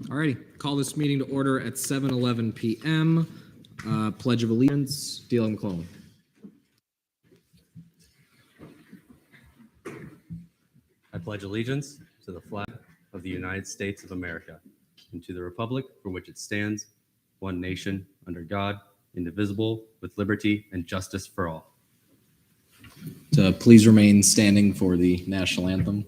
Alrighty, call this meeting to order at 7:11 p.m. Pledge of Allegiance, Deal McClellan. I pledge allegiance to the flag of the United States of America and to the republic for which it stands, one nation, under God, indivisible, with liberty and justice for all. To please remain standing for the national anthem.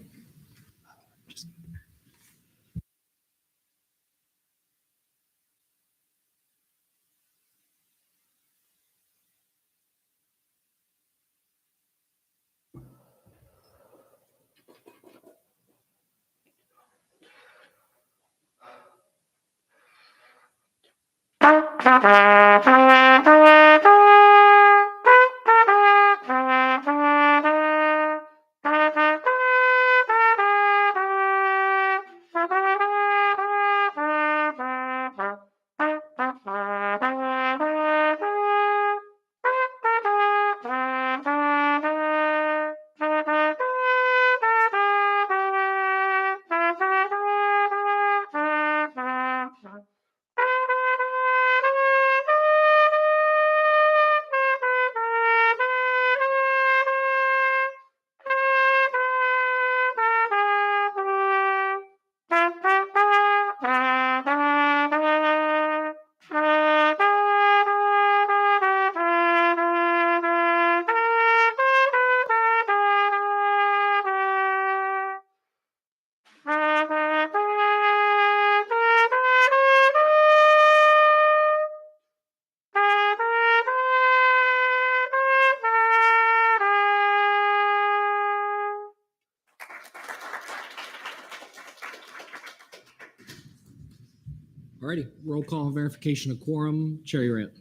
Alrighty, roll call verification of quorum. Chair, you're in.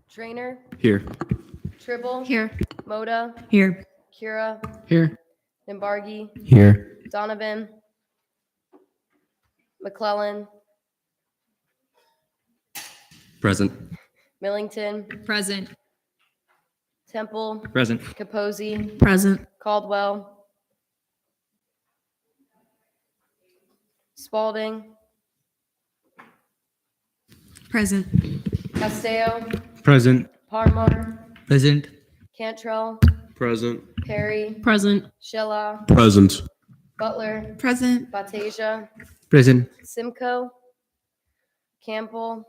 Trainer, Here. Tribble, Here. Moda, Here. Kira, Here. Nimbargi, Here. Donovan, McClellan, Present. Millington, Present. Temple, Present. Capozzi, Present. Caldwell, Spalding, Present. Casteo, Present. Parmar, Present. Cantrell, Present. Perry, Present. Shelah, Present. Butler, Present. Batasia, Present. Simcoe, Campbell,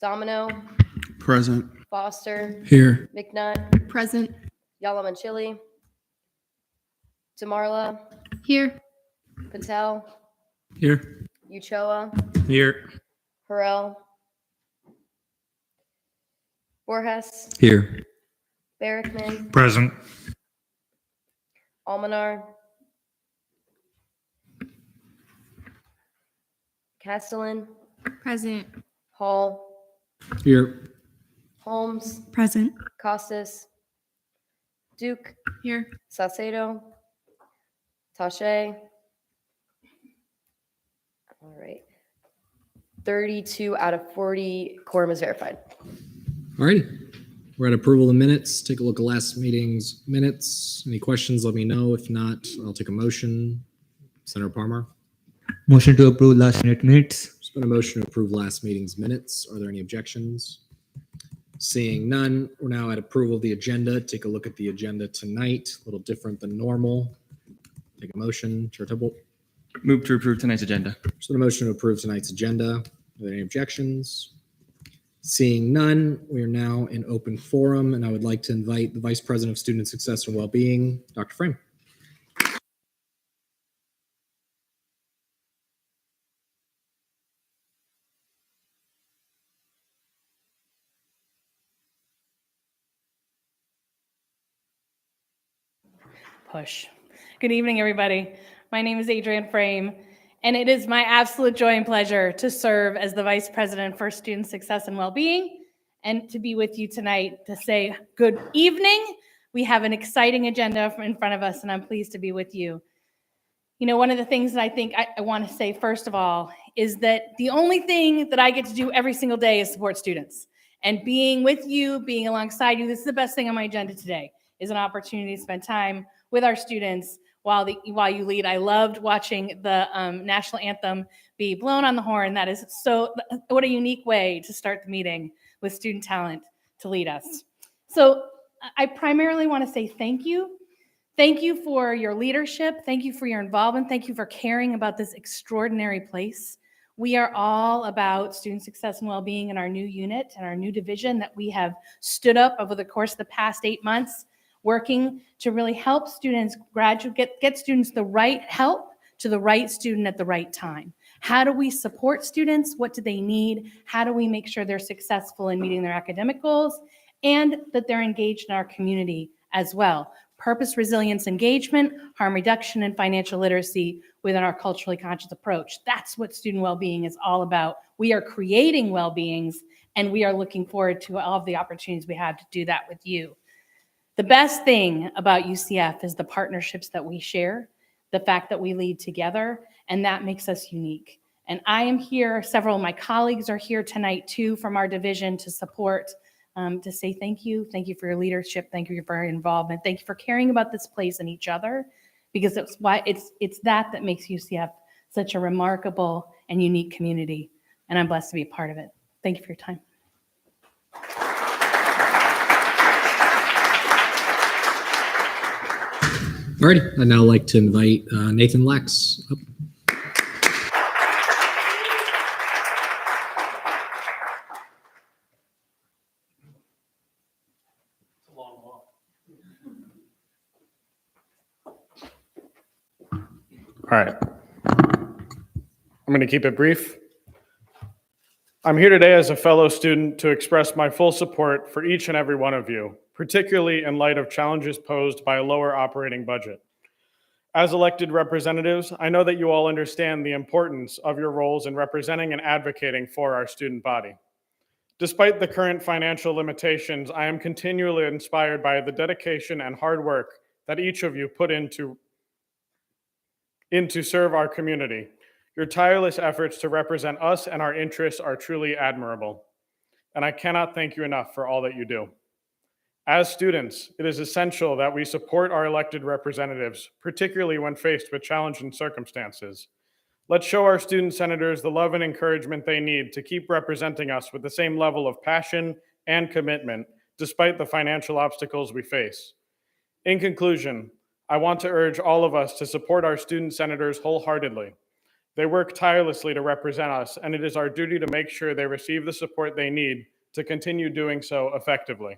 Domino, Present. Foster, Here. McNutt, Present. Yalamanchili, Tamarla, Here. Patel, Here. Uchoa, Here. Harrell, Borges, Here. Barrickman, Present. Almanar, Castellan, Present. Hall, Here. Holmes, Present. Costas, Duke, Here. Saucedo, Tache. All right. 32 out of 40 quorum is verified. Alrighty, we're at approval of the minutes. Take a look at last meeting's minutes. Any questions, let me know. If not, I'll take a motion. Senator Parmar. Motion to approve last minute minutes. There's been a motion to approve last meeting's minutes. Are there any objections? Seeing none, we're now at approval of the agenda. Take a look at the agenda tonight. A little different than normal. Take a motion. Chair Temple. Move to approve tonight's agenda. There's been a motion to approve tonight's agenda. Are there any objections? Seeing none, we are now in open forum, and I would like to invite the Vice President of Student Success and Wellbeing, Dr. Frame. Push. Good evening, everybody. My name is Adrienne Frame, and it is my absolute joy and pleasure to serve as the Vice President for Student Success and Wellbeing and to be with you tonight to say good evening. We have an exciting agenda in front of us, and I'm pleased to be with you. You know, one of the things that I think I want to say, first of all, is that the only thing that I get to do every single day is support students. And being with you, being alongside you, this is the best thing on my agenda today, is an opportunity to spend time with our students while you lead. I loved watching the national anthem be blown on the horn. That is what a unique way to start the meeting with student talent to lead us. So I primarily want to say thank you. Thank you for your leadership. Thank you for your involvement. Thank you for caring about this extraordinary place. We are all about student success and well-being in our new unit and our new division that we have stood up over the course of the past 8 months, working to really help students get students the right help to the right student at the right time. How do we support students? What do they need? How do we make sure they're successful in meeting their academic goals and that they're engaged in our community as well? Purpose, resilience, engagement, harm reduction, and financial literacy within our culturally conscious approach. That's what student well-being is all about. We are creating well-beings, and we are looking forward to all of the opportunities we have to do that with you. The best thing about UCF is the partnerships that we share, the fact that we lead together, and that makes us unique. And I am here, several of my colleagues are here tonight too from our division to support, to say thank you. Thank you for your leadership. Thank you for your involvement. Thank you for caring about this place and each other, because it's that makes UCF such a remarkable and unique community. And I'm blessed to be a part of it. Thank you for your time. Alrighty, I'd now like to invite Nathan Lex up. All right. I'm going to keep it brief. I'm here today as a fellow student to express my full support for each and every one of you, particularly in light of challenges posed by a lower operating budget. As elected representatives, I know that you all understand the importance of your roles in representing and advocating for our student body. Despite the current financial limitations, I am continually inspired by the dedication and hard work that each of you put into serve our community. Your tireless efforts to represent us and our interests are truly admirable, and I cannot thank you enough for all that you do. As students, it is essential that we support our elected representatives, particularly when faced with challenging circumstances. Let's show our student senators the love and encouragement they need to keep representing us with the same level of passion and commitment, despite the financial obstacles we face. In conclusion, I want to urge all of us to support our student senators wholeheartedly. They work tirelessly to represent us, and it is our duty to make sure they receive the support they need to continue doing so effectively.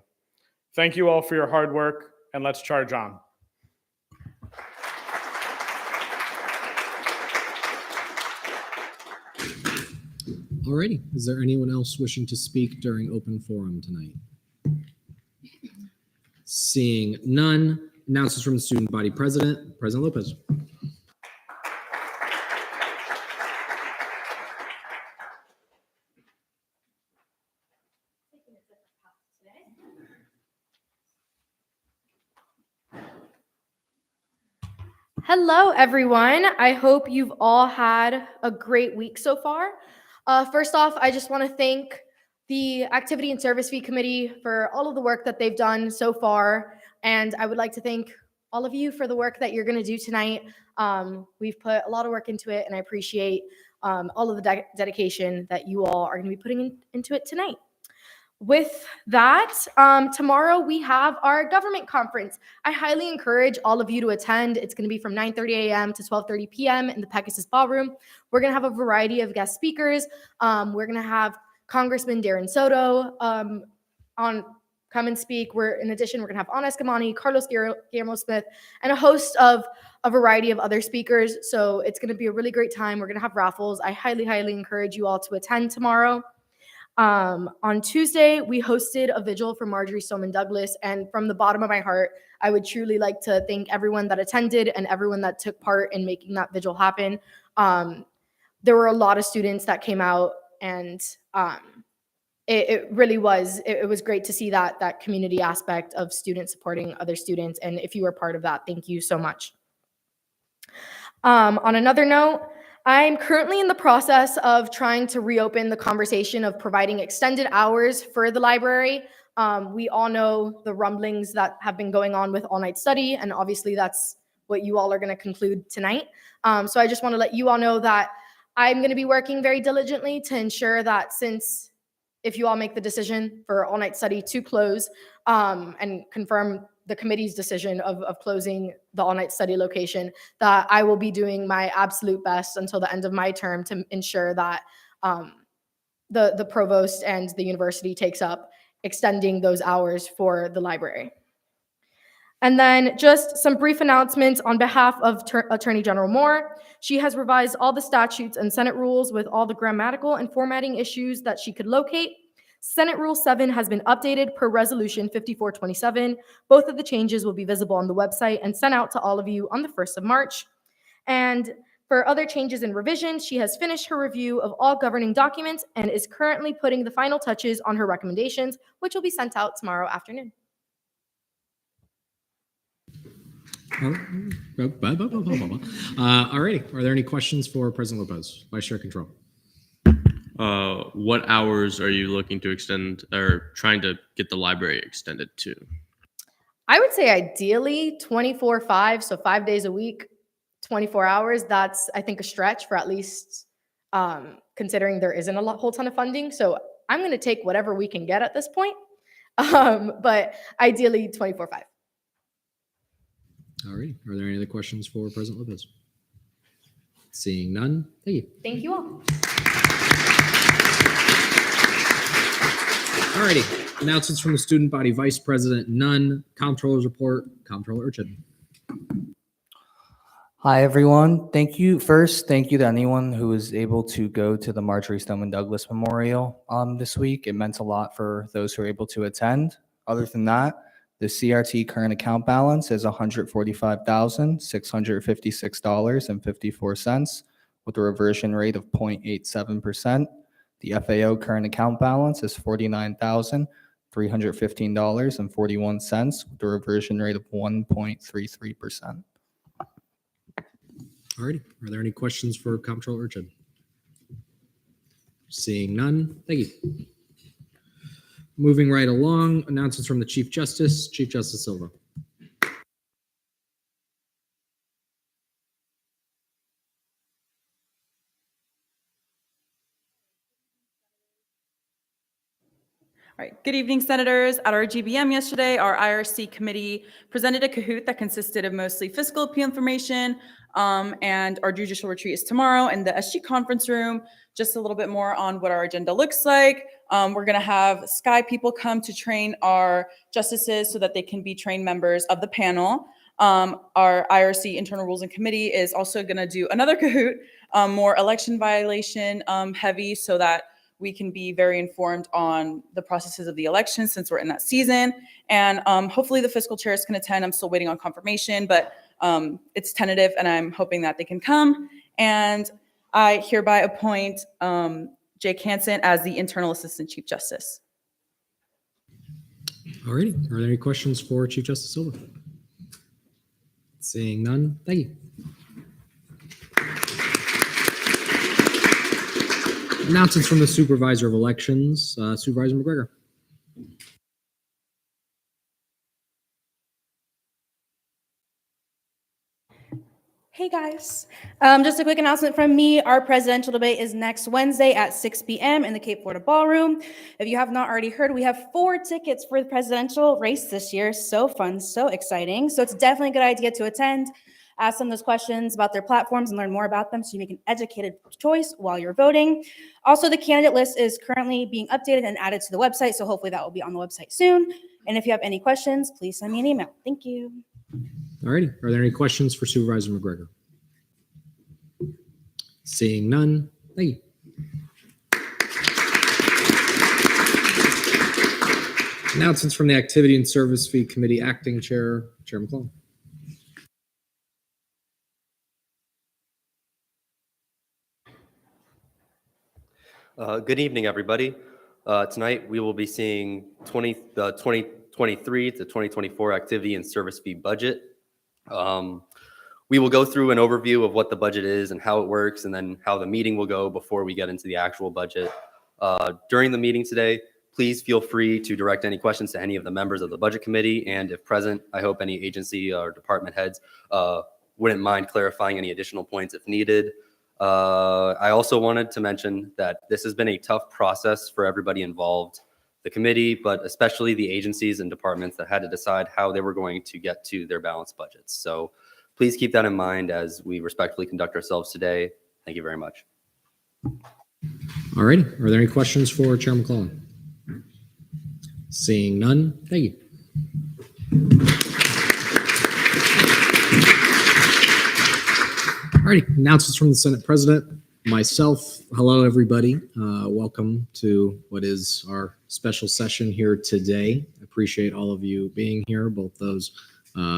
Thank you all for your hard work, and let's charge on. Alrighty, is there anyone else wishing to speak during open forum tonight? Seeing none, announcements from the student body president, President Lopez. Hello, everyone. I hope you've all had a great week so far. First off, I just want to thank the Activity and Service Fee Committee for all of the work that they've done so far. And I would like to thank all of you for the work that you're going to do tonight. We've put a lot of work into it, and I appreciate all of the dedication that you all are going to be putting into it tonight. With that, tomorrow we have our government conference. I highly encourage all of you to attend. It's going to be from 9:30 a.m. to 12:30 p.m. in the Pegasus Ballroom. We're going to have a variety of guest speakers. We're going to have Congressman Darren Soto come and speak. In addition, we're going to have Ana Escamani, Carlos Guillermo-Smith, and a host of a variety of other speakers. So it's going to be a really great time. We're going to have raffles. I highly, highly encourage you all to attend tomorrow. On Tuesday, we hosted a vigil for Marjory Stoneman Douglas, and from the bottom of my heart, I would truly like to thank everyone that attended and everyone that took part in making that vigil happen. There were a lot of students that came out, and it really was. It was great to see that community aspect of students supporting other students, and if you were part of that, thank you so much. On another note, I'm currently in the process of trying to reopen the conversation of providing extended hours for the library. We all know the rumblings that have been going on with all-night study, and obviously that's what you all are going to conclude tonight. So I just want to let you all know that I'm going to be working very diligently to ensure that, since if you all make the decision for all-night study to close and confirm the committee's decision of closing the all-night study location, that I will be doing my absolute best until the end of my term to ensure that the provost and the university takes up extending those hours for the library. And then just some brief announcements on behalf of Attorney General Moore. She has revised all the statutes and Senate rules with all the grammatical and formatting issues that she could locate. Senate Rule 7 has been updated per Resolution 5427. Both of the changes will be visible on the website and sent out to all of you on the 1st of March. And for other changes and revisions, she has finished her review of all governing documents and is currently putting the final touches on her recommendations, which will be sent out tomorrow afternoon. All righty. Are there any questions for President Lopez, Vice Chair Control? What hours are you looking to extend or trying to get the library extended to? I would say ideally 24/5, so 5 days a week, 24 hours. That's, I think, a stretch for at least considering there isn't a whole ton of funding. So I'm going to take whatever we can get at this point, but ideally 24/5. All right. Are there any other questions for President Lopez? Seeing none, thank you. Thank you all. All righty. Announcements from the student body. Vice President, none. Comptroller's report. Comptroller Urchin. Hi, everyone. Thank you to anyone who was able to go to the Marjorie Stoneman Douglas Memorial this week. It meant a lot for those who were able to attend. Other than that, the CRT current account balance is $145,656.54 with a reversion rate of 0.87%. The FAO current account balance is $49,315.41 with a reversion rate of 1.33%. All righty. Are there any questions for Comptroller Urchin? Seeing none, thank you. Moving right along, announcements from the Chief Justice. Chief Justice Silva. All right. Good evening, Senators. At our GBM yesterday, our IRC committee presented a Kahoot that consisted of mostly fiscal appeal information, and our judicial retreat is tomorrow in the SG conference room. Just a little bit more on what our agenda looks like. We're going to have Sky people come to train our justices so that they can be trained members of the panel. Our IRC Internal Rules and Committee is also going to do another Kahoot, more election violation heavy, so that we can be very informed on the processes of the election since we're in that season. And hopefully the fiscal chairs can attend. I'm still waiting on confirmation, but it's tentative and I'm hoping that they can come. And I hereby appoint Jake Hansen as the Internal Assistant Chief Justice. All righty. Are there any questions for Chief Justice Silva? Seeing none, thank you. Announcements from the Supervisor of Elections. Supervisor McGregor. Hey guys, just a quick announcement from me. Our presidential debate is next Wednesday at 6 p.m. in the Cape Florida Ballroom. If you have not already heard, we have 4 tickets for the presidential race this year. So fun, so exciting. So it's definitely a good idea to attend, ask them those questions about their platforms and learn more about them so you make an educated choice while you're voting. Also, the candidate list is currently being updated and added to the website, so hopefully that will be on the website soon. And if you have any questions, please send me an email. Thank you. All righty. Are there any questions for Supervisor McGregor? Seeing none, thank you. Announcements from the Activity and Service Fee Committee Acting Chair, Chair McClellan. Good evening, everybody. Tonight, we will be seeing the 2023 to 2024 Activity and Service Fee Budget. We will go through an overview of what the budget is and how it works, and then how the meeting will go before we get into the actual budget. During the meeting today, Please feel free to direct any questions to any of the members of the Budget Committee, and if present, I hope any agency or department heads wouldn't mind clarifying any additional points if needed. I also wanted to mention that this has been a tough process for everybody involved, the committee, but especially the agencies and departments that had to decide how they were going to get to their balanced budgets. So please keep that in mind as we respectfully conduct ourselves today. Thank you very much. All righty. Are there any questions for Chair McClellan? Seeing none, thank you. All righty. Announcements from the Senate President. Myself, hello, everybody. Welcome to what is our special session here today. I appreciate all of you being here, both those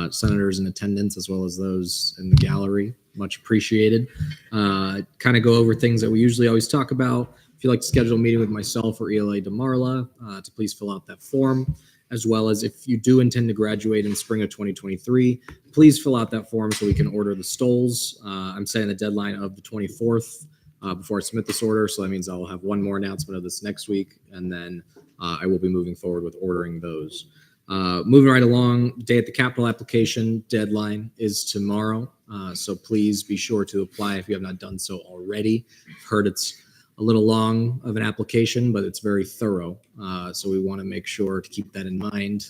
senators in attendance as well as those in the gallery. Much appreciated. Kind of go over things that we usually always talk about. If you'd like to schedule a meeting with myself or ELA DeMarla, to please fill out that form, as well as if you do intend to graduate in spring of 2023, please fill out that form so we can order the stoles. I'm setting a deadline of the 24th before I submit this order, so that means I'll have one more announcement of this next week, and then I will be moving forward with ordering those. Moving right along, Day at the Capitol application deadline is tomorrow, so please be sure to apply if you have not done so already. I've heard it's a little long of an application, but it's very thorough. So we want to make sure to keep that in mind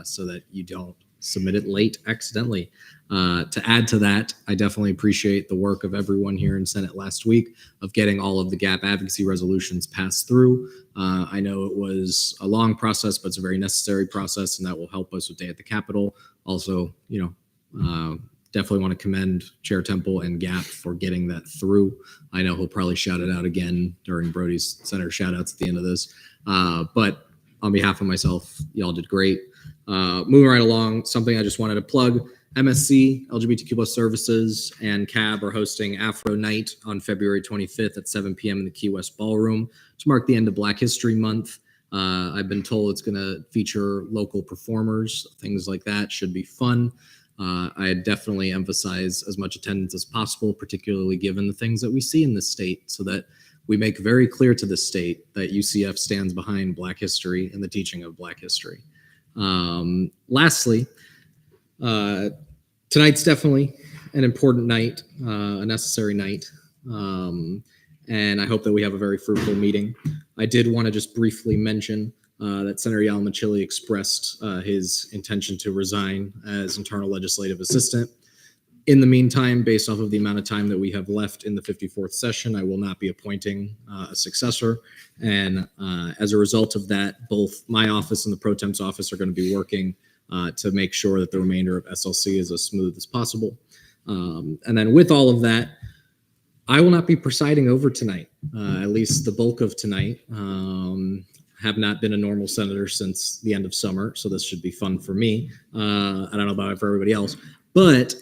so that you don't submit it late accidentally. To add to that, I definitely appreciate the work of everyone here in Senate last week of getting all of the GAP advocacy resolutions passed through. I know it was a long process, but it's a very necessary process, and that will help us with Day at the Capitol. Also, definitely want to commend Chair Temple and GAP for getting that through. I know he'll probably shout it out again during Brody's Senator shout-outs at the end of this. But on behalf of myself, y'all did great. Moving right along, something I just wanted to plug. MSC, LGBTQ plus services, and CAB are hosting Afro Night on February 25th at 7 p.m. in the Key West Ballroom to mark the end of Black History Month. I've been told it's going to feature local performers. Things like that should be fun. I definitely emphasize as much attendance as possible, particularly given the things that we see in this state, so that we make very clear to the state that UCF stands behind Black history and the teaching of Black history. Lastly, tonight's definitely an important night, a necessary night, and I hope that we have a very fruitful meeting. I did want to just briefly mention that Senator Yalmachili expressed his intention to resign as internal legislative assistant. In the meantime, based off of the amount of time that we have left in the 54th session, I will not be appointing a successor. And as a result of that, both my office and the Pro Temp's office are going to be working to make sure that the remainder of SLC is as smooth as possible. And then with all of that, I will not be presiding over tonight, at least the bulk of tonight. Have not been a normal senator since the end of summer, so this should be fun for me. I don't know about it for everybody else, but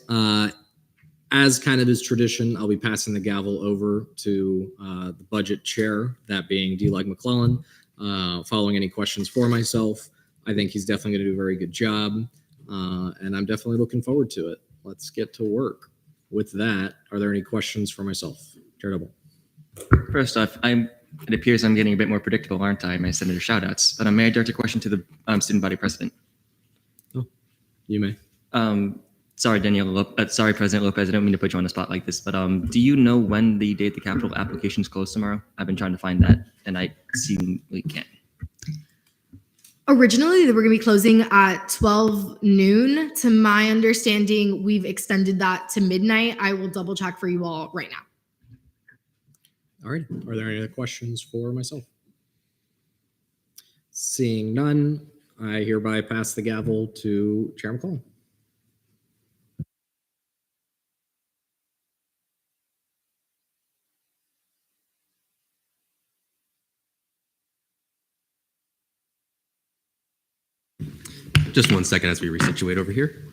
as kind of is tradition, I'll be passing the gavel over to the budget chair, that being D-Leg McClellan, following any questions for myself. I think he's definitely going to do a very good job, and I'm definitely looking forward to it. Let's get to work. With that, are there any questions for myself? Chair Double. First off, it appears I'm getting a bit more predictable, aren't I, my senator shoutouts? But may I direct a question to the student body president? Oh, you may. Sorry, sorry, President Lopez. I don't mean to put you on the spot like this, but do you know when the Day at the Capitol applications close tomorrow? I've been trying to find that, and I seemingly can't. Originally, they were going to be closing at 12 noon. To my understanding, we've extended that to midnight. I will double check for you all right now. All right. Are there any other questions for myself? Seeing none, I hereby pass the gavel to Chair McClellan. Just 1 second as we resituate over here.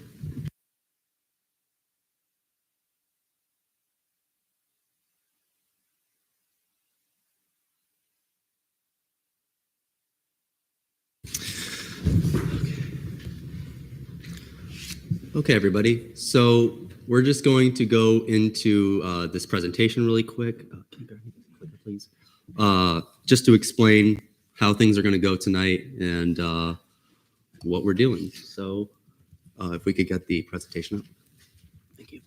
Okay, everybody. So we're just going to go into this presentation really quick. Can you go ahead and click it, please? Just to explain how things are going to go tonight and what we're doing. So if we could get the presentation up. Thank you.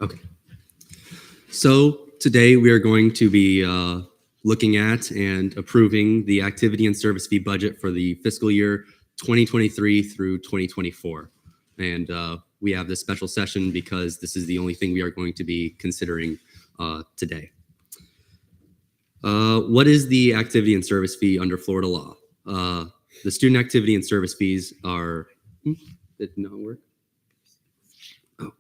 Okay. So today we are going to be looking at and approving the activity and service fee budget for the fiscal year 2023 through 2024. And we have this special session because this is the only thing we are going to be considering today. What is the activity and service fee under Florida law? The student activity and service fees are, did not work? Oh.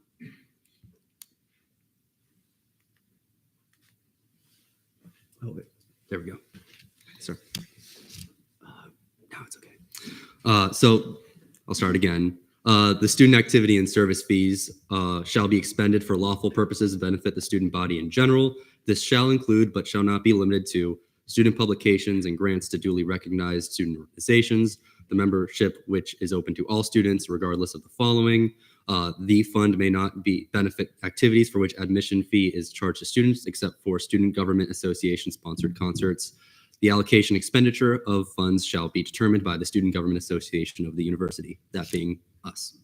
Oh, wait. There we go. Sorry. Now it's okay. So I'll start again. The student activity and service fees shall be expended for lawful purposes to benefit the student body in general. This shall include, but shall not be limited to, student publications and grants to duly recognized student organizations, the membership which is open to all students regardless of the following. The fund may not be benefit activities for which admission fee is charged to students except for student government association sponsored concerts. The allocation expenditure of funds shall be determined by the Student Government Association of the university, that being us.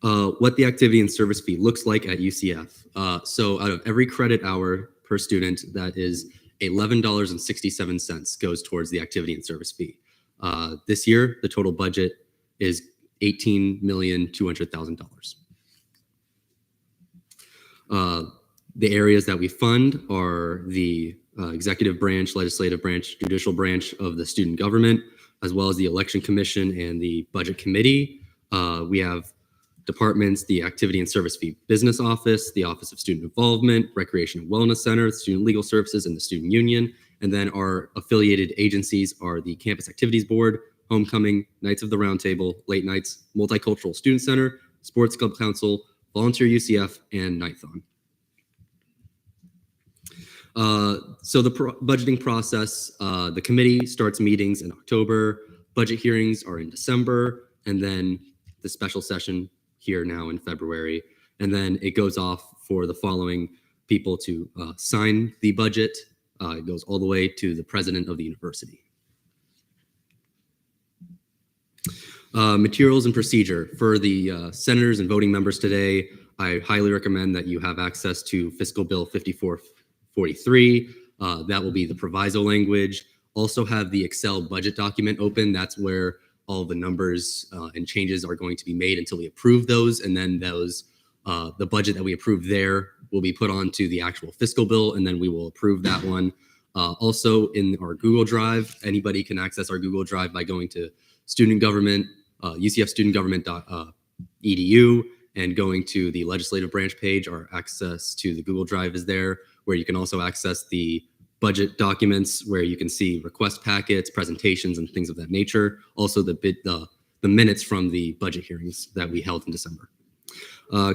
What the activity and service fee looks like at UCF. So out of every credit hour per student, that is $11.67 goes towards the activity and service fee. This year, the total budget is $18,200,000. The areas that we fund are the executive branch, legislative branch, judicial branch of the student government, as well as the election commission and the budget committee. We have departments, the activity and service fee business office, the office of student involvement, recreation and wellness center, the student legal services, and the student union. And then our affiliated agencies are the campus activities board, homecoming, Knights of the Round Table, late nights, multicultural student center, sports club council, volunteer UCF, and Nighthon. So the budgeting process, the committee starts meetings in October, budget hearings are in December, and then the special session here now in February. And then it goes off for the following people to sign the budget. It goes all the way to the president of the university. Materials and procedure. For the senators and voting members today, I highly recommend that you have access to Fiscal Bill 5443. That will be the proviso language. Also have the Excel budget document open. That's where all the numbers and changes are going to be made until we approve those. And then those, the budget that we approve there will be put onto the actual fiscal bill, and then we will approve that one. Also in our Google Drive, anybody can access our Google Drive by going to student government, UCFstudentgovernment.edu, and going to the legislative branch page. Our access to the Google Drive is there, where you can also access the budget documents, where you can see request packets, presentations, and things of that nature. Also the minutes from the budget hearings that we held in December.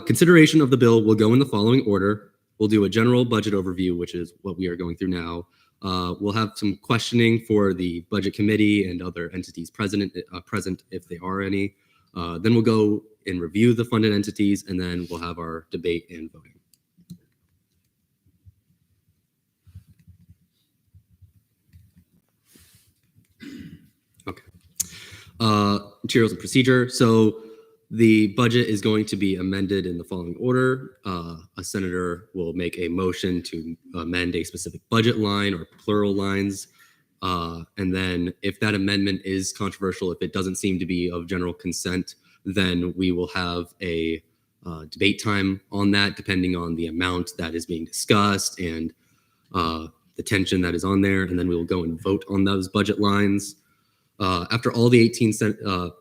Consideration of the bill will go in the following order. We'll do a general budget overview, which is what we are going through now. We'll have some questioning for the budget committee and other entities present if there are any. Then we'll go and review the funded entities, and then we'll have our debate and voting. Okay. Materials and procedure. So the budget is going to be amended in the following order. A senator will make a motion to amend a specific budget line or plural lines. And then if that amendment is controversial, if it doesn't seem to be of general consent, then we will have a debate time on that, depending on the amount that is being discussed and the tension that is on there. And then we will go and vote on those budget lines. After all the 18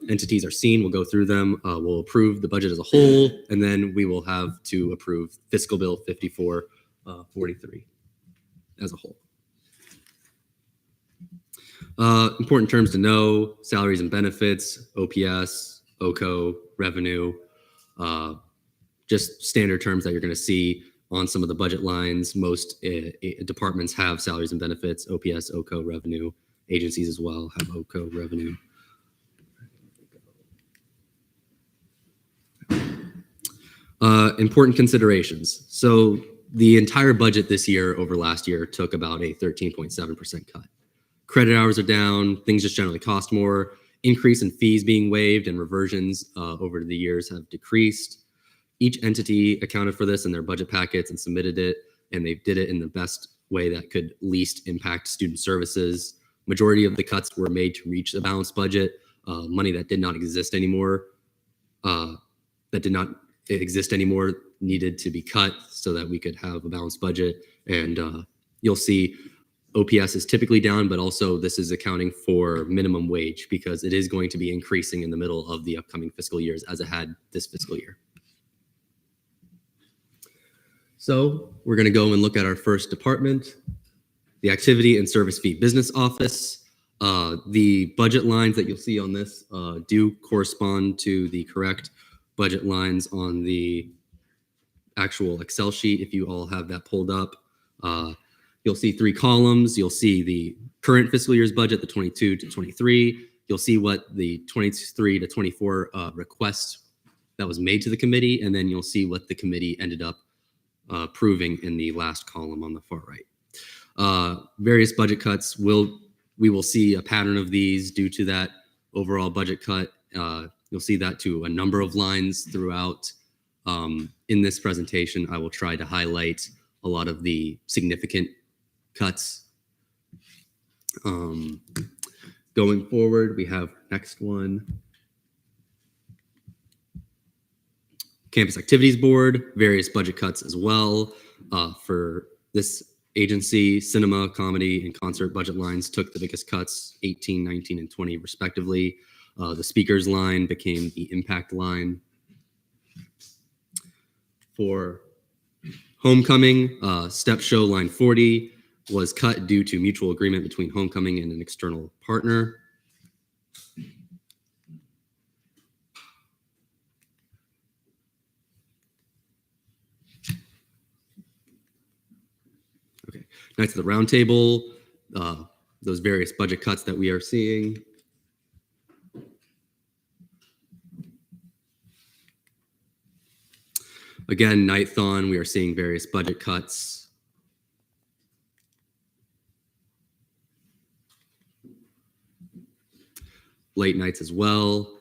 entities are seen, we'll go through them. We'll approve the budget as a whole, and then we will have to approve Fiscal Bill 5443 as a whole. Important terms to know: salaries and benefits, OPS, OCO, revenue, just standard terms that you're going to see on some of the budget lines. Most departments have salaries and benefits, OPS, OCO, revenue, agencies as well have OCO revenue. Important considerations. So the entire budget this year over last year took about a 13.7% cut. Credit hours are down, things just generally cost more, increase in fees being waived and reversions over the years have decreased. Each entity accounted for this in their budget packets and submitted it, and they did it in the best way that could least impact student services. Majority of the cuts were made to reach the balanced budget, money that did not exist anymore, needed to be cut so that we could have a balanced budget. And you'll see OPS is typically down, but also this is accounting for minimum wage because it is going to be increasing in the middle of the upcoming fiscal years as it had this fiscal year. So we're going to go and look at our first department, the Activity and Service Fee Business Office. The budget lines that you'll see on this do correspond to the correct budget lines on the actual Excel sheet. If you all have that pulled up, you'll see 3 columns. You'll see the current fiscal year's budget, the 22 to 23. You'll see what the 23 to 24 request that was made to the committee, and then you'll see what the committee ended up approving in the last column on the far right. Various budget cuts we will see a pattern of these due to that overall budget cut. You'll see that to a number of lines throughout. In this presentation, I will try to highlight a lot of the significant cuts. Going forward, we have next one. Campus Activities Board, various budget cuts as well. For this agency, cinema, comedy, and concert budget lines took the biggest cuts, 18, 19, and 20 respectively. The speakers line became the impact line. For Homecoming, Step Show line 40 was cut due to mutual agreement between Homecoming and an external partner. Okay, Knights of the Round Table, those various budget cuts that we are seeing. Again, Nighthon, we are seeing various budget cuts. Late nights as well.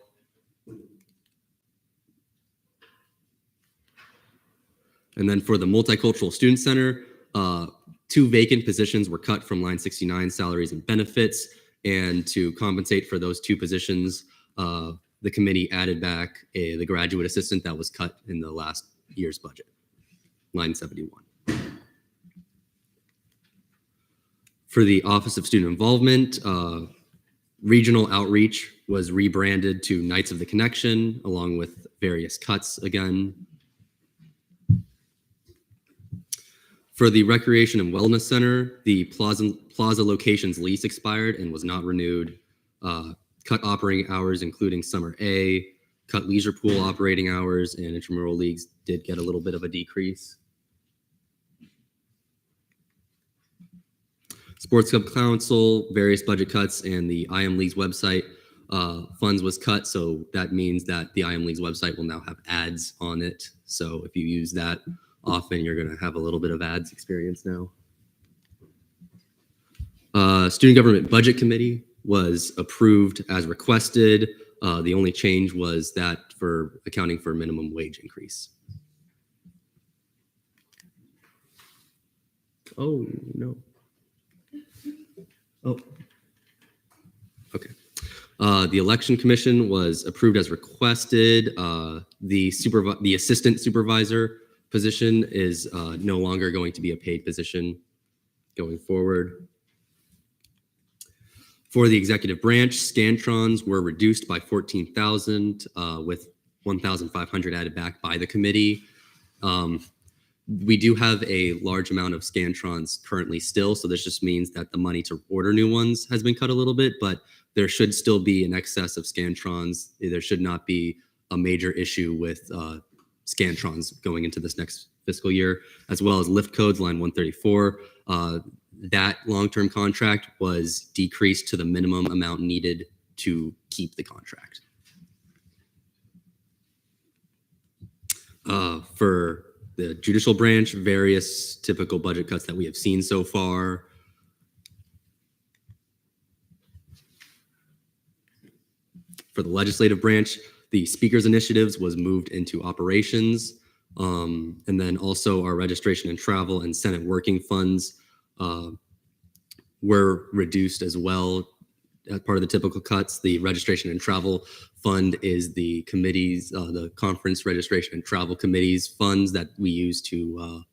And then for the Multicultural Student Center, 2 vacant positions were cut from line 69, salaries and benefits. And to compensate for those 2 positions, the committee added back the graduate assistant that was cut in the last year's budget, line 71. For the Office of Student Involvement, regional outreach was rebranded to Knights of the Connection, along with various cuts again. For the Recreation and Wellness Center, the Plaza location's lease expired and was not renewed. Cut operating hours, including Summer A, cut leisure pool operating hours, and intramural leagues did get a little bit of a decrease. Sports Club Council, various budget cuts, and the IM League's website funds was cut. So that means that the IM League's website will now have ads on it. So if you use that often, you're going to have a little bit of ads experience now. Student Government Budget Committee was approved as requested. The only change was that for accounting for minimum wage increase. Oh, no. Oh, okay. The Election Commission was approved as requested. The assistant supervisor position is no longer going to be a paid position going forward. For the executive branch, Scantrons were reduced by 14,000 with 1,500 added back by the committee. We do have a large amount of Scantrons currently still, so this just means that the money to order new ones has been cut a little bit, but there should still be an excess of Scantrons. There should not be a major issue with Scantrons going into this next fiscal year, as well as lift codes line 134. that long-term contract was decreased to the minimum amount needed to keep the contract. For the judicial branch, various typical budget cuts that we have seen so far. For the legislative branch, the speaker's initiatives was moved into operations. And then also our registration and travel and Senate working funds were reduced as well. As part of the typical cuts, the registration and travel fund is the committees, the conference registration and travel committees funds that we use to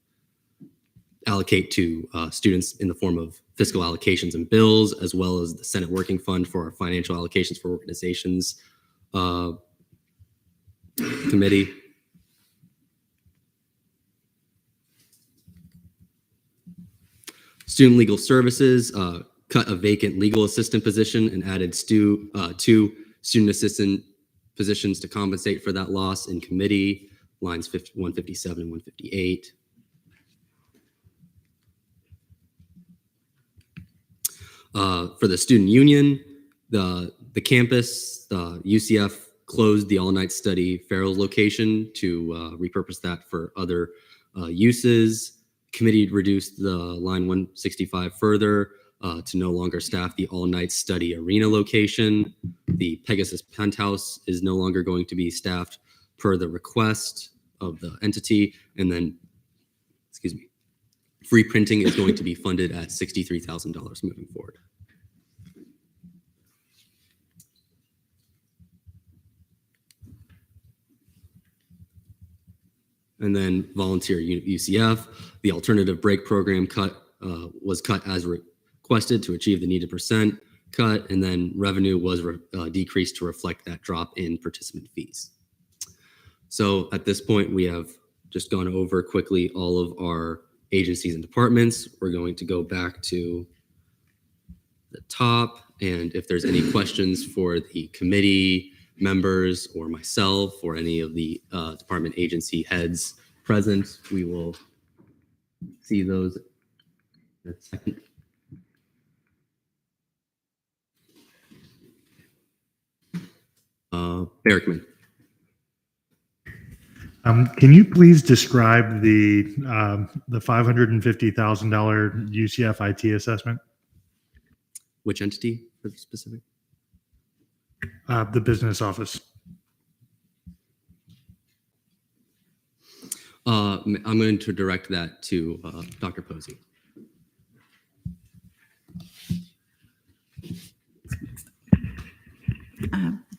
allocate to students in the form of fiscal allocations and bills, as well as the Senate working fund for our financial allocations for organizations committee. Student legal services, cut a vacant legal assistant position and added two student assistant positions to compensate for that loss in committee, lines 157 and 158. For the student union, the campus, the UCF closed the all-night study Farrell's location to repurpose that for other uses. Committee reduced the line 165 further to no longer staff the all-night study arena location. The Pegasus Penthouse is no longer going to be staffed per the request of the entity. And then, excuse me, free printing is going to be funded at $63,000 moving forward. And then volunteer UCF, the alternative break program was cut as requested to achieve the needed % cut, and then revenue was decreased to reflect that drop in participant fees. So at this point, we have just gone over quickly all of our agencies and departments. We're going to go back to the top, and if there's any questions for the committee members or myself or any of the department agency heads present, we will see those in a second. Berkman. Can you please describe the $550,000 UCF IT assessment? Which entity for the specific? The business office. I'm going to direct that to Dr. Posey.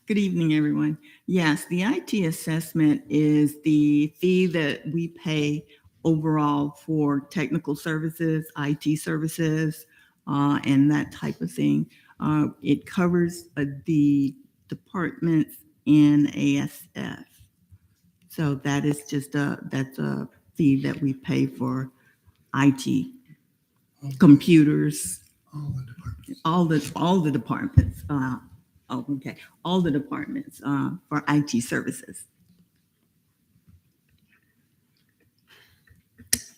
Good evening, everyone. Yes, the IT assessment is the fee that we pay overall for technical services, IT services, and that type of thing. It covers the departments in ASF. So that is just that's a fee that we pay for IT, computers, all the departments. Okay, all the departments for IT services.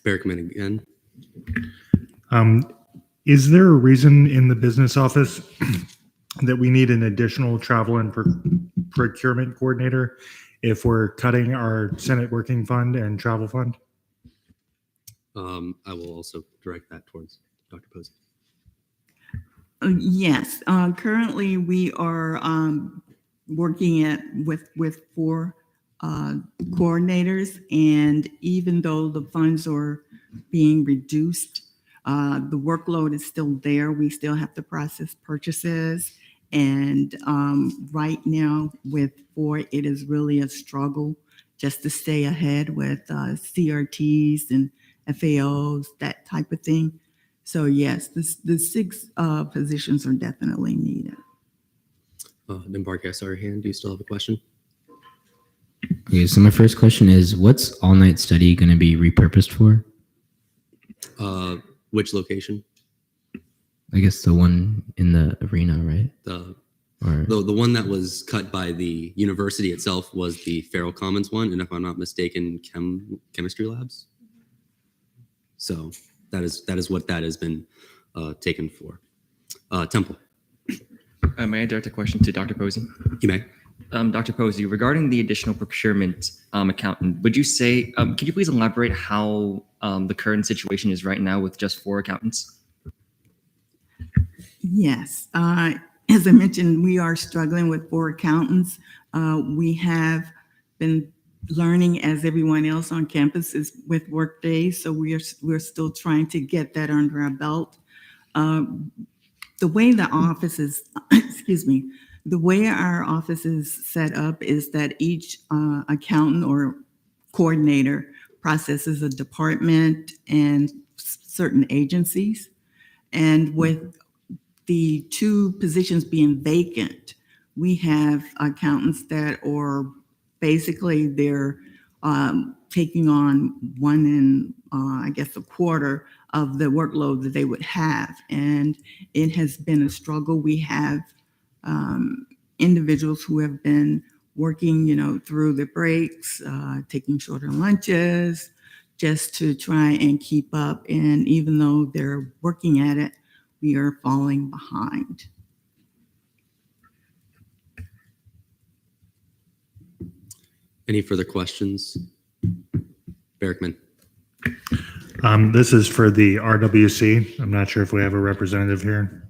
Berkman again. Is there a reason in the business office that we need an additional travel and procurement coordinator if we're cutting our Senate working fund and travel fund? I will also direct that towards Dr. Posey. Yes, currently we are working with 4 coordinators, and even though the funds are being reduced, the workload is still there. We still have to process purchases, and right now with 4, it is really a struggle just to stay ahead with CRTs and FAOs, that type of thing. So yes, the 6 positions are definitely needed. Dembark, I saw your hand. Do you still have a question? Okay, so my first question is, what's all-night study going to be repurposed for? Which location? I guess the one in the arena, right? The one that was cut by the university itself was the Farrell Commons one, and if I'm not mistaken, chemistry labs. So that is what that has been taken for. Temple, May I direct a question to Dr. Posey? you may. Dr. Posey, regarding the additional procurement accountant, would you say, could you please elaborate how the current situation is right now with just 4 accountants? Yes. As I mentioned, we are struggling with 4 accountants. We have been learning as everyone else on campus is with Workday, so we're still trying to get that under our belt. The way the office is, excuse me, the way our office is set up is that each accountant or coordinator processes a department and certain agencies. And with the 2 positions being vacant, we have accountants that are basically they're taking on 1 and I guess a quarter of the workload that they would have. And it has been a struggle. We have individuals who have been working, through the breaks, taking shorter lunches, just to try and keep up. And even though they're working at it, we are falling behind. Any further questions? Berkman. This is for the RWC. I'm not sure if we have a representative here.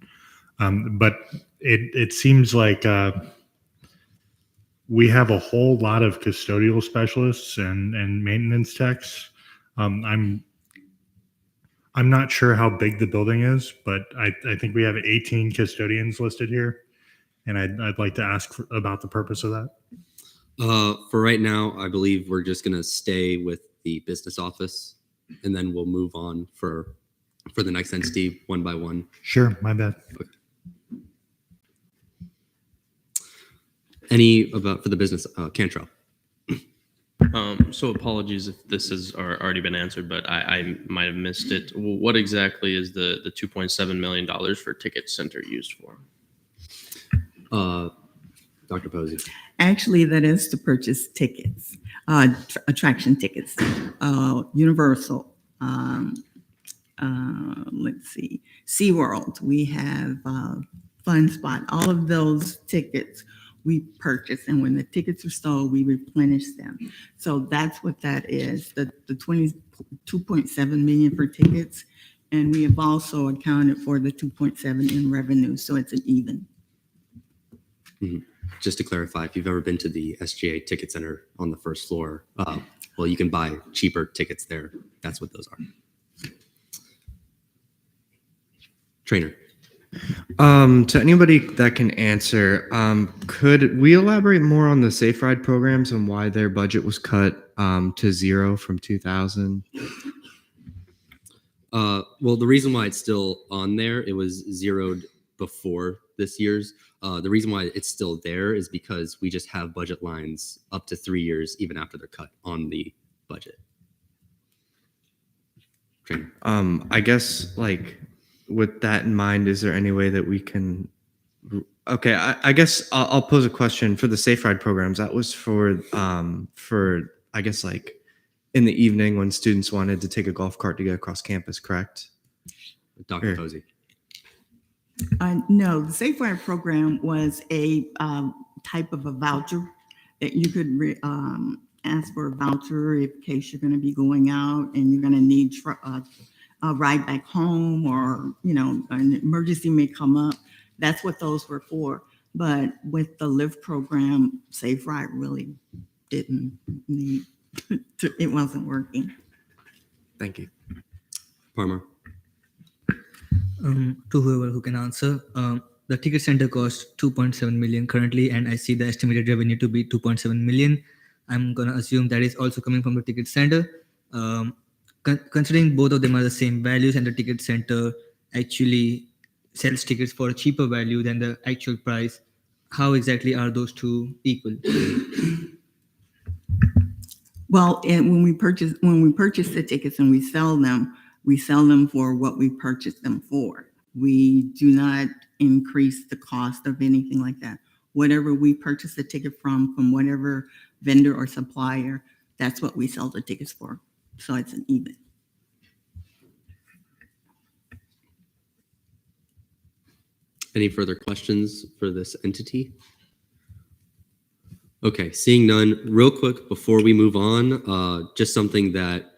But it seems like we have a whole lot of custodial specialists and maintenance techs. I'm not sure how big the building is, but I think we have 18 custodians listed here. And I'd like to ask about the purpose of that. For right now, I believe we're just going to stay with the business office, and then we'll move on for the next entity one by one. Sure, my bad. Okay. Any for the business, Cantrell? So apologies if this has already been answered, but I might have missed it. What exactly is the $2.7 million for Ticket Center used for? Dr. Posey. Actually, that is to purchase tickets, attraction tickets, Universal, let's see, SeaWorld. We have Fun Spot. All of those tickets we purchase, and when the tickets are sold, we replenish them. So that's what that is, the 22.7 million for tickets. And we have also accounted for the 2.7 in revenue, so it's an even. Mm-hmm. Just to clarify, if you've ever been to the SGA Ticket Center on the first floor, well, you can buy cheaper tickets there. That's what those are. Trainer. To anybody that can answer, could we elaborate more on the Safe Ride programs and why their budget was cut to 0 from 2000? Well, the reason why it's still on there, it was zeroed before this year's. The reason why it's still there is because we just have budget lines up to 3 years, even after they're cut on the budget. Trainer. I guess, like, with that in mind, is there any way that we can? Okay, I guess I'll pose a question for the Safe Ride programs. That was for I guess, like, in the evening when students wanted to take a golf cart to get across campus, correct? Dr. Posey. No, the Safe Ride program was a type of a voucher that you could ask for a voucher in case you're going to be going out and you're going to need a ride back home, or an emergency may come up. That's what those were for. But with the Lyft program, Safe Ride really didn't need it wasn't working. Thank you. Parma. To whoever who can answer, the ticket center costs 2.7 million currently, and I see the estimated revenue to be 2.7 million. I'm gonna assume that is also coming from the ticket center. Considering both of them are the same values, and the ticket center actually sells tickets for a cheaper value than the actual price, how exactly are those two equal? Well, and when we purchase the tickets and we sell them for what we purchased them for. We do not increase the cost of anything like that. Whatever we purchase the ticket from whatever vendor or supplier, that's what we sell the tickets for. So it's an even. Any further questions for this entity? Okay, seeing none, real quick before we move on, just something that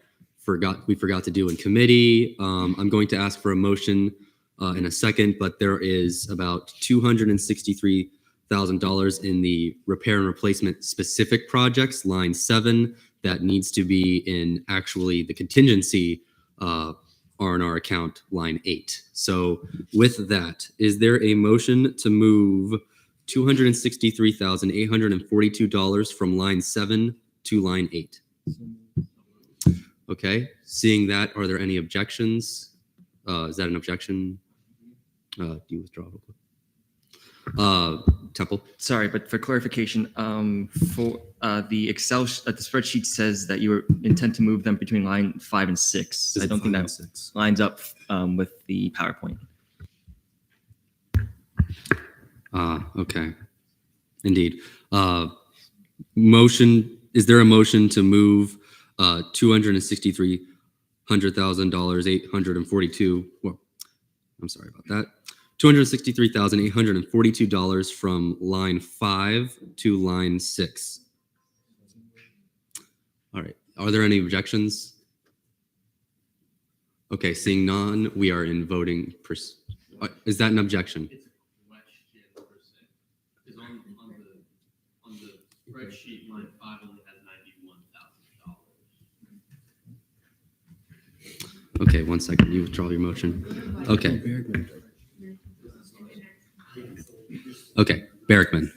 we forgot to do in committee. I'm going to ask for a motion in a second, but there is about $263,000 in the repair and replacement specific projects, line 7, that needs to be in actually the contingency R&R account, line 8. So with that, is there a motion to move $263,842 from line 7 to line 8? Okay, seeing that, are there any objections? Is that an objection? Do you withdraw? Temple? Sorry, but for clarification, for the Excel, the spreadsheet says that you intend to move them between line 5 and 6. I don't think that lines up with the PowerPoint. Okay, indeed. Is there a motion to move $263,842? Well, I'm sorry about that. $263,842 from line 5 to line 6. All right. Are there any objections? Okay, seeing none, we are in voting. Is that an objection? Spreadsheet line 5 only has $91,000. Okay, 1 second. You withdraw your motion. Okay. Okay, Berrickman.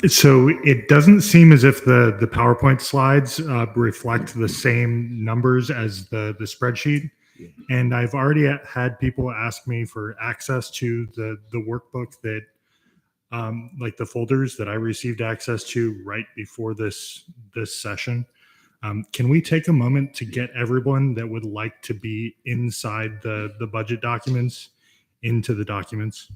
So it doesn't seem as if the PowerPoint slides reflect the same numbers as the spreadsheet. And I've already had people ask me for access to the workbook that like the folders that I received access to right before this session. Can we take a moment to get everyone that would like to be inside the budget documents into the documents?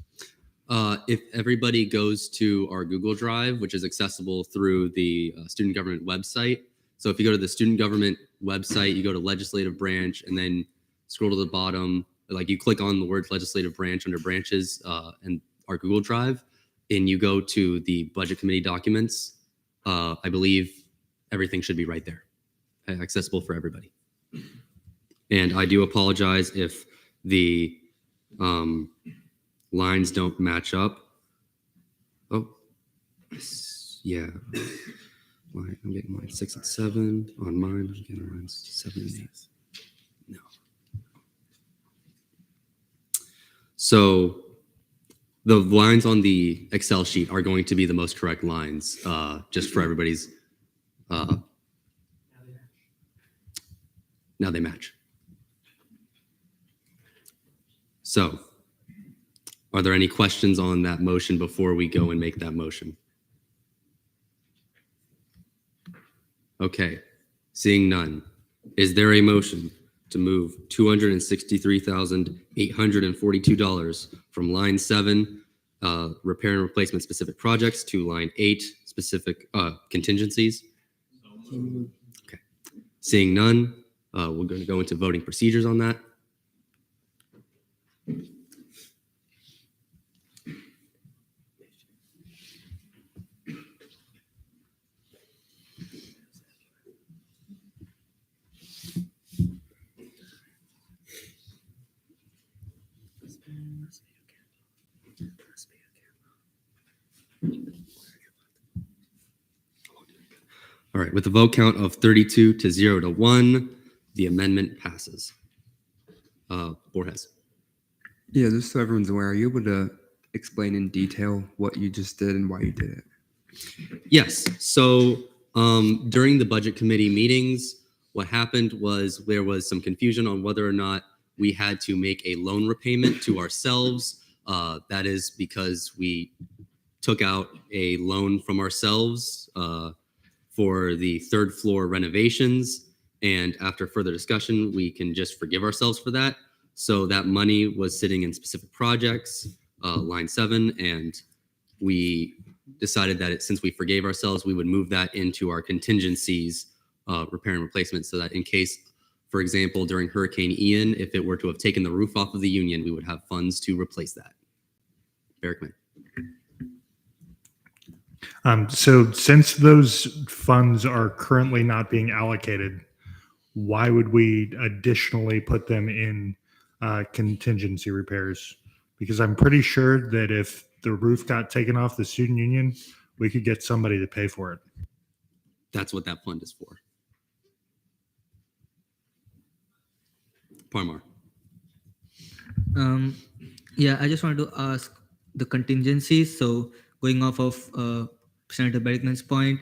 If everybody goes to our Google Drive, which is accessible through the student government website. So if you go to the student government website, you go to legislative branch and then scroll to the bottom, like you click on the word legislative branch under branches and our Google Drive, and you go to the budget committee documents. I believe everything should be right there, accessible for everybody. And I do apologize if the lines don't match up. Oh, yeah. I'm getting mine 6 and 7 on mine. I'm getting mine 7 and 8. No. So the lines on the Excel sheet are going to be the most correct lines, just for everybody's. Now they match. So, are there any questions on that motion before we go and make that motion? Okay, seeing none. Is there a motion to move $263,842 from line 7, repair and replacement specific projects, to line 8, specific contingencies? Okay, seeing none, we're going to go into voting procedures on that. All right, with a vote count of 32 to 0 to 1, the amendment passes. Borges. Yeah, just so everyone's aware, are you able to explain in detail what you just did and why you did it? Yes. So during the budget committee meetings, what happened was there was some confusion on whether or not we had to make a loan repayment to ourselves. That is because we took out a loan from ourselves for the 3rd floor renovations. And after further discussion, we can just forgive ourselves for that. So that money was sitting in specific projects, line 7, and we decided that since we forgave ourselves, we would move that into our contingencies, repair and replacement, so that in case For example, during Hurricane Ian, if it were to have taken the roof off of the Union, we would have funds to replace that. Berrickman. So since those funds are currently not being allocated, why would we additionally put them in contingency repairs? Because I'm pretty sure that if the roof got taken off the student union, we could get somebody to pay for it. That's what that fund is for. Parmar. Yeah, I just wanted to ask the contingencies. So going off of Senator Berrickman's point,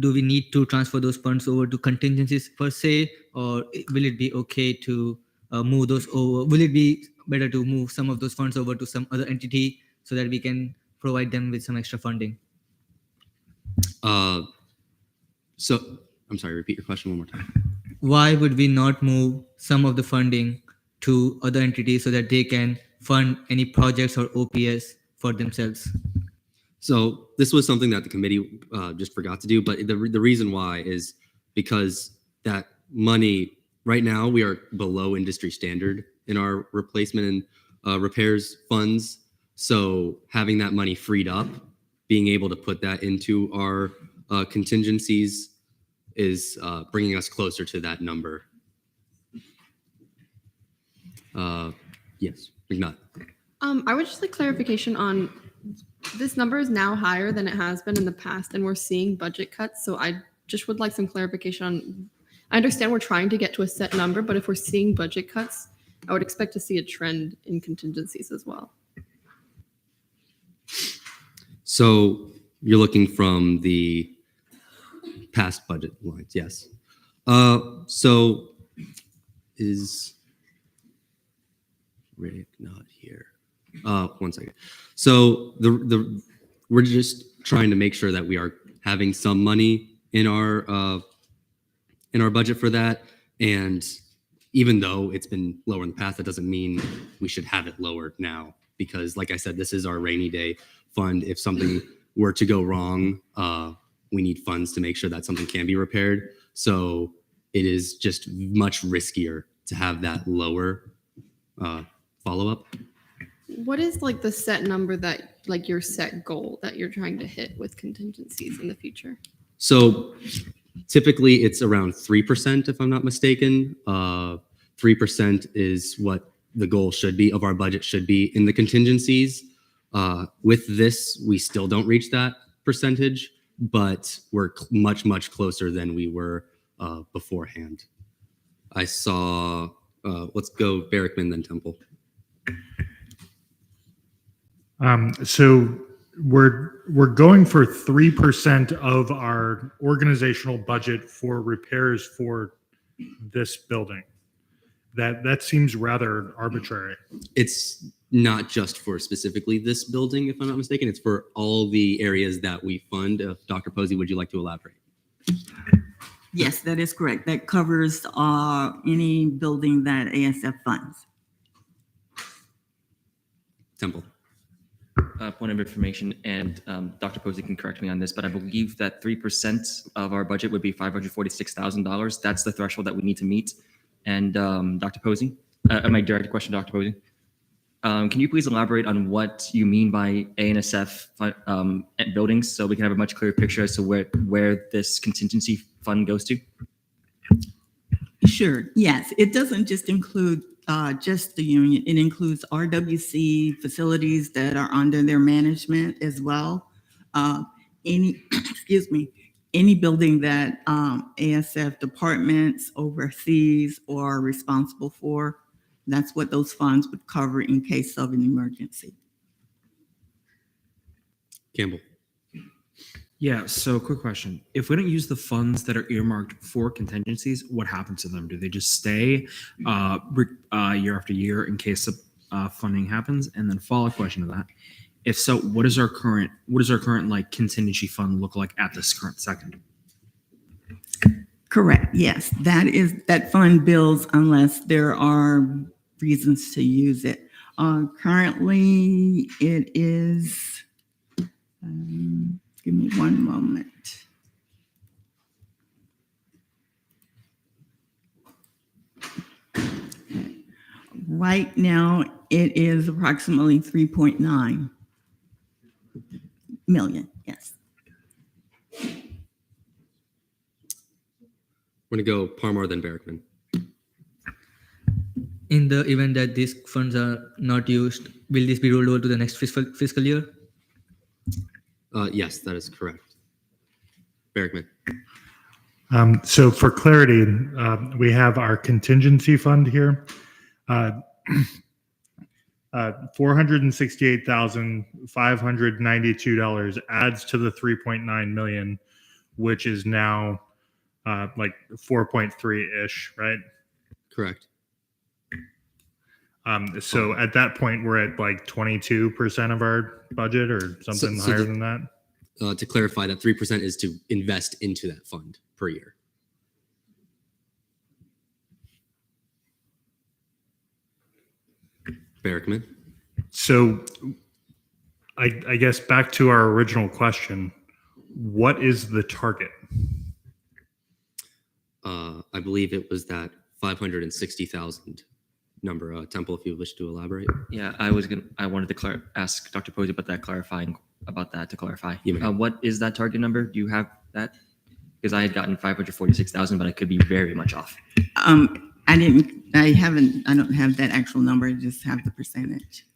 do we need to transfer those funds over to contingencies per se, or will it be okay to move those over? Will it be better to move some of those funds over to some other entity so that we can provide them with some extra funding? So I'm sorry, repeat your question one more time. Why would we not move some of the funding to other entities so that they can fund any projects or OPS for themselves? So this was something that the committee just forgot to do, but the reason why is because that money, right now we are below industry standard in our replacement and repairs funds. So having that money freed up, being able to put that into our contingencies is bringing us closer to that number. Yes, McNutt. I would just like clarification on this number is now higher than it has been in the past, and we're seeing budget cuts. So I just would like some clarification on, I understand we're trying to get to a set number, but if we're seeing budget cuts, I would expect to see a trend in contingencies as well. So you're looking from the past budget lines, yes. So is Rick not here? One second. So we're just trying to make sure that we are having some money in our budget for that. And even though it's been lower in the past, that doesn't mean we should have it lower now. Because like I said, this is our rainy day fund. If something were to go wrong, we need funds to make sure that something can be repaired. So it is just much riskier to have that lower follow-up. What is like the set number that, like your set goal that you're trying to hit with contingencies in the future? So typically it's around 3%, if I'm not mistaken. 3% is what the goal should be of our budget should be in the contingencies. With this, we still don't reach that percentage, but we're much, much closer than we were beforehand. I saw, let's go Berrickman, then Temple. So we're going for 3% of our organizational budget for repairs for this building. That seems rather arbitrary. It's not just for specifically this building, if I'm not mistaken. It's for all the areas that we fund. Dr. Posey, would you like to elaborate? Yes, that is correct. That covers any building that ASF funds. Temple. Point of information, and Dr. Posey can correct me on this, but I believe that 3% of our budget would be $546,000. That's the threshold that we need to meet. And Dr. Posey, my direct question, Dr. Posey, can you please elaborate on what you mean by ANSF buildings so we can have a much clearer picture as to where this contingency fund goes to? Sure. Yes, it doesn't just include just the union. It includes RWC facilities that are under their management as well. Any building that ASF departments oversees or are responsible for, that's what those funds would cover in case of an emergency. Campbell. Yeah, so quick question. If we don't use the funds that are earmarked for contingencies, what happens to them? Do they just stay year after year in case of funding happens? And then follow-up question to that. If so, what does our current like contingency fund look like at this current second? Correct. Yes, that fund builds unless there are reasons to use it. Currently, it is. Give me one moment. Right now, it is approximately 3.9 million, yes. We're going to go Parmar, then Berrickman. In the event that these funds are not used, will this be rolled over to the next fiscal year? Yes, that is correct. Berrickman. So for clarity, we have our contingency fund here. $468,592 adds to the 3.9 million, which is now like 4.3-ish, right? Correct. So at that point, we're at like 22% of our budget or something So higher the- than that. To clarify, that 3% is to invest into that fund per year. Berrickman. So I guess back to our original question, what is the target? I believe it was that 560,000 number. Temple, if you wish to elaborate. Yeah, I wanted to ask Dr. Posey about that, clarifying about that to clarify. You may. What is that target number? Do you have that? Because I had gotten 546,000, but I could be very much off. I don't have that actual number, I just have the percentage.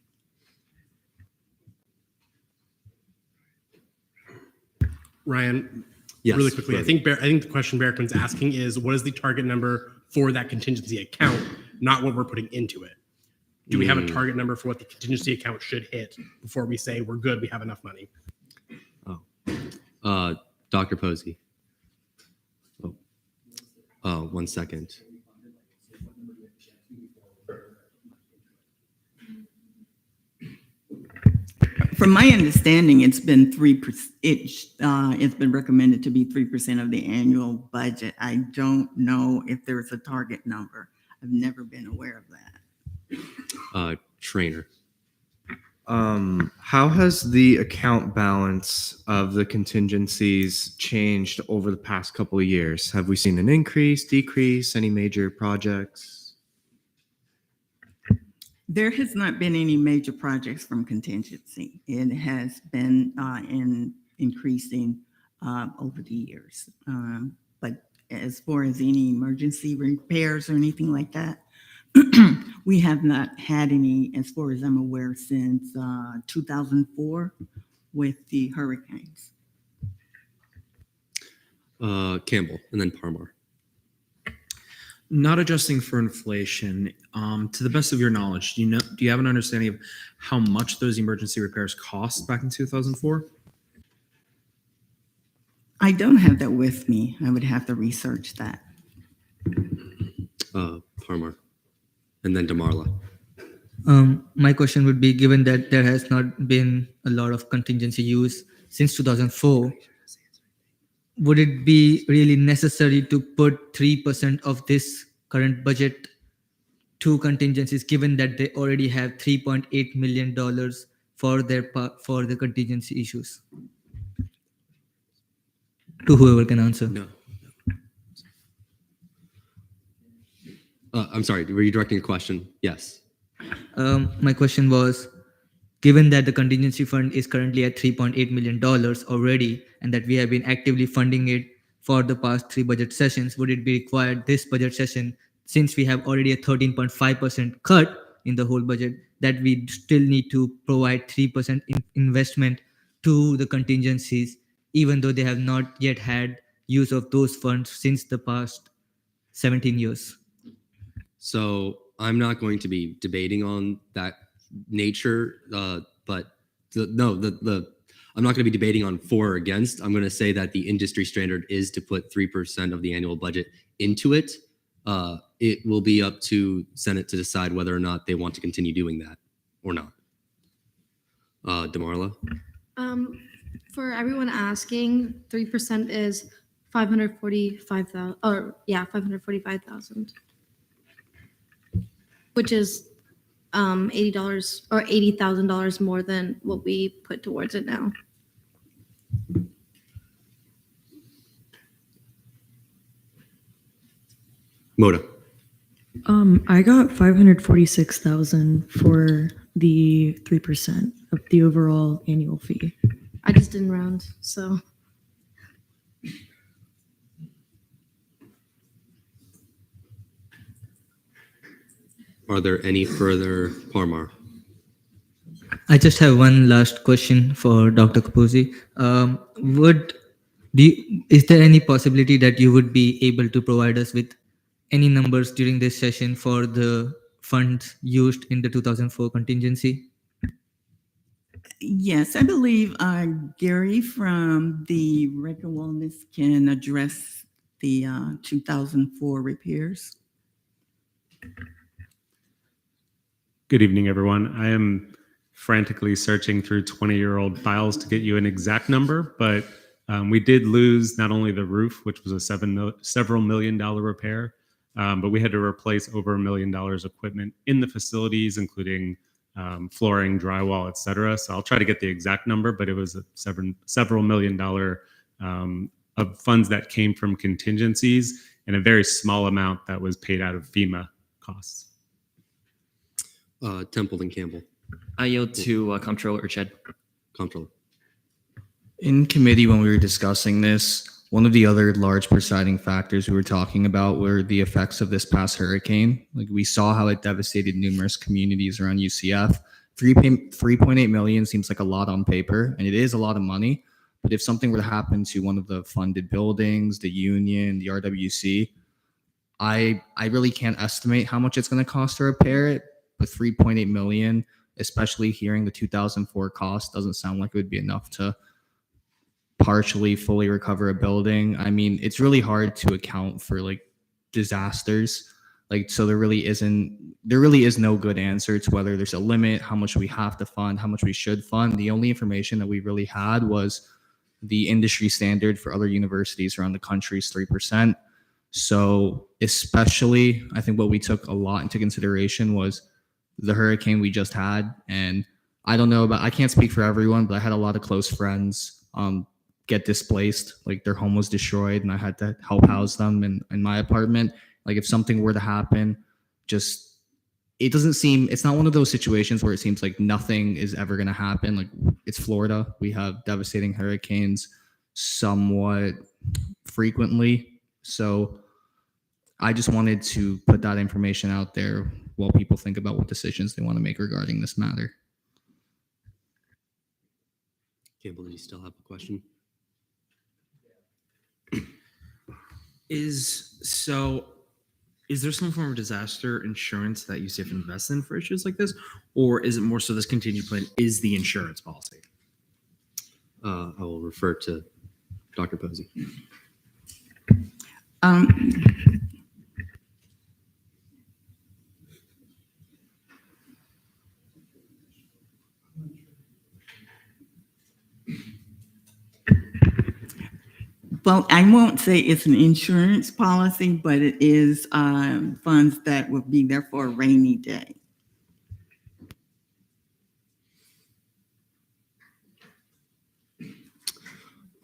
Ryan, Yes, really quickly, go I think the question Berrickman's asking is, what is the target number for that contingency account, not what we're putting into it? Do we have a target number for what the contingency account should hit before we say we're good, we have enough money? Dr. Posey. Oh, 1 second. From my understanding, it's been 3%. It's been recommended to be 3% of the annual budget. I don't know if there's a target number. I've never been aware of that. Trainer. How has the account balance of the contingencies changed over the past couple of years? Have we seen an increase, decrease, any major projects? There has not been any major projects from contingency. It has been increasing over the years. But as far as any emergency repairs or anything like that, we have not had any, as far as I'm aware, since 2004 with the hurricanes. Campbell, and then Parmar. Not adjusting for inflation. To the best of your knowledge, do you have an understanding of how much those emergency repairs cost back in 2004? I don't have that with me. I would have to research that. Parmar, and then Damarla. My question would be, given that there has not been a lot of contingency use since 2004, would it be really necessary to put 3% of this current budget to contingencies, given that they already have $3.8 million for the contingency issues? To whoever can answer. No. I'm sorry, were you directing a question? Yes. My question was, given that the contingency fund is currently at $3.8 million already, and that we have been actively funding it for the past 3 budget sessions, would it be required this budget session, since we have already a 13.5% cut in the whole budget, that we still need to provide 3% investment to the contingencies, even though they have not yet had use of those funds since the past 17 years? So I'm not going to be debating on that nature, but I'm not going to be debating on for or against. I'm going to say that the industry standard is to put 3% of the annual budget into it. It will be up to Senate to decide whether or not they want to continue doing that or not. Damarla? For everyone asking, 3% is 545,000, or yeah, 545,000, which is $80 or $80,000 more than what we put towards it now. Moda. I got 546,000 for the 3% of the overall annual fee. I just didn't round, so. Are there any further, Parmar? I just have one last question for Dr. Capozzi. Is there any possibility that you would be able to provide us with any numbers during this session for the funds used in the 2004 contingency? Yes, I believe Gary from the Rec and Wellness can address the 2004 repairs. Good evening, everyone. I am frantically searching through 20-year-old files to get you an exact number, but we did lose not only the roof, which was a several million dollar repair, but we had to replace over $1 million equipment in the facilities, including flooring, drywall, et cetera. So I'll try to get the exact number, but it was a several million dollar of funds that came from contingencies and a very small amount that was paid out of FEMA costs. Templeton Campbell. I yield to Comptroller Urched. Comptroller. In committee, when we were discussing this, one of the other large presiding factors we were talking about were the effects of this past hurricane. Like, we saw how it devastated numerous communities around UCF. 3.8 million seems like a lot on paper, and it is a lot of money. But if something were to happen to one of the funded buildings, the Union, the RWC, I really can't estimate how much it's going to cost to repair it. But 3.8 million, especially hearing the 2004 cost, doesn't sound like it would be enough to partially fully recover a building. I mean, it's really hard to account for like disasters. Like, so there really is no good answer to whether there's a limit, how much we have to fund, how much we should fund. The only information that we really had was the industry standard for other universities around the country is 3%. So especially, I think what we took a lot into consideration was the hurricane we just had. And I don't know about, I can't speak for everyone, but I had a lot of close friends get displaced. Like, their home was destroyed and I had to help house them in my apartment. Like, if something were to happen, it's not one of those situations where it seems like nothing is ever going to happen. Like, it's Florida. We have devastating hurricanes somewhat frequently. So I just wanted to put that information out there while people think about what decisions they want to make regarding this matter. Campbell, do you still have a question? Is there some form of disaster insurance that UCF invests in for issues like this? Or is it more so this contingency plan is the insurance policy? I will refer to Dr. Posey. Well, I won't say it's an insurance policy, but it is funds that will be there for a rainy day.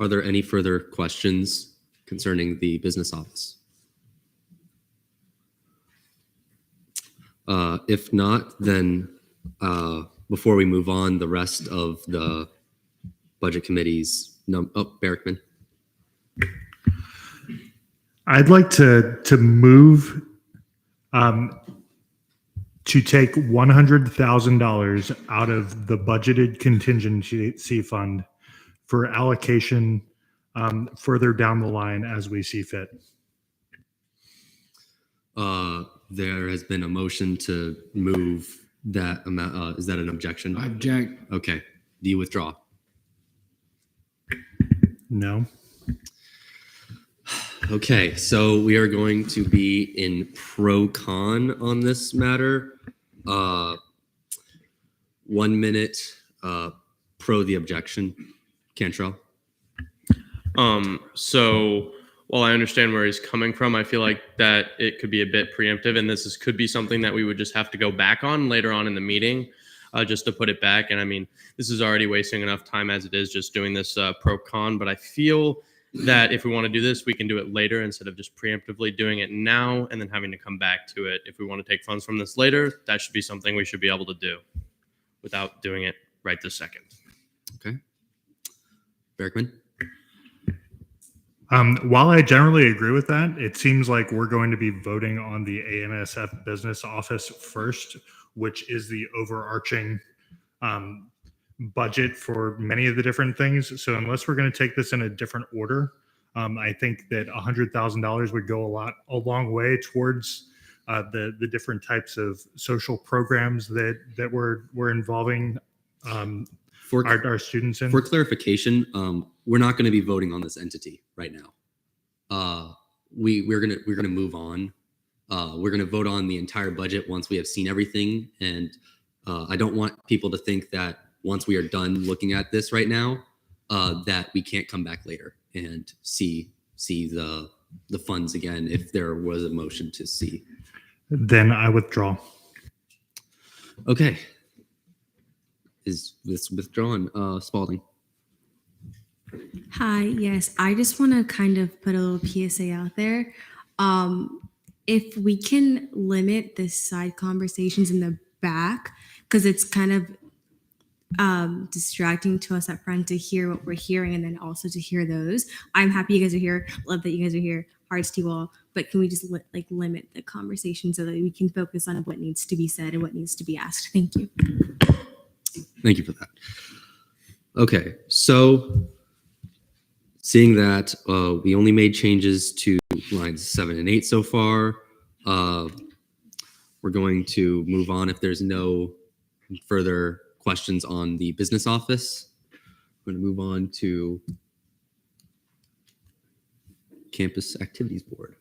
Are there any further questions concerning the business office? If not, then before we move on, the rest of the budget committee's Berrickman. I'd like to move to take $100,000 out of the budgeted contingency fund for allocation further down the line as we see fit. There has been a motion to move that amount. Is that an objection? I object. Okay. Do you withdraw? No. Okay, so we are going to be in pro-con on this matter. 1 minute pro the objection. Cantrell. So while I understand where he's coming from, I feel like that it could be a bit preemptive, and could be something that we would just have to go back on later on in the meeting, just to put it back. And I mean, this is already wasting enough time as it is just doing this pro-con, but I feel that if we want to do this, we can do it later instead of just preemptively doing it now and then having to come back to it. If we want to take funds from this later, that should be something we should be able to do without doing it right this second. Okay. Berkman? While I generally agree with that, it seems like we're going to be voting on the ANSF Business Office first, which is the overarching budget for many of the different things. So unless we're going to take this in a different order, I think that $100,000 would go a long way towards the different types of social programs that we're involving our students in. For clarification, we're not going to be voting on this entity right now. We're gonna move on. We're gonna vote on the entire budget once we have seen everything, and I don't want people to think that once we are done looking at this right now, that we can't come back later and see the funds again if there was a motion to see. Then I withdraw. Okay. Is this withdrawn? Spalding. Hi, yes, I just want to kind of put a little PSA out there. If we can limit the side conversations in the back, because it's kind of distracting to us up front to hear what we're hearing and then also to hear those. I'm happy you guys are here. Love that you guys are here. Hearts to you all. But can we just limit the conversation so that we can focus on what needs to be said and what needs to be asked? Thank you. Thank you for that. Okay, so seeing that we only made changes to lines 7 and 8 so far, we're going to move on if there's no further questions on the business office. I'm going to move on to campus activities board.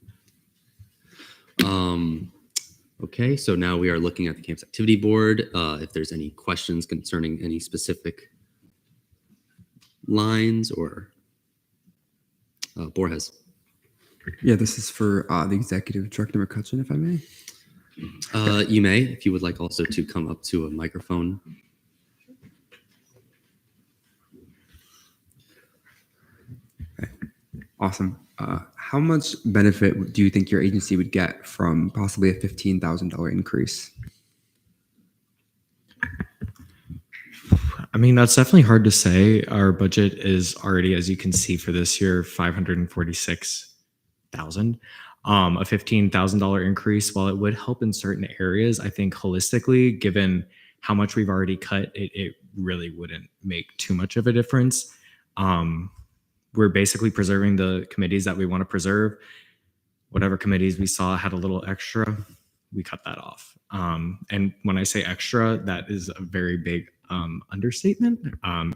Okay, so now we are looking at the campus activity board. If there's any questions concerning any specific lines or Borges. Yeah, this is for the executive director McCutcheon, if I may. You may, if you would like also to come up to a microphone. Awesome. How much benefit do you think your agency would get from possibly a $15,000 increase? I mean, that's definitely hard to say. Our budget is already, as you can see for this year, $546,000. A $15,000 increase, while it would help in certain areas, I think holistically, given how much we've already cut, it really wouldn't make too much of a difference. We're basically preserving the committees that we want to preserve. Whatever committees we saw had a little extra, we cut that off. And when I say extra, that is a very big understatement,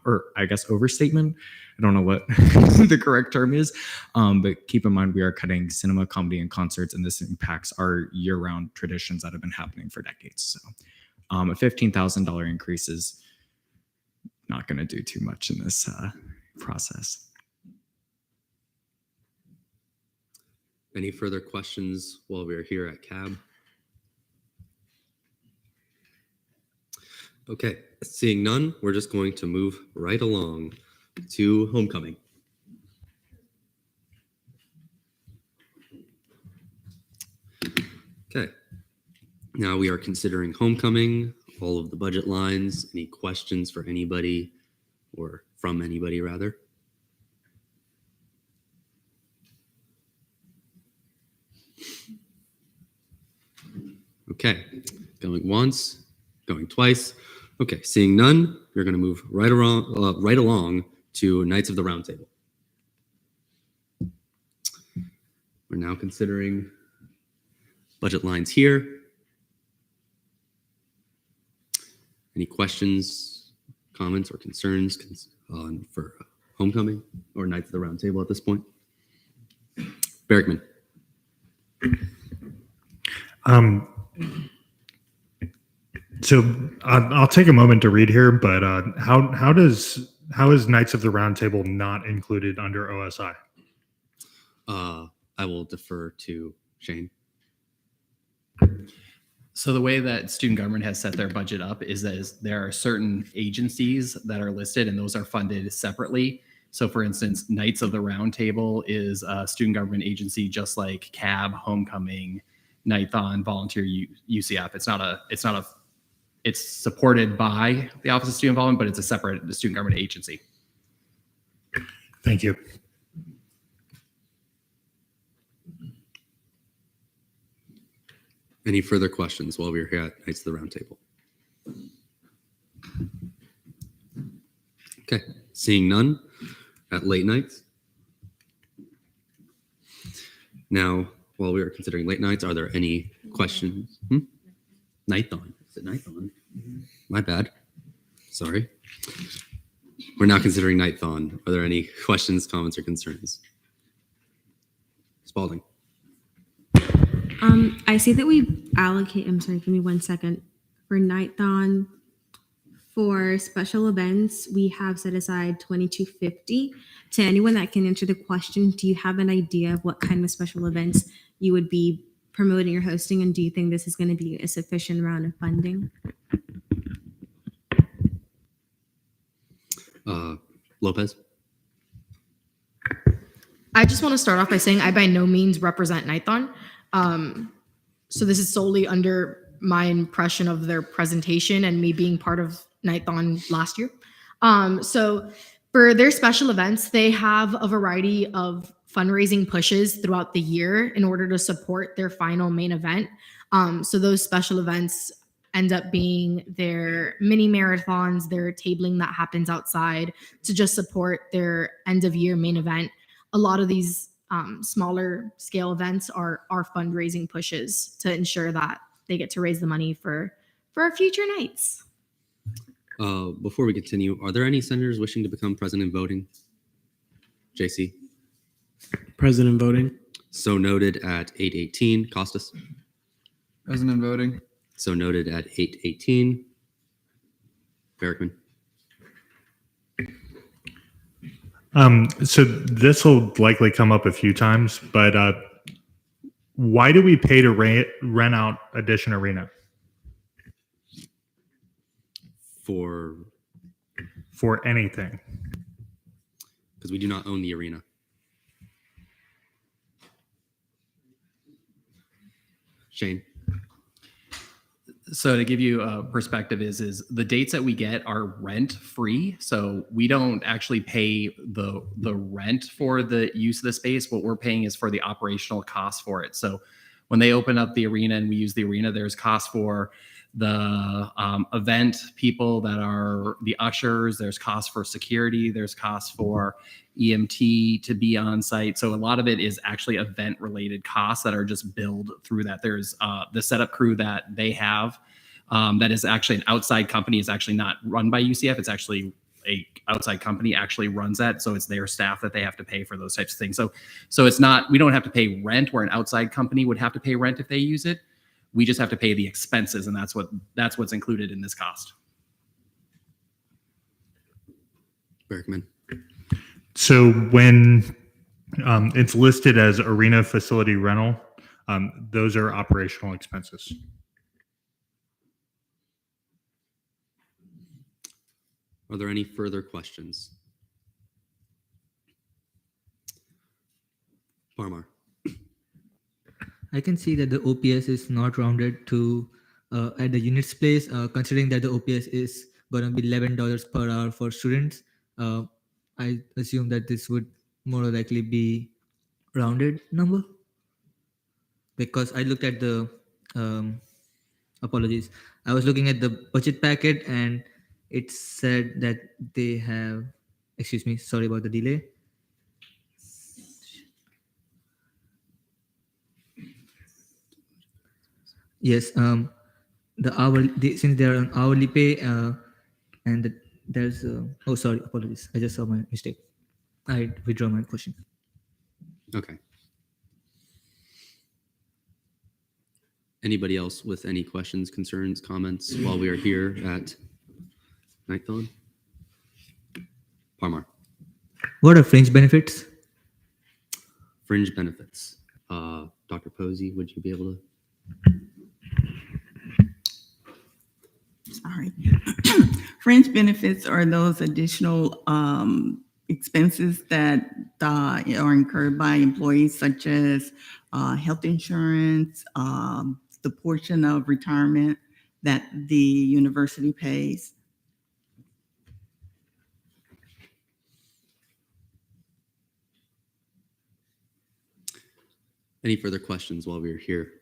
or I guess overstatement. I don't know what the correct term is, but keep in mind we are cutting cinema, comedy, and concerts, and this impacts our year-round traditions that have been happening for decades. So a $15,000 increase is not going to do too much in this process. Any further questions while we're here at CAB? Okay, seeing none, we're just going to move right along to homecoming. Okay, now we are considering homecoming, all of the budget lines. Any questions for anybody or from anybody rather? Okay, going once, going twice. Okay, seeing none, we're going to move right along to Knights of the Round Table. We're now considering budget lines here. Any questions, comments, or concerns for homecoming or Knights of the Round Table at this point? Bergman. So I'll take a moment to read here, but how is Knights of the Round Table not included under OSI? I will defer to Shane. So the way that student government has set their budget up is that there are certain agencies that are listed and those are funded separately. So for instance, Knights of the Round Table is a student government agency, just like CAB, Homecoming, Nighthon, Volunteer UCF. It's supported by the Office of Student Involvement, but it's a separate student government agency. Thank you. Any further questions while we're here at Knights of the Round Table? Okay, seeing none at late nights. Now, while we are considering late nights, are there any questions? Nighthon. Is it Nighthon? My bad. Sorry. We're now considering Nighthon. Are there any questions, comments, or concerns? Spalding. I see that we allocate, I'm sorry, give me 1 second. For Nighthon, for special events, we have set aside $22.50. To anyone that can answer the question, do you have an idea of what kind of special events you would be promoting or hosting? And do you think this is going to be a sufficient amount of funding? Lopez. I just want to start off by saying I by no means represent Nighthon. So this is solely under my impression of their presentation and me being part of Nighthon last year. So for their special events, they have a variety of fundraising pushes throughout the year in order to support their final main event. So those special events end up being their mini marathons, their tabling that happens outside to just support their end of year main event. A lot of these smaller scale events are fundraising pushes to ensure that they get to raise the money for future nights. Before we continue, are there any senators wishing to become president voting? JC. President voting. So noted at 8:18. Costas. President voting. So noted at 8:18. Berrickman. So this will likely come up a few times, but why do we pay to rent out Edition Arena? For anything. Because we do not own the arena. Shane. So to give you a perspective is the dates that we get are rent free. So we don't actually pay the rent for the use of the space. What we're paying is for the operational cost for it. So when they open up the arena and we use the arena, there's cost for the event people that are the ushers, there's cost for security, there's cost for EMT to be on site. So a lot of it is actually event related costs that are just billed through that. There's the setup crew that they have that is actually an outside company. Is actually not run by UCF. It's actually a outside company actually runs that. So it's their staff that they have to pay for those types of things. So it's not, we don't have to pay rent where an outside company would have to pay rent if they use it. We just have to pay the expenses, and that's what's included in this cost. Berkman. So when it's listed as arena facility rental, those are operational expenses. Are there any further questions? Parmar. I can see that the OPS is not rounded to at the units place, considering that the OPS is going to be $11 per hour for students. I assume that this would more likely be rounded number, because I looked at the apologies. I was looking at the budget packet and it said that they have, excuse me, sorry about the delay. Yes, the hourly, since they are on hourly pay, and there's oh sorry, apologies, I just saw my mistake. I withdraw my question. Okay. Anybody else with any questions, concerns, comments while we are here at Nighthon? Parmar. What are fringe benefits? Fringe benefits. Dr. Posey, would you be able to? Sorry. Fringe benefits are those additional expenses that are incurred by employees, such as health insurance, the portion of retirement that the university pays. Any further questions while we're here?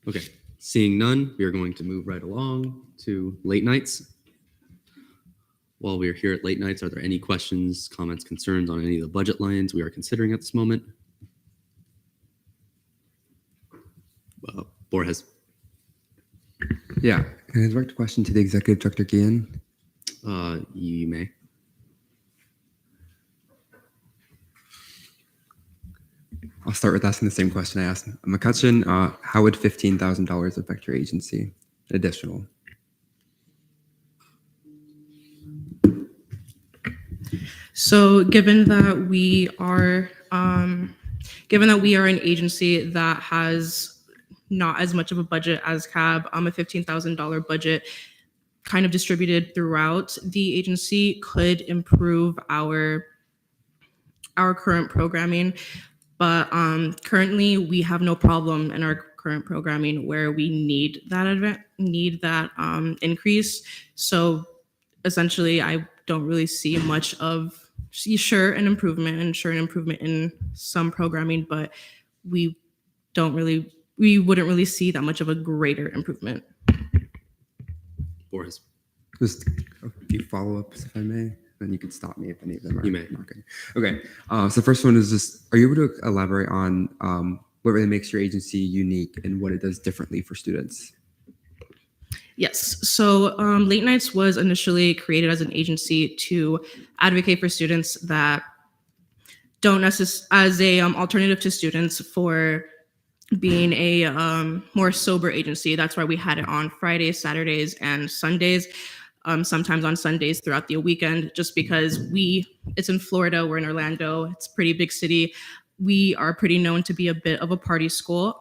Okay, seeing none, we are going to move right along to late nights. While we are here at late nights, are there any questions, comments, concerns on any of the budget lines we are considering at this moment? Borges. Yeah. Can I direct a question to the executive director, Gian? You may. I'll start with asking the same question I asked McCutcheon. How would $15,000 affect your agency? Additional. So given that we are an agency that has not as much of a budget as CAB, a $15,000 budget kind of distributed throughout the agency could improve our current programming. But currently we have no problem in our current programming where we need that increase. So essentially, I don't really see much of an improvement in some programming, but we wouldn't really see that much of a greater improvement. Boris. Just a few follow-ups, if I may. Then you can stop me if any of them are You may. not good. Okay. So the first one is just, are you able to elaborate on what really makes your agency unique and what it does differently for students? Yes. So Late Nights was initially created as an agency to advocate for students that don't necessarily, as a alternative to students for being a more sober agency. That's why we had it on Fridays, Saturdays, and Sundays. Sometimes on Sundays throughout the weekend, just because it's in Florida, we're in Orlando, it's a pretty big city. We are pretty known to be a bit of a party school.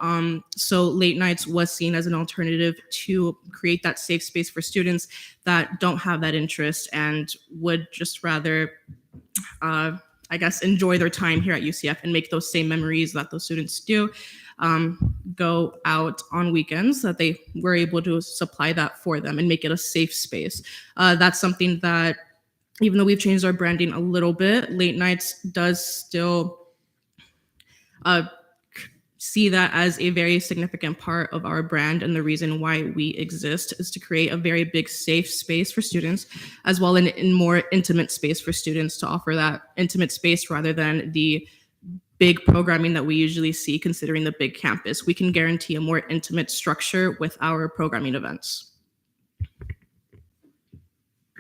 So Late Nights was seen as an alternative to create that safe space for students that don't have that interest and would just rather, enjoy their time here at UCF and make those same memories that those students do. Go out on weekends, that they were able to supply that for them and make it a safe space. That's something that, even though we've changed our branding a little bit, Late Nights does still see that as a very significant part of our brand, and the reason why we exist is to create a very big safe space for students, as well as in more intimate space for students, to offer that intimate space rather than the big programming that we usually see considering the big campus. We can guarantee a more intimate structure with our programming events.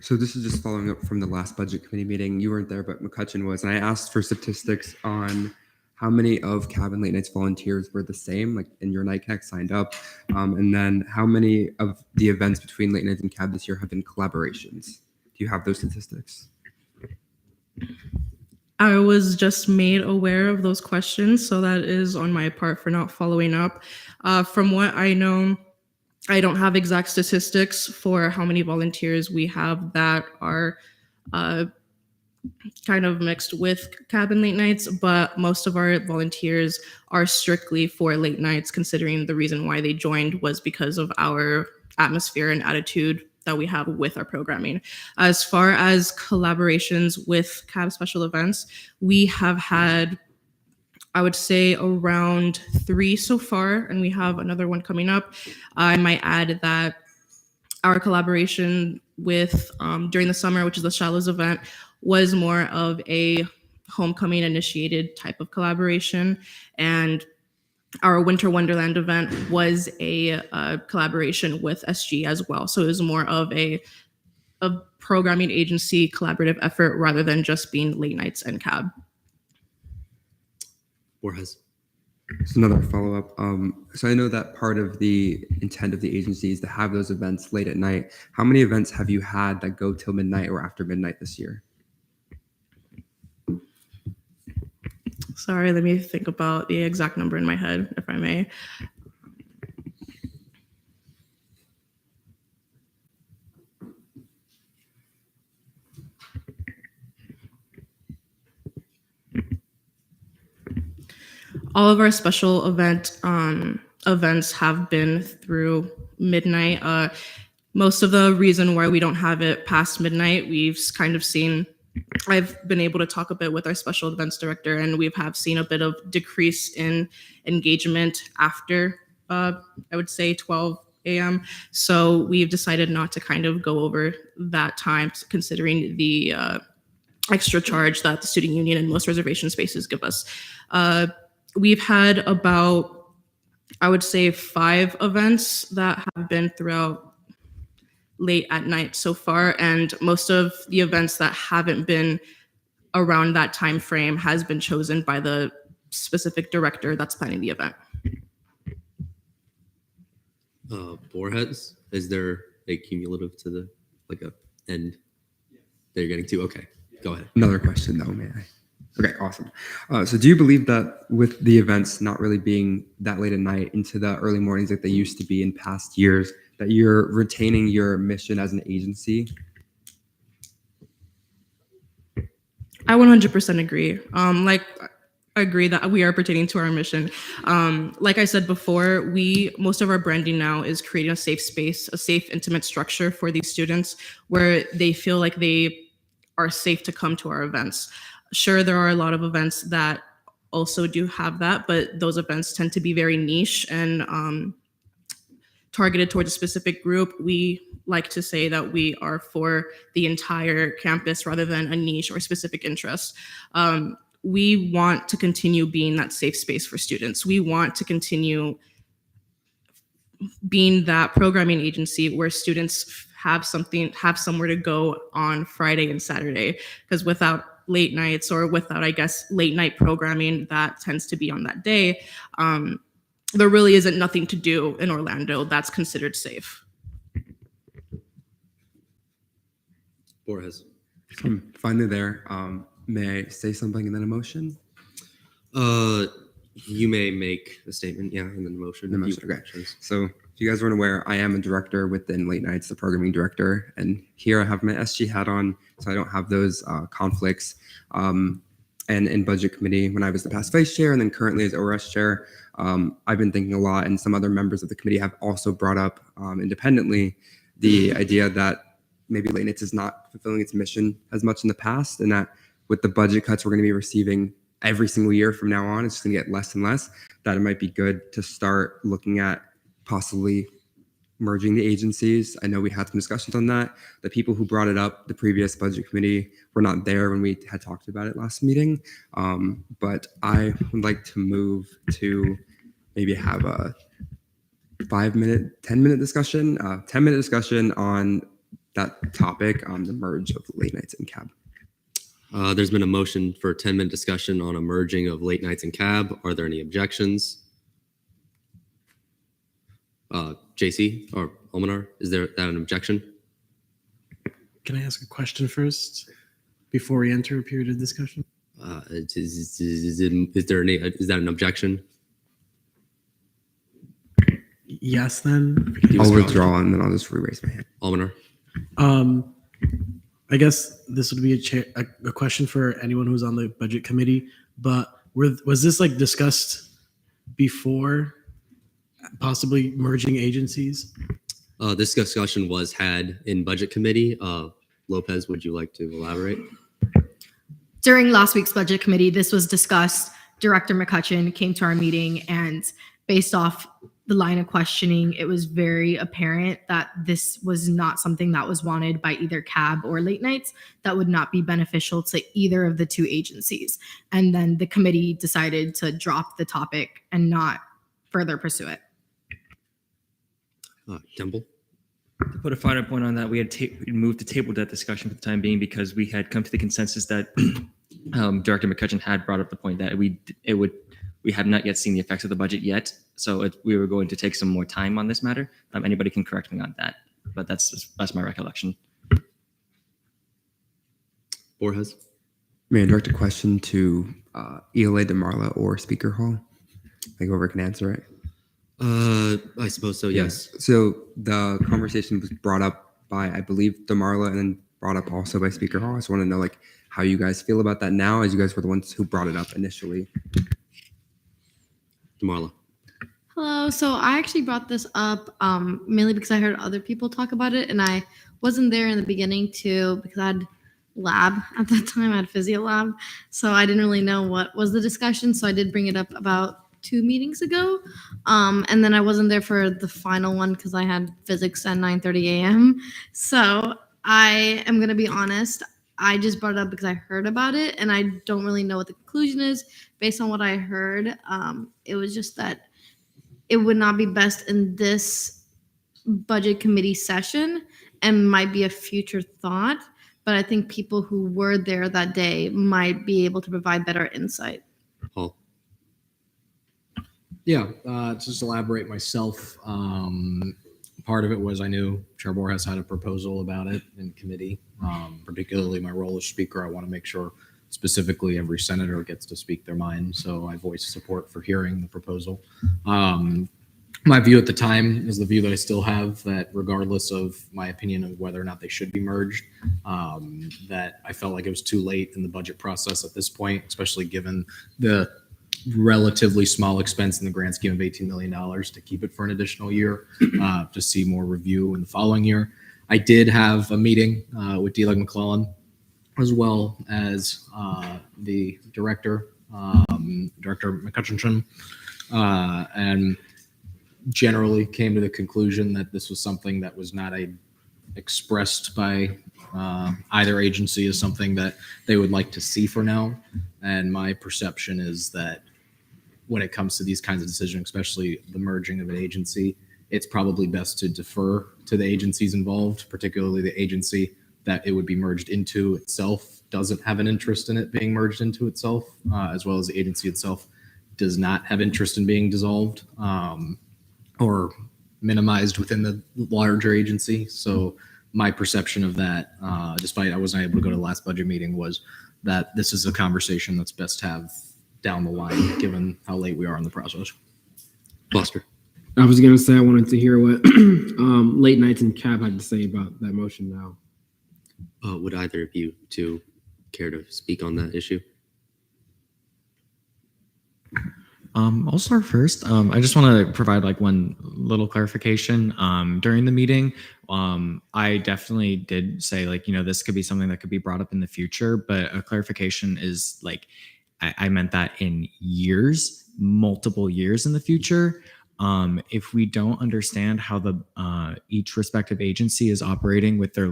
So this is just following up from the last budget committee meeting. You weren't there, but McCutcheon was, and I asked for statistics on how many of CAB and Late Nights volunteers were the same, like in your Night Connect signed up, and then how many of the events between Late Nights and CAB this year have been collaborations? Do you have those statistics? I was just made aware of those questions, so that is on my part for not following up. From what I know, I don't have exact statistics for how many volunteers we have that are kind of mixed with CAB and Late Nights, but most of our volunteers are strictly for Late Nights, considering the reason why they joined was because of our atmosphere and attitude that we have with our programming. As far as collaborations with CAB special events, we have had, I would say, around 3 so far, and we have another one coming up. I might add that our collaboration with during the summer, which is the Shallows event, was more of a homecoming initiated type of collaboration, and our Winter Wonderland event was a collaboration with SG as well. So it was more of a programming agency collaborative effort rather than just being Late Nights and CAB. Borges. So another follow-up. So I know that part of the intent of the agency is to have those events late at night. How many events have you had that go till midnight or after midnight this year? Sorry, let me think about the exact number in my head, if I may. All of our special events have been through midnight. Most of the reason why we don't have it past midnight, we've kind of seen. I've been able to talk a bit with our special events director, and we have seen a bit of decrease in engagement after, I would say, 12 a.m. So we've decided not to kind of go over that time, considering the extra charge that the student union and most reservation spaces give us. We've had about, I would say, 5 events that have been throughout late at night so far, and most of the events that haven't been around that time frame has been chosen by the specific director that's planning the event. Borges, is there a cumulative to the like a end that you're getting to? Okay, go ahead. Another question though, may I? Okay, awesome. So do you believe that with the events not really being that late at night into the early mornings like they used to be in past years, that you're retaining your mission as an agency? I 100% agree. I agree that we are pertaining to our mission. Like I said before, most of our branding now is creating a safe space, a safe, intimate structure for these students where they feel like they are safe to come to our events. Sure, there are a lot of events that also do have that, but those events tend to be very niche and targeted towards a specific group. We like to say that we are for the entire campus rather than a niche or specific interest. We want to continue being that safe space for students. We want to continue being that programming agency where students have somewhere to go on Friday and Saturday, because without late nights or without, I guess, late night programming that tends to be on that day, there really isn't nothing to do in Orlando that's considered safe. Borges. I'm finally there. May I say something and then a motion? You may make a statement, yeah, and then the motion. The motion, okay. So if you guys weren't aware, I am a director within Late Nights, the programming director. And here I have my SG hat on, so I don't have those conflicts. And in budget committee, when I was the past vice chair and then currently as ORS chair, I've been thinking a lot, and some other members of the committee have also brought up independently the idea that maybe Late Nights is not fulfilling its mission as much in the past, and that with the budget cuts we're going to be receiving every single year from now on, it's going to get less and less, that it might be good to start looking at possibly merging the agencies. I know we had some discussions on that. The people who brought it up, the previous budget committee, were not there when we had talked about it last meeting. But I would like to move to maybe have a 5-minute, 10-minute discussion, 10-minute discussion on that topic, on the merge of Late Nights and CAB. There's been a motion for a 10-minute discussion on a merging of Late Nights and CAB. Are there any objections? JC or Almanar, is there an objection? Can I ask a question first before we enter a period of discussion? Is that an objection? Yes, then. I'll withdraw and then I'll just re-raise my hand. Almanar. I guess this would be a question for anyone who's on the budget committee, but was this like discussed before possibly merging agencies? This discussion was had in budget committee. Lopez, would you like to elaborate? During last week's budget committee, this was discussed. Director McCutcheon came to our meeting, and based off the line of questioning, it was very apparent that this was not something that was wanted by either CAB or Late Nights, that would not be beneficial to either of the two agencies. And then the committee decided to drop the topic and not further pursue it. Temple. To put a finer point on that, we had moved to table that discussion for the time being because we had come to the consensus that Director McCutcheon had brought up the point that we have not yet seen the effects of the budget yet. So we were going to take some more time on this matter. Anybody can correct me on that, but that's my recollection. Borges. May I direct a question to ELA DeMarla or Speaker Hall? I think whoever can answer it. I suppose so, yes. So the conversation was brought up by, I believe, DeMarla, and then brought up also by Speaker Hall. I just want to know like how you guys feel about that now, as you guys were the ones who brought it up initially. Marla. Hello. So I actually brought this up mainly because I heard other people talk about it, and I wasn't there in the beginning too because I had lab at that time. I had physio lab, so I didn't really know what was the discussion. So I did bring it up about 2 meetings ago, and then I wasn't there for the final one because I had physics at 9:30 a.m. So I am gonna be honest. I just brought it up because I heard about it, and I don't really know what the conclusion is based on what I heard. It was just that it would not be best in this budget committee session and might be a future thought. But I think people who were there that day might be able to provide better insight. Paul. Yeah, to just elaborate myself, part of it was I knew Chair Borges had a proposal about it in committee. Particularly my role as speaker, I want to make sure specifically every senator gets to speak their mind. So I voiced support for hearing the proposal. My view at the time is the view that I still have, that regardless of my opinion of whether or not they should be merged, that I felt like it was too late in the budget process at this point, especially given the relatively small expense in the grand scheme of $18 million to keep it for an additional year, to see more review in the following year. I did have a meeting with D-Leg McClellan, as well as the director, Director McCutcheon, and generally came to the conclusion that this was something that was not expressed by either agency as something that they would like to see for now. And my perception is that when it comes to these kinds of decisions, especially the merging of an agency, it's probably best to defer to the agencies involved, particularly the agency that it would be merged into itself doesn't have an interest in it being merged into itself, as well as the agency itself does not have interest in being dissolved or minimized within the larger agency. So my perception of that, despite I wasn't able to go to the last budget meeting, was that this is a conversation that's best to have down the line, given how late we are in the process. Buster. I was going to say I wanted to hear what Late Nights and Cab had to say about that motion now. Would either of you two care to speak on that issue? I'll start first. I just want to provide like one little clarification. During the meeting, I definitely did say like, this could be something that could be brought up in the future, but a clarification is like, I meant that in years, multiple years in the future. If we don't understand how the each respective agency is operating with their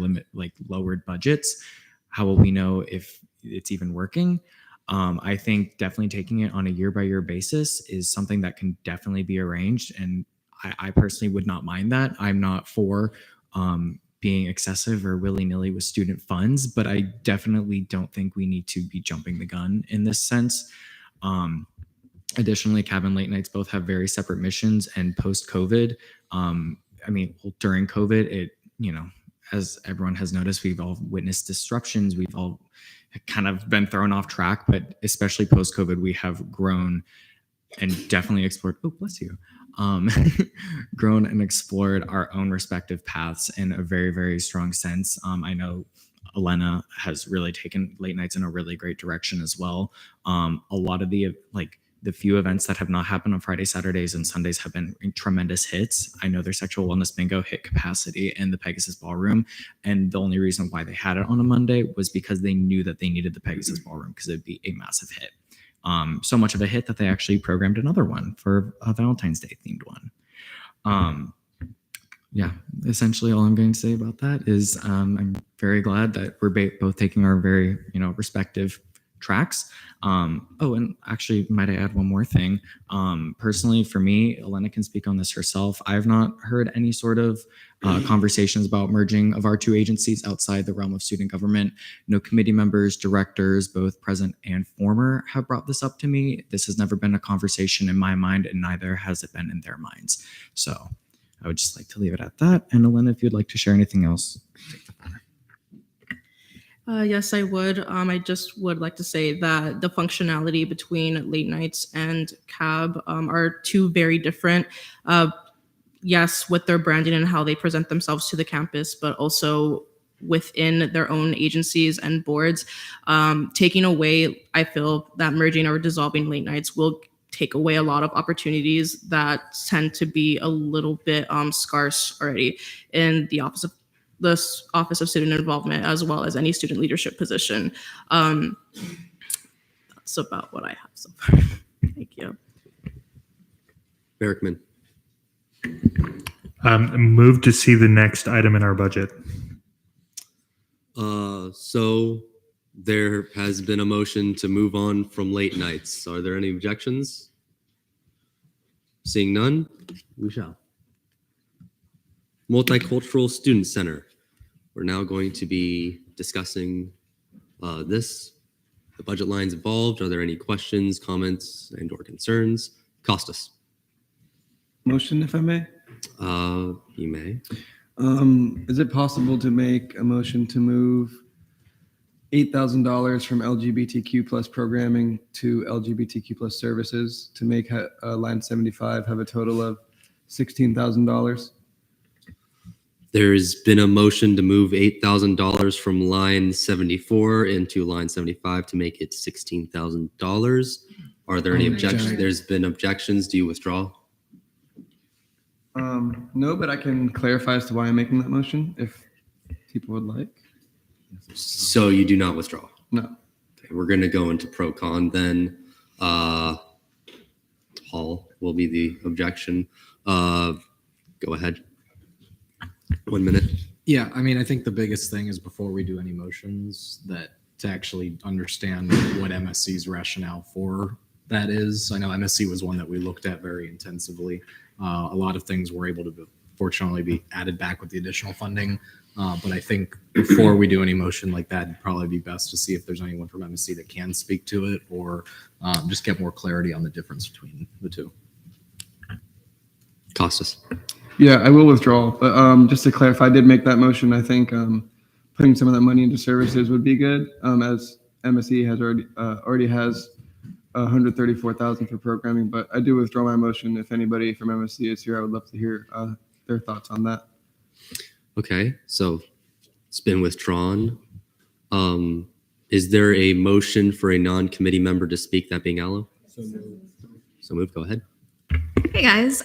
lowered budgets, how will we know if it's even working? I think definitely taking it on a year by year basis is something that can definitely be arranged. And I personally would not mind that. I'm not for being excessive or willy-nilly with student funds, but I definitely don't think we need to be jumping the gun in this sense. Additionally, Cab and Late Nights both have very separate missions, and post-COVID, during COVID, as everyone has noticed, we've all witnessed disruptions. We've all kind of been thrown off track, but especially post-COVID, we have grown and definitely explored, grown and explored our own respective paths in a very, very strong sense. I know Elena has really taken Late Nights in a really great direction as well. A lot of the few events that have not happened on Friday, Saturdays, and Sundays have been tremendous hits. I know their sexual wellness bingo hit capacity in the Pegasus Ballroom. And the only reason why they had it on a Monday was because they knew that they needed the Pegasus Ballroom because it'd be a massive hit. So much of a hit that they actually programmed another one for a Valentine's Day themed one. Essentially all I'm going to say about that is I'm very glad that we're both taking our very, respective tracks. And actually, might I add one more thing? Personally, for me, Elena can speak on this herself. I've not heard any sort of conversations about merging of our two agencies outside the realm of student government. No committee members, directors, both present and former, have brought this up to me. This has never been a conversation in my mind, and neither has it been in their minds. So I would just like to leave it at that. And Elena, if you'd like to share anything else, take the floor. Yes, I would. I just would like to say that the functionality between Late Nights and Cab are two very different. Yes, with their branding and how they present themselves to the campus, but also within their own agencies and boards. Taking away, I feel that merging or dissolving Late Nights will take away a lot of opportunities that tend to be a little bit scarce already in the Office of Student Involvement, as well as any student leadership position. That's about what I have so far. Thank you. Berkman. Move to see the next item in our budget. So there has been a motion to move on from late nights. Are there any objections? Seeing none, we shall. Multicultural Student Center. We're now going to be discussing the budget lines involved. Are there any questions, comments, and or concerns? Costas. Motion, if I may. You may. Is it possible to make a motion to move $8,000 from LGBTQ plus programming to LGBTQ plus services to make line 75 have a total of $16,000? There's been a motion to move $8,000 from line 74 into line 75 to make it $16,000. Are there any objections? There's been objections. Do you withdraw? No, but I can clarify as to why I'm making that motion if people would like. So you do not withdraw? No. Okay, we're going to go into pro-con then. Hall will be the objection. Go ahead. 1 minute. Yeah, I mean, I think the biggest thing is before we do any motions that to actually understand what MSC's rationale for that is. I know MSC was one that we looked at very intensively. A lot of things were able to fortunately be added back with the additional funding. But I think before we do any motion like that, it'd probably be best to see if there's anyone from MSC that can speak to it or just get more clarity on the difference between the two. Costas. Yeah, I will withdraw. But just to clarify, I did make that motion. I think putting some of that money into services would be good, as MSC has already has $134,000 for programming. But I do withdraw my motion. If anybody from MSC is here, I would love to hear their thoughts on that. Okay, so it's been withdrawn. Is there a motion for a non-committee member to speak, that being Aloe? So moved. Go ahead. Hey guys,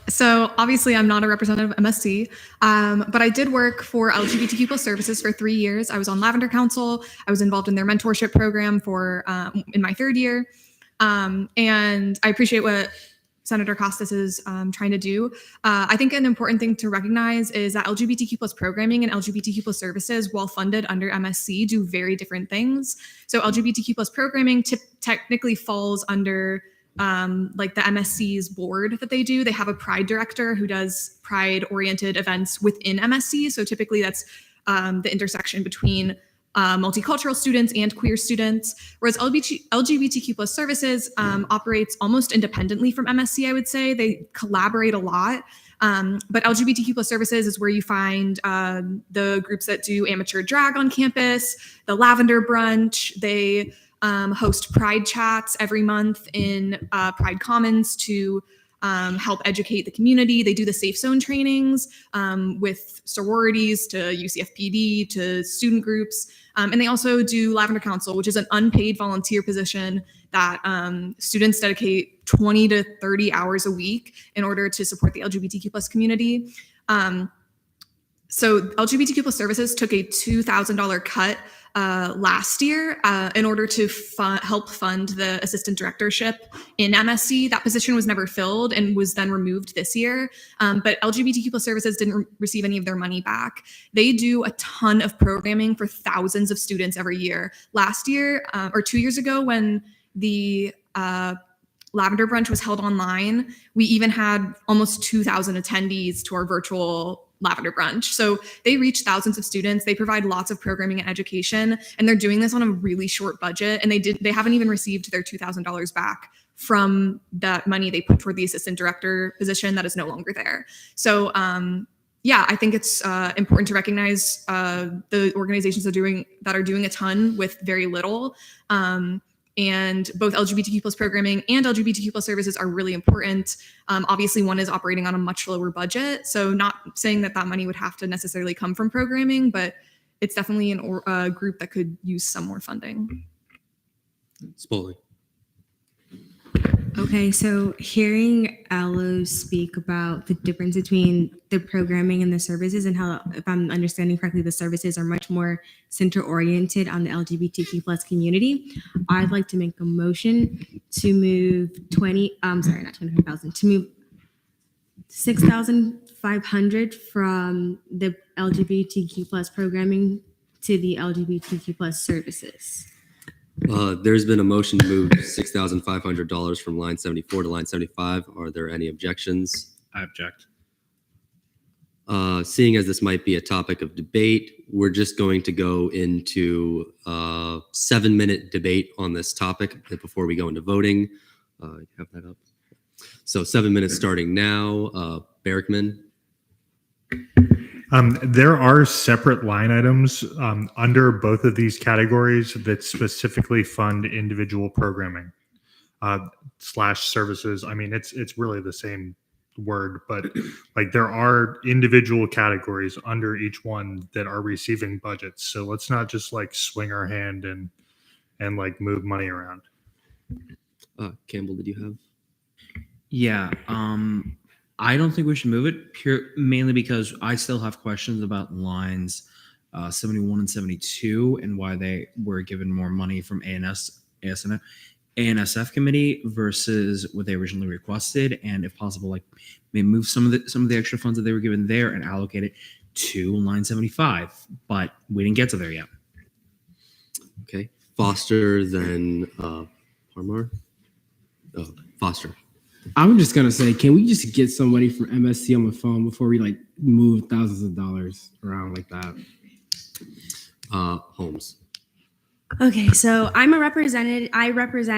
so obviously I'm not a representative of MSC, but I did work for LGBTQ plus services for 3 years. I was on Lavender Council. I was involved in their mentorship program for in my 3rd year, and I appreciate what Senator Costas is trying to do. I think an important thing to recognize is that LGBTQ plus programming and LGBTQ plus services, while funded under MSC, do very different things. So LGBTQ plus programming technically falls under like the MSC's board that they do. They have a Pride director who does Pride-oriented events within MSC. So typically that's the intersection between multicultural students and queer students, whereas LGBTQ plus services operates almost independently from MSC, I would say. They collaborate a lot, but LGBTQ plus services is where you find the groups that do amateur drag on campus, the Lavender Brunch. They host Pride chats every month in Pride Commons to help educate the community. They do the safe zone trainings with sororities to UCFPD to student groups. And they also do Lavender Council, which is an unpaid volunteer position that students dedicate 20 to 30 hours a week in order to support the LGBTQ plus community. So LGBTQ plus services took a $2,000 cut last year in order to help fund the assistant directorship in MSC. That position was never filled and was then removed this year. But LGBTQ plus services didn't receive any of their money back. They do a ton of programming for thousands of students every year. Last year or 2 years ago, when the Lavender Brunch was held online, we even had almost 2,000 attendees to our virtual Lavender Brunch. So they reach thousands of students. They provide lots of programming and education, and they're doing this on a really short budget. And they haven't even received their $2,000 back from that money they put toward the assistant director position that is no longer there. So yeah, I think it's important to recognize the organizations that are doing a ton with very little. And both LGBTQ plus programming and LGBTQ plus services are really important. Obviously, one is operating on a much lower budget. So not saying that that money would have to necessarily come from programming, but it's definitely a group that could use some more funding. Spaulding. Okay, so hearing Aloe speak about the difference between the programming and the services, and how, if I'm understanding correctly, the services are much more center oriented on the LGBTQ plus community, I'd like to make a motion to move not 25,000, to move 6,500 from the LGBTQ plus programming to the LGBTQ plus services. There's been a motion to move $6,500 from line 74 to line 75. Are there any objections? I object. Seeing as this might be a topic of debate, we're just going to go into a 7-minute debate on this topic before we go into voting. Have that up. So 7 minutes starting now. Berrickman. There are separate line items under both of these categories that specifically fund individual programming / services. I mean, it's really the same word, but like there are individual categories under each one that are receiving budgets. So let's not just like swing our hand and like move money around. Campbell, did you have? Yeah, I don't think we should move it mainly because I still have questions about lines 71 and 72 and why they were given more money from ANSF committee versus what they originally requested, and if possible, like maybe move some of the extra funds that they were given there and allocate it to line 75. But we didn't get to there yet. Okay, Foster, then Parmar. Foster. I'm just gonna say, can we just get somebody from MSC on the phone before we like move thousands of dollars around like that? Holmes. Okay, so I represent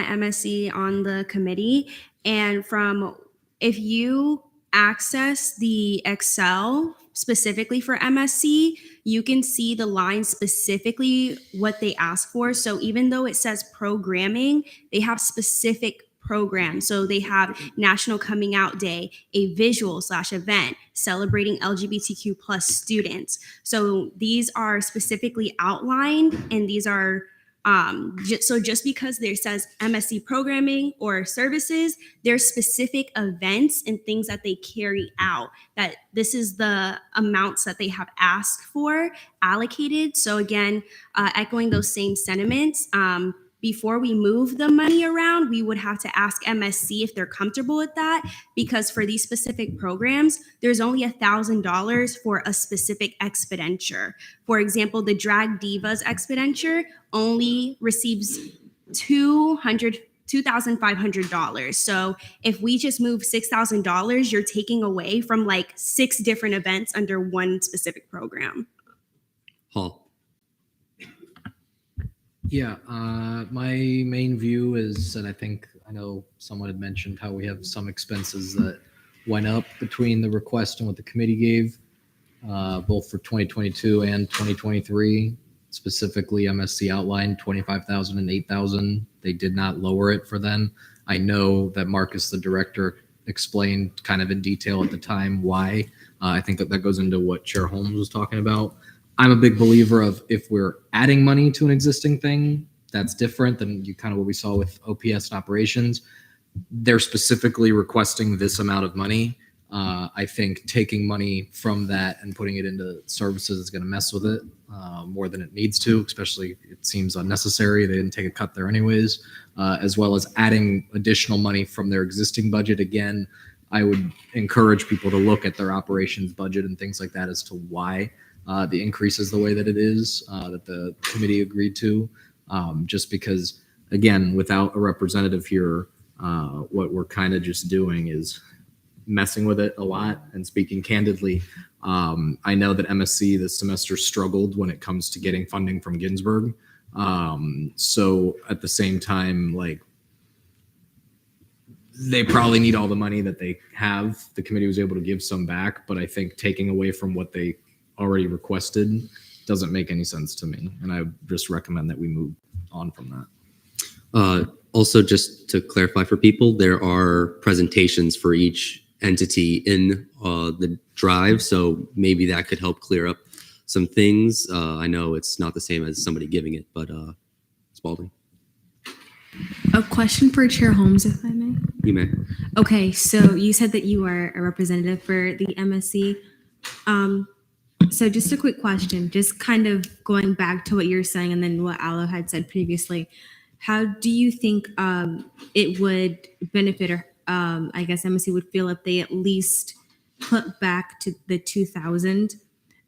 MSC on the committee, and if you access the Excel specifically for MSC, you can see the line specifically what they ask for. So even though it says programming, they have specific programs. So they have National Coming Out Day, a visual / event celebrating LGBTQ plus students. So these are specifically outlined, and these are just because there says MSC programming or services, there's specific events and things that they carry out, that this is the amounts that they have asked for allocated. So again, echoing those same sentiments, before we move the money around, we would have to ask MSC if they're comfortable with that, because for these specific programs, there's only $1,000 for a specific expenditure. For example, the Drag Divas expenditure only receives $2,500. So if we just move $6,000, you're taking away from like 6 different events under one specific program. Hall. Yeah, my main view is, and I know someone had mentioned how we have some expenses that went up between the request and what the committee gave, both for 2022 and 2023. Specifically, MSC outlined 25,000 and 8,000. They did not lower it for them. I know that Marcus, the director, explained kind of in detail at the time why. I think that goes into what Chair Holmes was talking about. I'm a big believer of, if we're adding money to an existing thing, that's different than kind of what we saw with OPS and operations. They're specifically requesting this amount of money. I think taking money from that and putting it into services is going to mess with it more than it needs to, especially it seems unnecessary. They didn't take a cut there anyways, as well as adding additional money from their existing budget. Again, I would encourage people to look at their operations budget and things like that as to why the increase is the way that it is, that the committee agreed to, just because, again, without a representative here, what we're kind of just doing is messing with it a lot. And speaking candidly, I know that MSC this semester struggled when it comes to getting funding from Ginsburg. So at the same time, like, they probably need all the money that they have. The committee was able to give some back, but I think taking away from what they already requested doesn't make any sense to me, and I just recommend that we move on from that. Also, just to clarify for people, there are presentations for each entity in the drive, so maybe that could help clear up some things. I know it's not the same as somebody giving it, but Spalding. A question for Chair Holmes, if I may. You may. Okay, so you said that you are a representative for the MSC. So just a quick question, just kind of going back to what you're saying and then what Alo had said previously. How do you think it would benefit, or I guess MSC would feel if they at least put back to the 2,000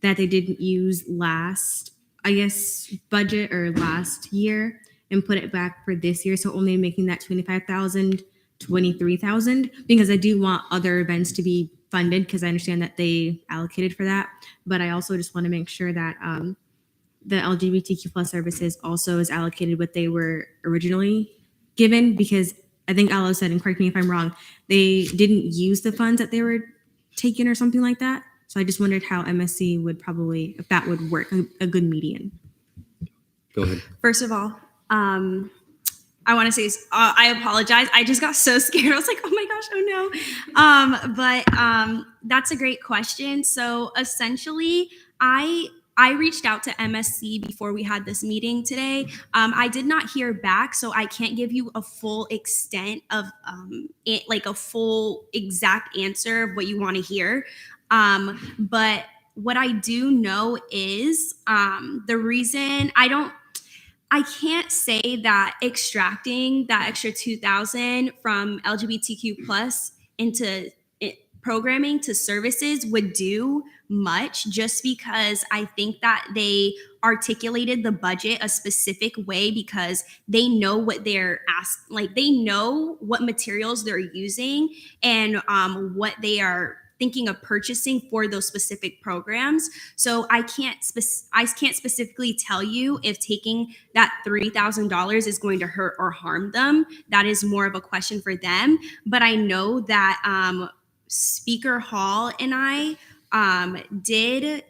that they didn't use last, I guess, budget or last year, and put it back for this year? So only making that 25,000, 23,000, because I do want other events to be funded because I understand that they allocated for that. But I also just want to make sure that the LGBTQ plus services also is allocated what they were originally given, because I think Alo said, and correct me if I'm wrong, they didn't use the funds that they were taken or something like that. So I just wondered how MSC would probably, if that would work, a good median. Go ahead. First of all, I want to say I apologize. I just got so scared. I was like, oh my gosh, oh no. But that's a great question. So essentially, I reached out to MSC before we had this meeting today. I did not hear back, so I can't give you a full extent of like a full exact answer of what you want to hear. But what I do know is the reason I can't say that extracting that extra 2,000 from LGBTQ plus into programming to services would do much, just because I think that they articulated the budget a specific way because they know what they're they know what materials they're using and what they are thinking of purchasing for those specific programs. So I can't specifically tell you if taking that $3,000 is going to hurt or harm them. That is more of a question for them. But I know that Speaker Hall and I the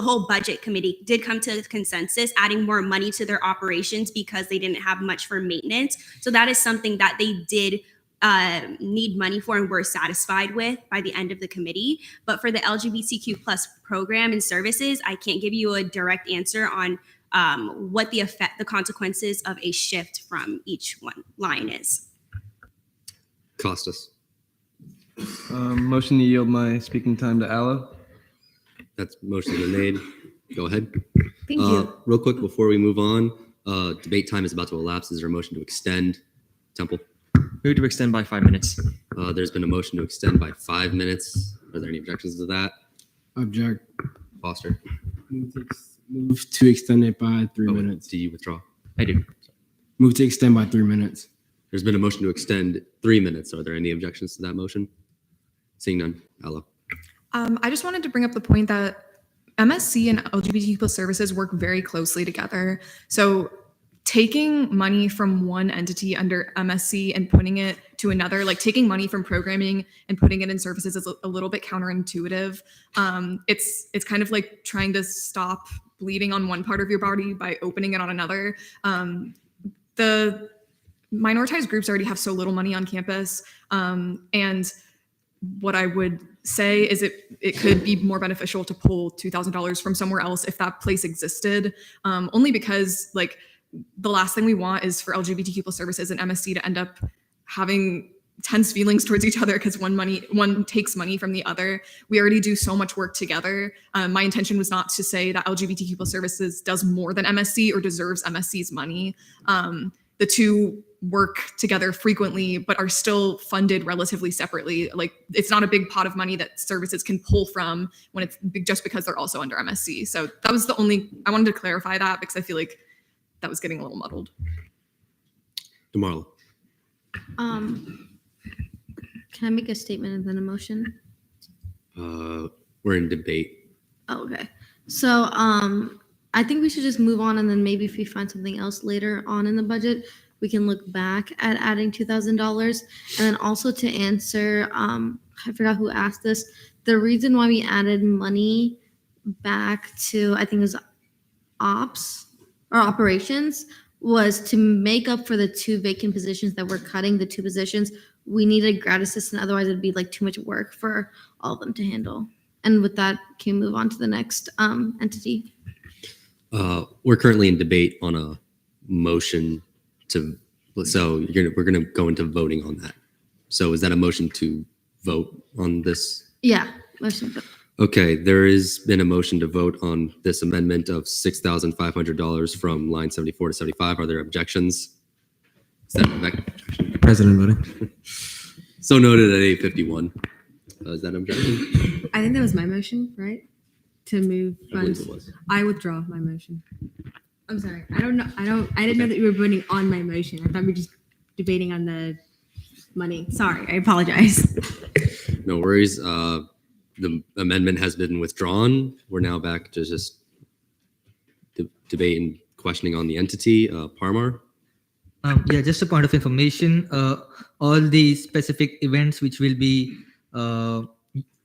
whole budget committee did come to a consensus, adding more money to their operations because they didn't have much for maintenance. So that is something that they did need money for and were satisfied with by the end of the committee. But for the LGBTQ plus program and services, I can't give you a direct answer on what the consequences of a shift from each one line is. Costas. Motion to yield my speaking time to Alo. That's motion been made. Go ahead. Thank you. Real quick before we move on, debate time is about to elapse. Is there a motion to extend? Temple. Move to extend by 5 minutes. There's been a motion to extend by 5 minutes. Are there any objections to that? Object. Foster. Move to extend it by 3 minutes. Do you withdraw? I do. Move to extend by 3 minutes. There's been a motion to extend 3 minutes. Are there any objections to that motion? Seeing none. Alo. I just wanted to bring up the point that MSC and LGBTQ plus services work very closely together. So taking money from one entity under MSC and putting it to another, like taking money from programming and putting it in services, is a little bit counterintuitive. It's kind of like trying to stop bleeding on one part of your body by opening it on another. The minoritized groups already have so little money on campus, and what I would say is it could be more beneficial to pull $2,000 from somewhere else if that place existed, only because like the last thing we want is for LGBTQ plus services and MSC to end up having tense feelings towards each other because one takes money from the other. We already do so much work together. My intention was not to say that LGBTQ plus services does more than MSC or deserves MSC's money. The two work together frequently, but are still funded relatively separately. Like it's not a big pot of money that services can pull from when it's just because they're also under MSC. So that was I wanted to clarify that because I feel like that was getting a little muddled. DeMarlo. Can I make a statement and then a motion? We're in debate. Oh, okay. So I think we should just move on, and then maybe if we find something else later on in the budget, we can look back at adding $2,000. And then also to answer, I forgot who asked this, the reason why we added money back to, I think it was ops or operations, was to make up for the 2 vacant positions that we're cutting, the 2 positions. We needed a grad assistant, otherwise it'd be like too much work for all of them to handle. And with that, can we move on to the next entity? We're currently in debate on a motion to So we're gonna go into voting on that. So is that a motion to vote on this? Yeah. Motion. Okay, there has been a motion to vote on this amendment of $6,500 from line 74 to 75. Are there objections? Is that objection? President voting. So noted at 8:51. Is that an objection? I think that was my motion, right? To move I believe funds. it was. I withdraw my motion. I'm sorry. I didn't know that you were voting on my motion. I thought we were just debating on the money. Sorry. I apologize. No worries. The amendment has been withdrawn. We're now back to just debate and questioning on the entity. Parmar? Yeah, just a point of information. All the specific events which will be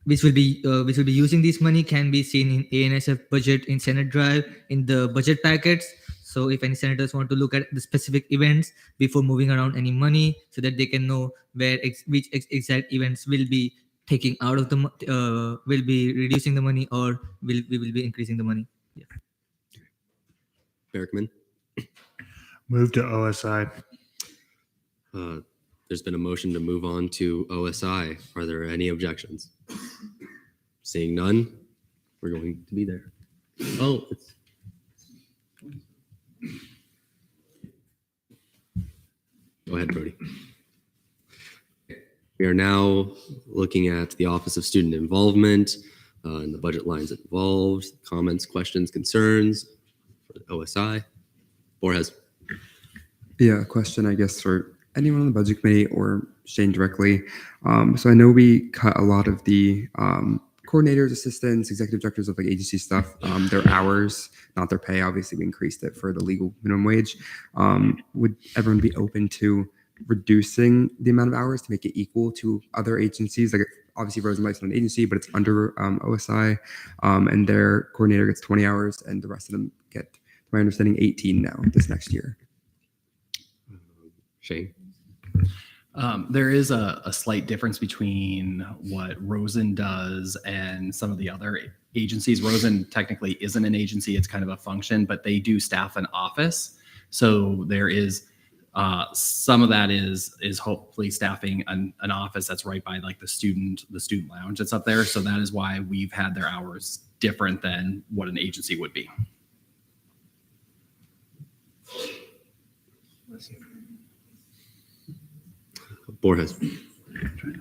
using this money can be seen in ANSF budget in Senate Drive in the budget packets. So if any senators want to look at the specific events before moving around any money, so that they can know where which exact events will be taking out of the will be reducing the money, or we will be increasing the money. Yeah. Berkman? Move to OSI. There's been a motion to move on to OSI. Are there any objections? Seeing none, we're going to be there. Oh, go ahead, Brody. We are now looking at the Office of Student Involvement and the budget lines involved. Comments, questions, concerns for the OSI. Borges. Yeah, question, I guess, for anyone on the budget committee or Shane directly. So I know we cut a lot of the coordinators, assistants, executive directors of like agency stuff, their hours, not their pay. Obviously, we increased it for the legal minimum wage. Would everyone be open to reducing the amount of hours to make it equal to other agencies? Like obviously Rosenblatt's not an agency, but it's under OSI, and their coordinator gets 20 hours and the rest of them get, to my understanding, 18 now this next year. Shane? There is a slight difference between what Rosen does and some of the other agencies. Rosen technically isn't an agency, it's kind of a function, but they do staff an office. So there is some of that is hopefully staffing an office that's right by like the student lounge that's up there. So that is why we've had their hours different than what an agency would be. Borges.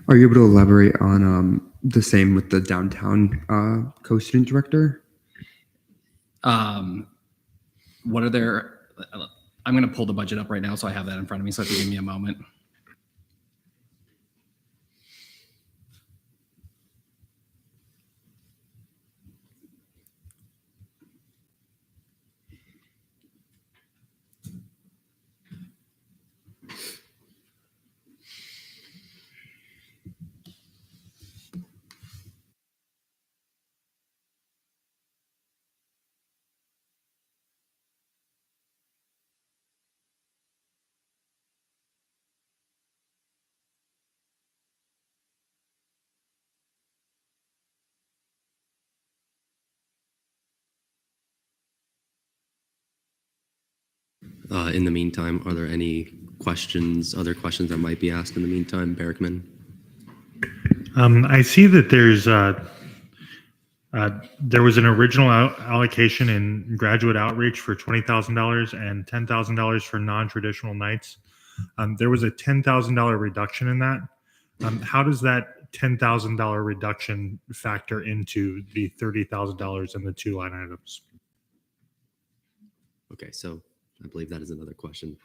Are you able to elaborate on the same with the downtown co-student director? What are their, I'm going to pull the budget up right now, so I have that in front of me. So if you give me a moment. In the meantime, are there any questions, other questions that might be asked in the meantime? Berkman? I see that there was an original allocation in graduate outreach for $20,000 and $10,000 for non-traditional nights. There was a $10,000 reduction in that. How does that $10,000 reduction factor into the $30,000 in the two line items? Okay, so I believe that is another question.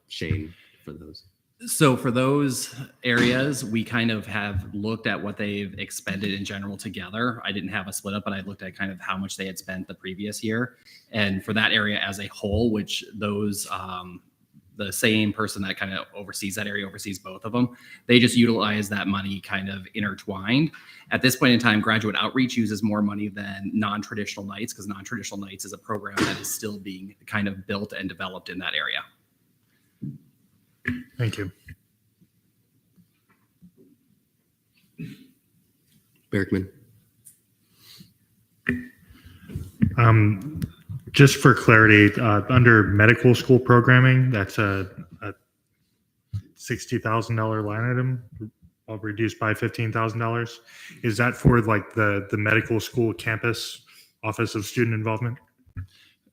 Shane, for those. So for those areas, we kind of have looked at what they've expended in general together. I didn't have a split up, but I looked at kind of how much they had spent the previous year. And for that area as a whole, which those, the same person that kind of oversees that area oversees both of them, they just utilize that money kind of intertwined. At this point in time, graduate outreach uses more money than non-traditional nights, because non-traditional nights is a program that is still being kind of built and developed in that area. Thank you. Berkman. Just for clarity, under medical school programming, that's a $60,000 line item, reduced by $15,000. Is that for like the medical school campus Office of Student Involvement?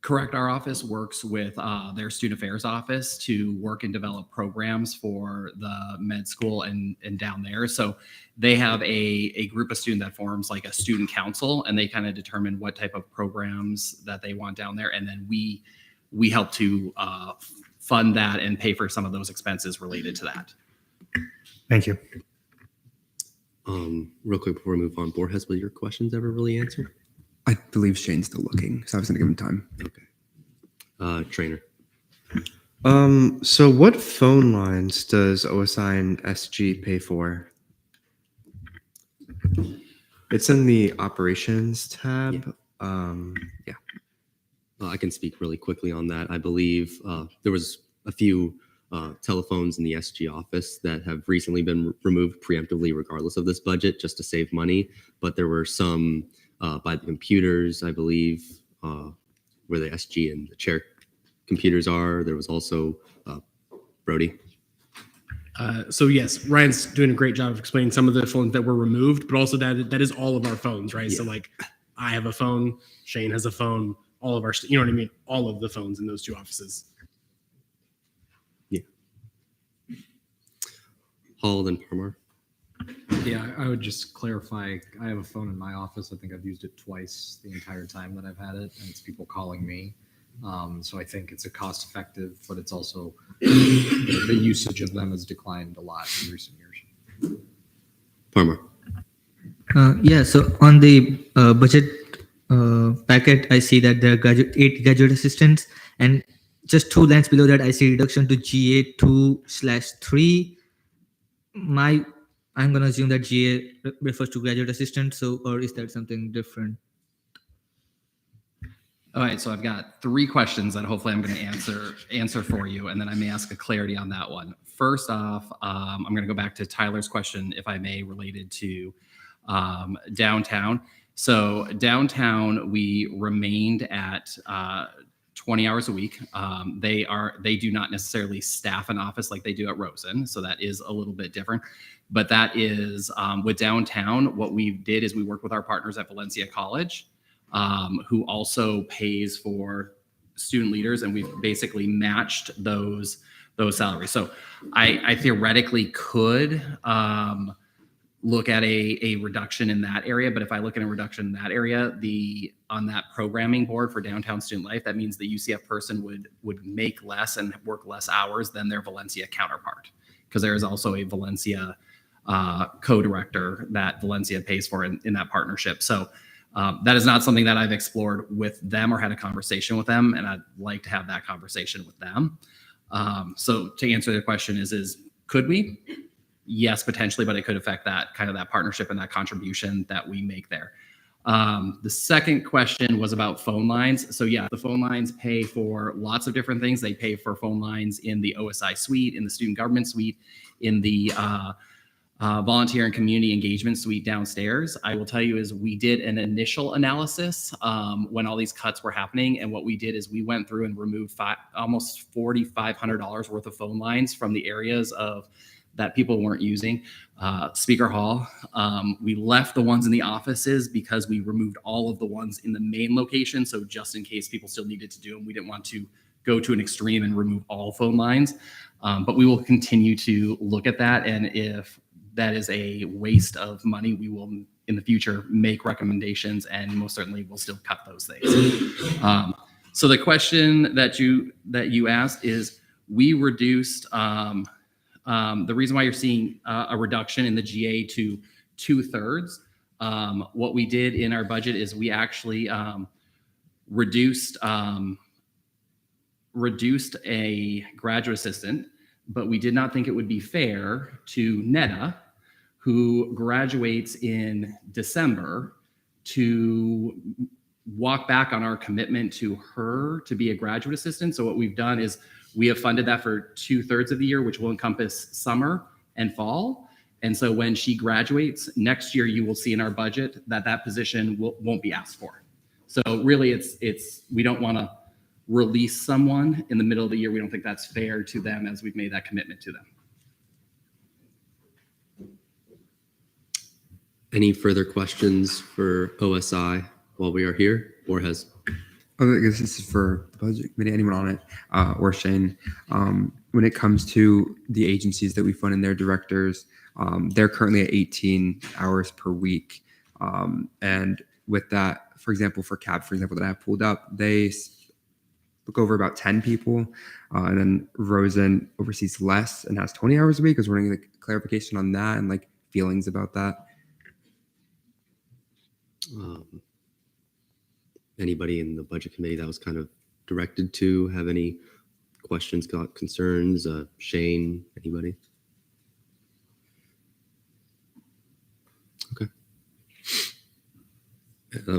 Correct. Our office works with their student affairs office to work and develop programs for the med school and down there. So they have a group of students that forms like a student council, and they kind of determine what type of programs that they want down there. And then we help to fund that and pay for some of those expenses related to that. Thank you. Real quick before we move on, Borges, were your questions ever really answered? I believe Shane's still looking, so I was going to give him time. Okay. Trainer. So what phone lines does OSI and SG pay for? It's in the operations tab. Yeah. I can speak really quickly on that. I believe there was a few telephones in the SG office that have recently been removed preemptively regardless of this budget just to save money. But there were some by the computers, I believe, where the SG and the chair computers are. There was also Brody. So yes, Ryan's doing a great job of explaining some of the phones that were removed, but also that is all of our phones, right? So like I have a phone, Shane has a phone, all of our, you know what I mean? All of the phones in those two offices. Yeah. Hall, then Parmar. Yeah, I would just clarify. I have a phone in my office. I think I've used it twice the entire time that I've had it, and it's people calling me. So I think it's a cost effective, but it's also the usage of them has declined a lot in recent years. Parmar. Yeah, so on the budget packet, I see that there are 8 graduate assistants, and just 2 lines below that, I see reduction to GA 2/3. I'm going to assume that GA refers to graduate assistant, so, or is that something different? All right, so I've got 3 questions that hopefully I'm going to answer for you, and then I may ask a clarity on that one. First off, I'm going to go back to Tyler's question, if I may, related to downtown. So downtown, we remained at 20 hours a week. They do not necessarily staff an office like they do at Rosen, so that is a little bit different. But that is with downtown, what we did is we worked with our partners at Valencia College, who also pays for student leaders, and we've basically matched those salaries. So I theoretically could look at a reduction in that area, but if I look at a reduction in that area, on that programming board for downtown student life, that means the UCF person would make less and work less hours than their Valencia counterpart, because there is also a Valencia co-director that Valencia pays for in that partnership. So that is not something that I've explored with them or had a conversation with them, and I'd like to have that conversation with them. So to answer the question is could we? Yes, potentially, but it could affect that kind of that partnership and that contribution that we make there. The second question was about phone lines. So yeah, the phone lines pay for lots of different things. They pay for phone lines in the OSI suite, in the student government suite, in the volunteer and community engagement suite downstairs. I will tell you is we did an initial analysis when all these cuts were happening. And what we did is we went through and removed almost $4,500 worth of phone lines from the areas that people weren't using. Speaker Hall, we left the ones in the offices because we removed all of the ones in the main location. So just in case people still needed to do them, we didn't want to go to an extreme and remove all phone lines. But we will continue to look at that. And if that is a waste of money, we will in the future make recommendations, and most certainly we'll still cut those things. So the question that you asked is, we reduced the reason why you're seeing a reduction in the GA to 2/3. What we did in our budget is we actually reduced a graduate assistant, but we did not think it would be fair to Netta, who graduates in December, to walk back on our commitment to her to be a graduate assistant. So what we've done is we have funded that for 2/3 of the year, which will encompass summer and fall. And so when she graduates next year, you will see in our budget that position won't be asked for. So really it's we don't want to release someone in the middle of the year. We don't think that's fair to them, as we've made that commitment to them. Any further questions for OSI while we are here, or has? I guess this is for the budget committee, anyone on it, or Shane. When it comes to the agencies that we fund and their directors, they're currently at 18 hours per week. And with that, for example, for CAB, for example, that I have pulled up, they look over about 10 people. And then Rosen oversees less and has 20 hours a week. I was wondering like clarification on that and like feelings about that. Anybody in the budget committee that was kind of directed to have any questions, got concerns? Shane, anybody? Okay.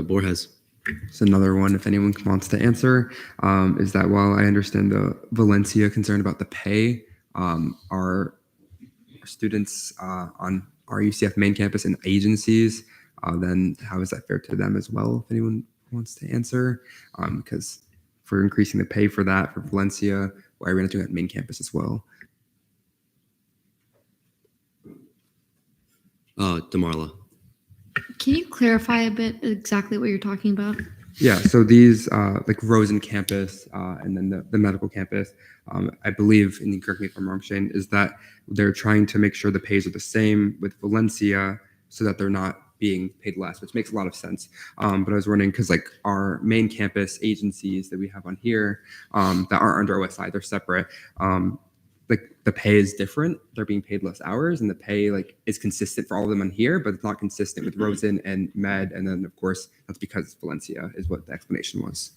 Borges. It's another one, if anyone wants to answer, is that while I understand the Valencia concern about the pay, our students on our UCF main campus and agencies, then how is that fair to them as well, if anyone wants to answer? Because if we're increasing the pay for that for Valencia, why are we not doing that main campus as well? Damarla. Can you clarify a bit exactly what you're talking about? Yeah, so these like Rosen campus and then the medical campus, I believe, and you correct me if I'm wrong, Shane, is that they're trying to make sure the pays are the same with Valencia so that they're not being paid less, which makes a lot of sense. But I was wondering, because like our main campus agencies that we have on here that aren't under OSI, they're separate. Like the pay is different. They're being paid less hours, and the pay like is consistent for all of them on here, but it's not consistent with Rosen and Med. And then of course that's because Valencia is what the explanation was.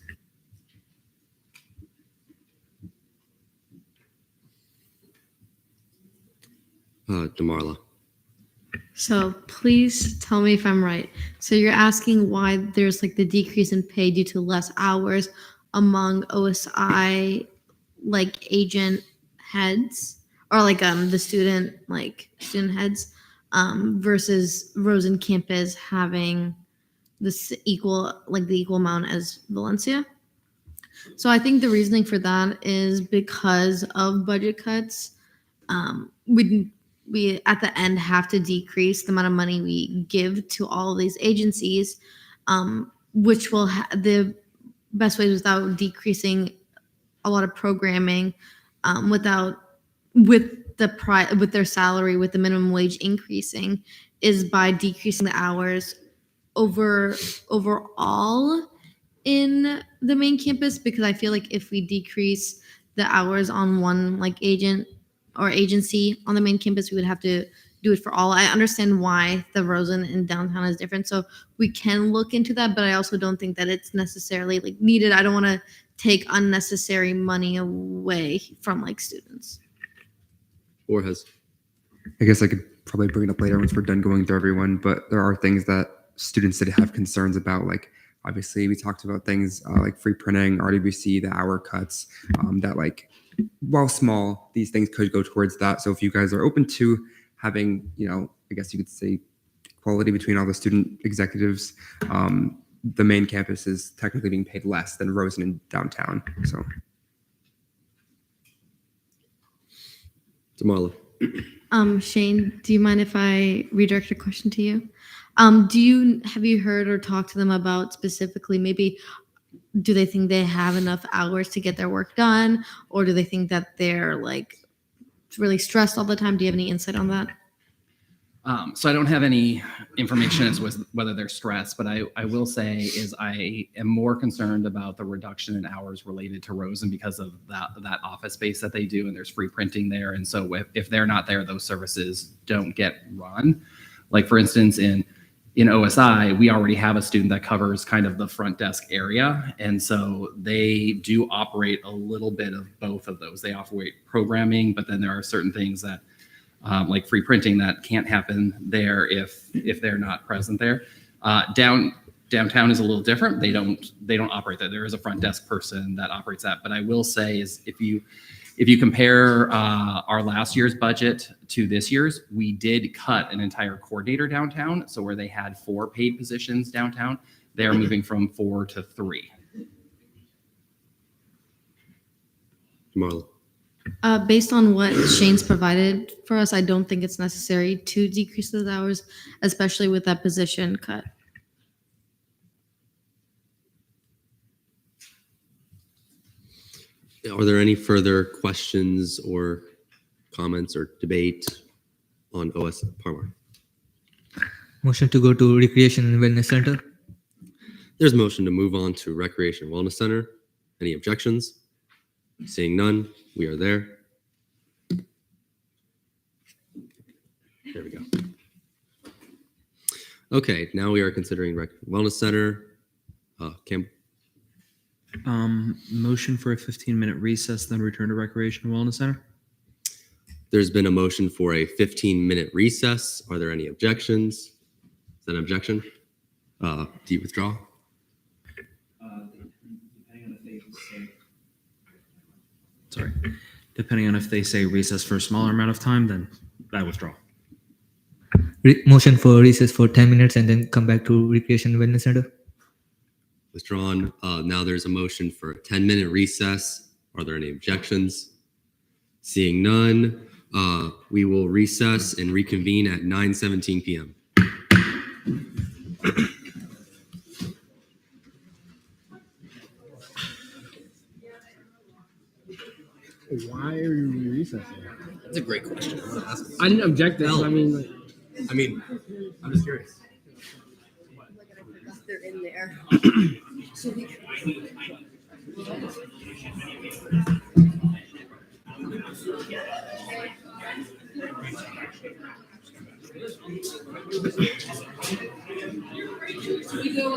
Damarla. So please tell me if I'm right. So you're asking why there's like the decrease in pay due to less hours among OSI like agent heads or like the student heads versus Rosen campus having this equal amount as Valencia. So I think the reasoning for that is because of budget cuts. We at the end have to decrease the amount of money we give to all of these agencies, which will the best ways without decreasing a lot of programming, with their salary, with the minimum wage increasing, is by decreasing the hours overall in the main campus. Because I feel like if we decrease the hours on one like agent or agency on the main campus, we would have to do it for all. I understand why the Rosen in downtown is different, so we can look into that, but I also don't think that it's necessarily like needed. I don't want to take unnecessary money away from like students. Borges. I guess I could probably bring it up later once we're done going through everyone, but there are things that students did have concerns about. Like obviously we talked about things like free printing, RWC, the hour cuts, that like, while small, these things could go towards that. So if you guys are open to having, I guess you could say equality between all the student executives, the main campus is technically being paid less than Rosen in downtown. So. Damarla. Shane, do you mind if I redirect a question to you? Have you heard or talked to them about specifically maybe, do they think they have enough hours to get their work done, or do they think that they're like really stressed all the time? Do you have any insight on that? So I don't have any information as with whether they're stressed, but I will say is I am more concerned about the reduction in hours related to Rosen because of that office space that they do, and there's free printing there. And so if they're not there, those services don't get run. Like for instance, in OSI, we already have a student that covers kind of the front desk area. And so they do operate a little bit of both of those. They operate programming, but then there are certain things that like free printing that can't happen there if they're not present there. Downtown is a little different. They don't operate that. There is a front desk person that operates that. But I will say is if you compare our last year's budget to this year's, we did cut an entire coordinator downtown. So where they had 4 paid positions downtown, they're moving from 4 to 3. Marla. Based on what Shane's provided for us, I don't think it's necessary to decrease those hours, especially with that position cut. Are there any further questions or comments or debate on OS Parmar? Motion to go to Recreation and Wellness Center. There's a motion to move on to Recreation and Wellness Center. Any objections? Seeing none, we are there. There we go. Okay, now we are considering Wellness Center. Campbell, Motion for a 15-minute recess, then return to Recreation and Wellness Center. there's been a motion for a 15-minute recess. Are there any objections? Is that an objection? Do you withdraw? Sorry. Depending on if they say recess for a smaller amount of time, then I withdraw. Motion for recess for 10 minutes and then come back to Recreation and Wellness Center. Withdrawn. Now there's a motion for a 10-minute recess. Are there any objections? Seeing none, we will recess and reconvene at 9:17 p.m. Why are you recessing? That's a great question. I didn't object to this. I mean, like, I'm just curious. They're in there. We go,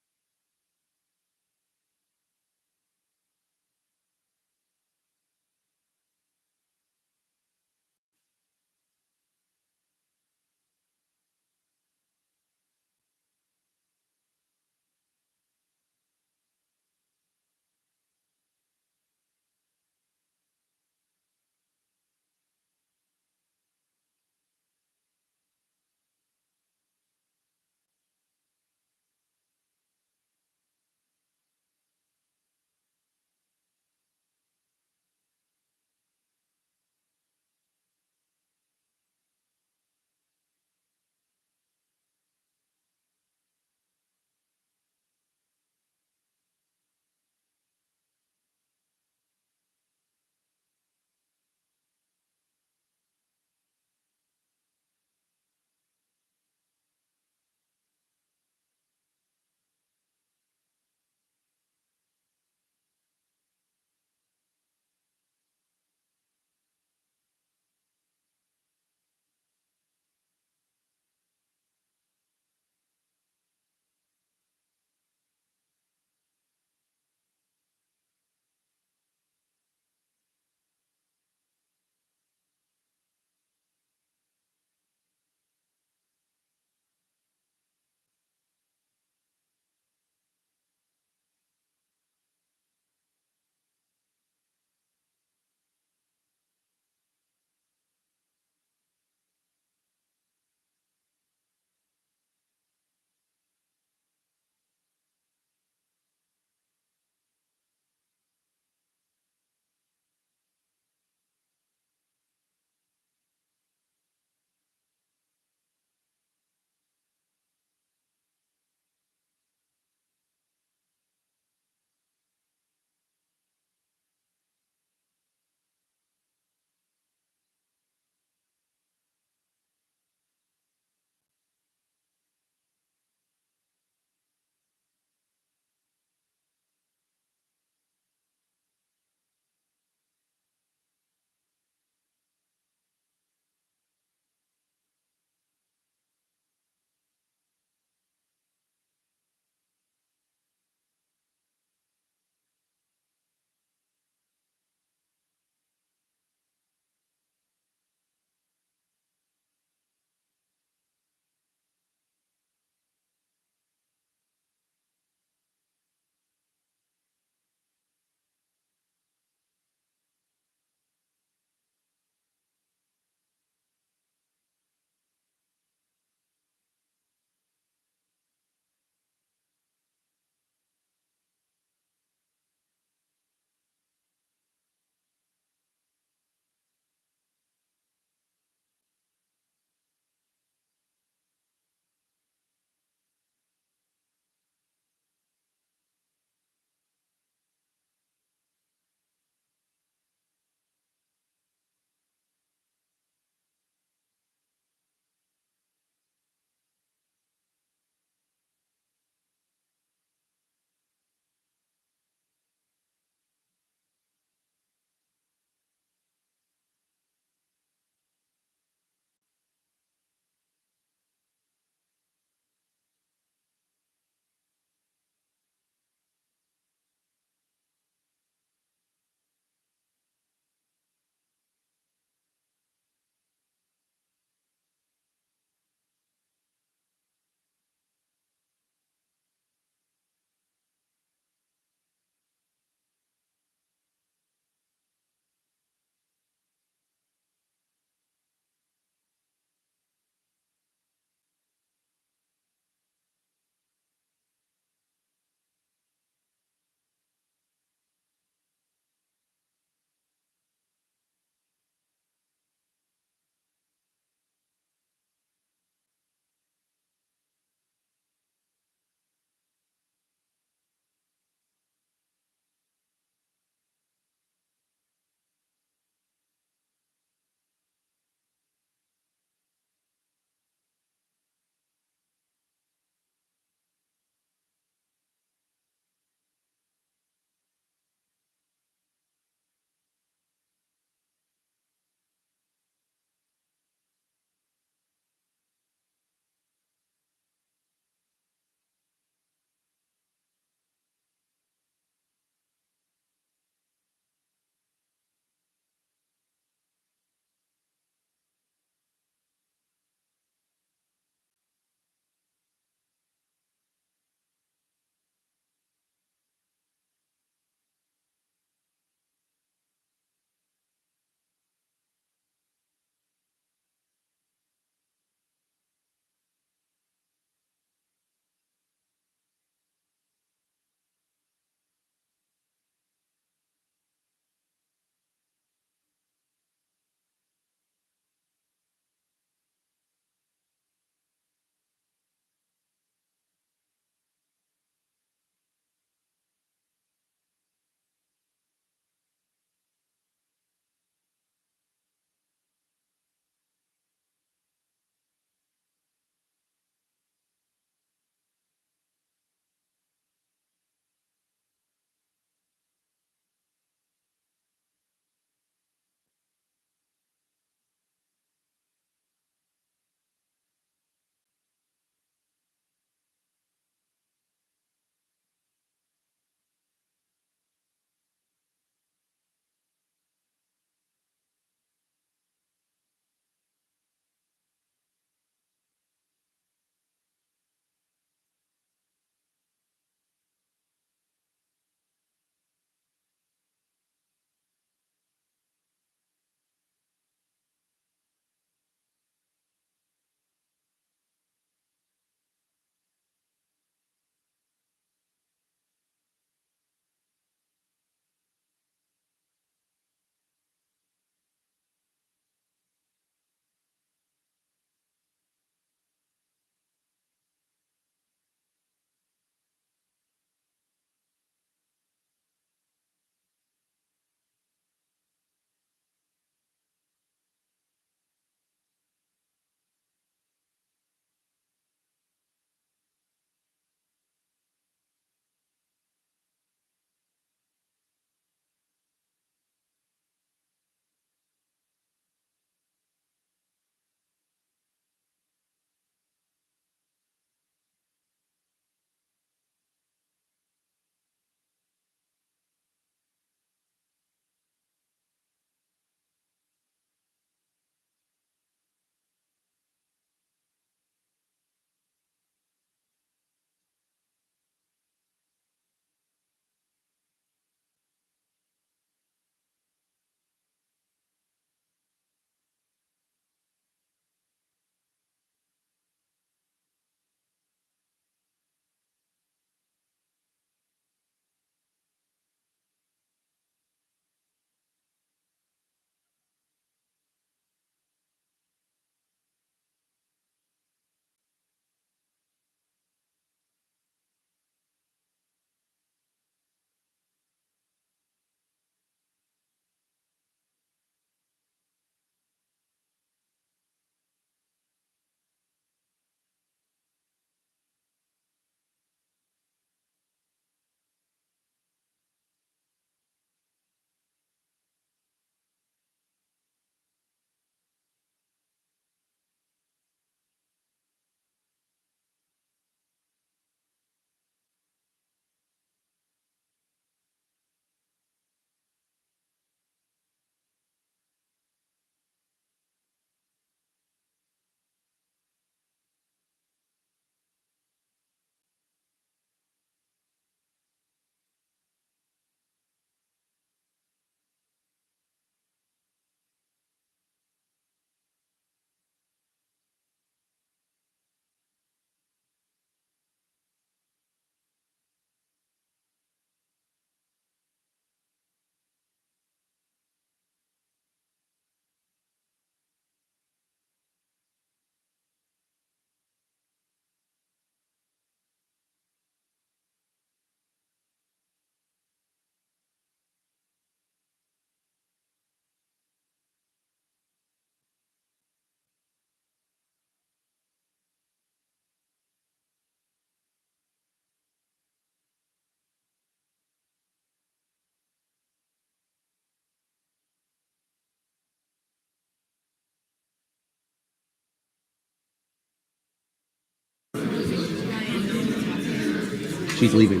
She's leaving.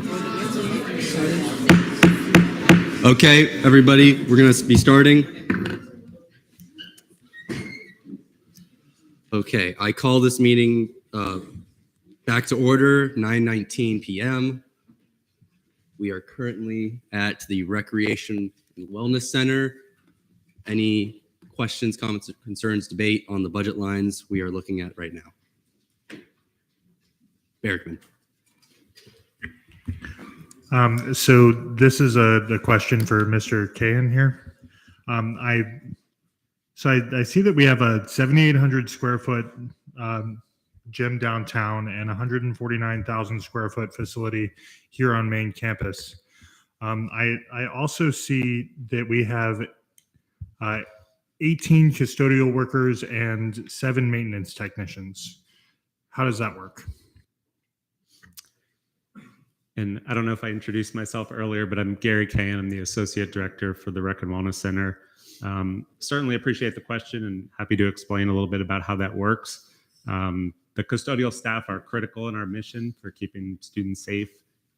Okay, everybody, we're going to be starting. Okay, I call this meeting back to order, 9:19 p.m. We are currently at the Recreation and Wellness Center. Any questions, comments, concerns, debate on the budget lines we are looking at right now? Bergman. So this is the question for Mr. Kahan here. I see that we have a 7,800 square foot gym downtown and 149,000 square foot facility here on main campus. I also see that we have 18 custodial workers and 7 maintenance technicians. How does that work? And I don't know if I introduced myself earlier, but I'm Gary Kahan. I'm the Associate Director for the Rec and Wellness Center. Certainly appreciate the question and happy to explain a little bit about how that works. The custodial staff are critical in our mission for keeping students safe,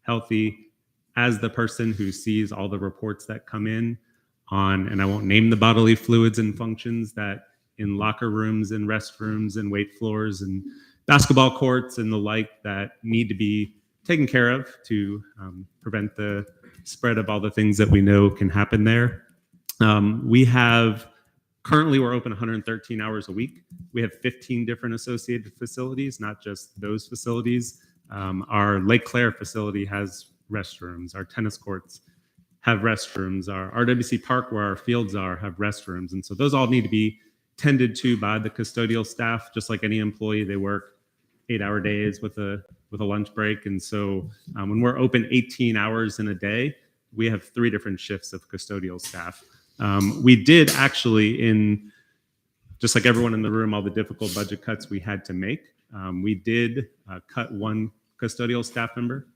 healthy. As the person who sees all the reports that come in on, and I won't name the bodily fluids and functions that in locker rooms and restrooms and weight floors and basketball courts and the like that need to be taken care of to prevent the spread of all the things that we know can happen there. Currently we're open 113 hours a week. We have 15 different associated facilities, not just those facilities. Our Lake Claire facility has restrooms. Our tennis courts have restrooms. Our RWC Park, where our fields are, have restrooms. And so those all need to be tended to by the custodial staff. Just like any employee, they work 8-hour days with a lunch break. And so when we're open 18 hours in a day, we have 3 different shifts of custodial staff. We did actually, just like everyone in the room, all the difficult budget cuts we had to make, we did cut 1 custodial staff member.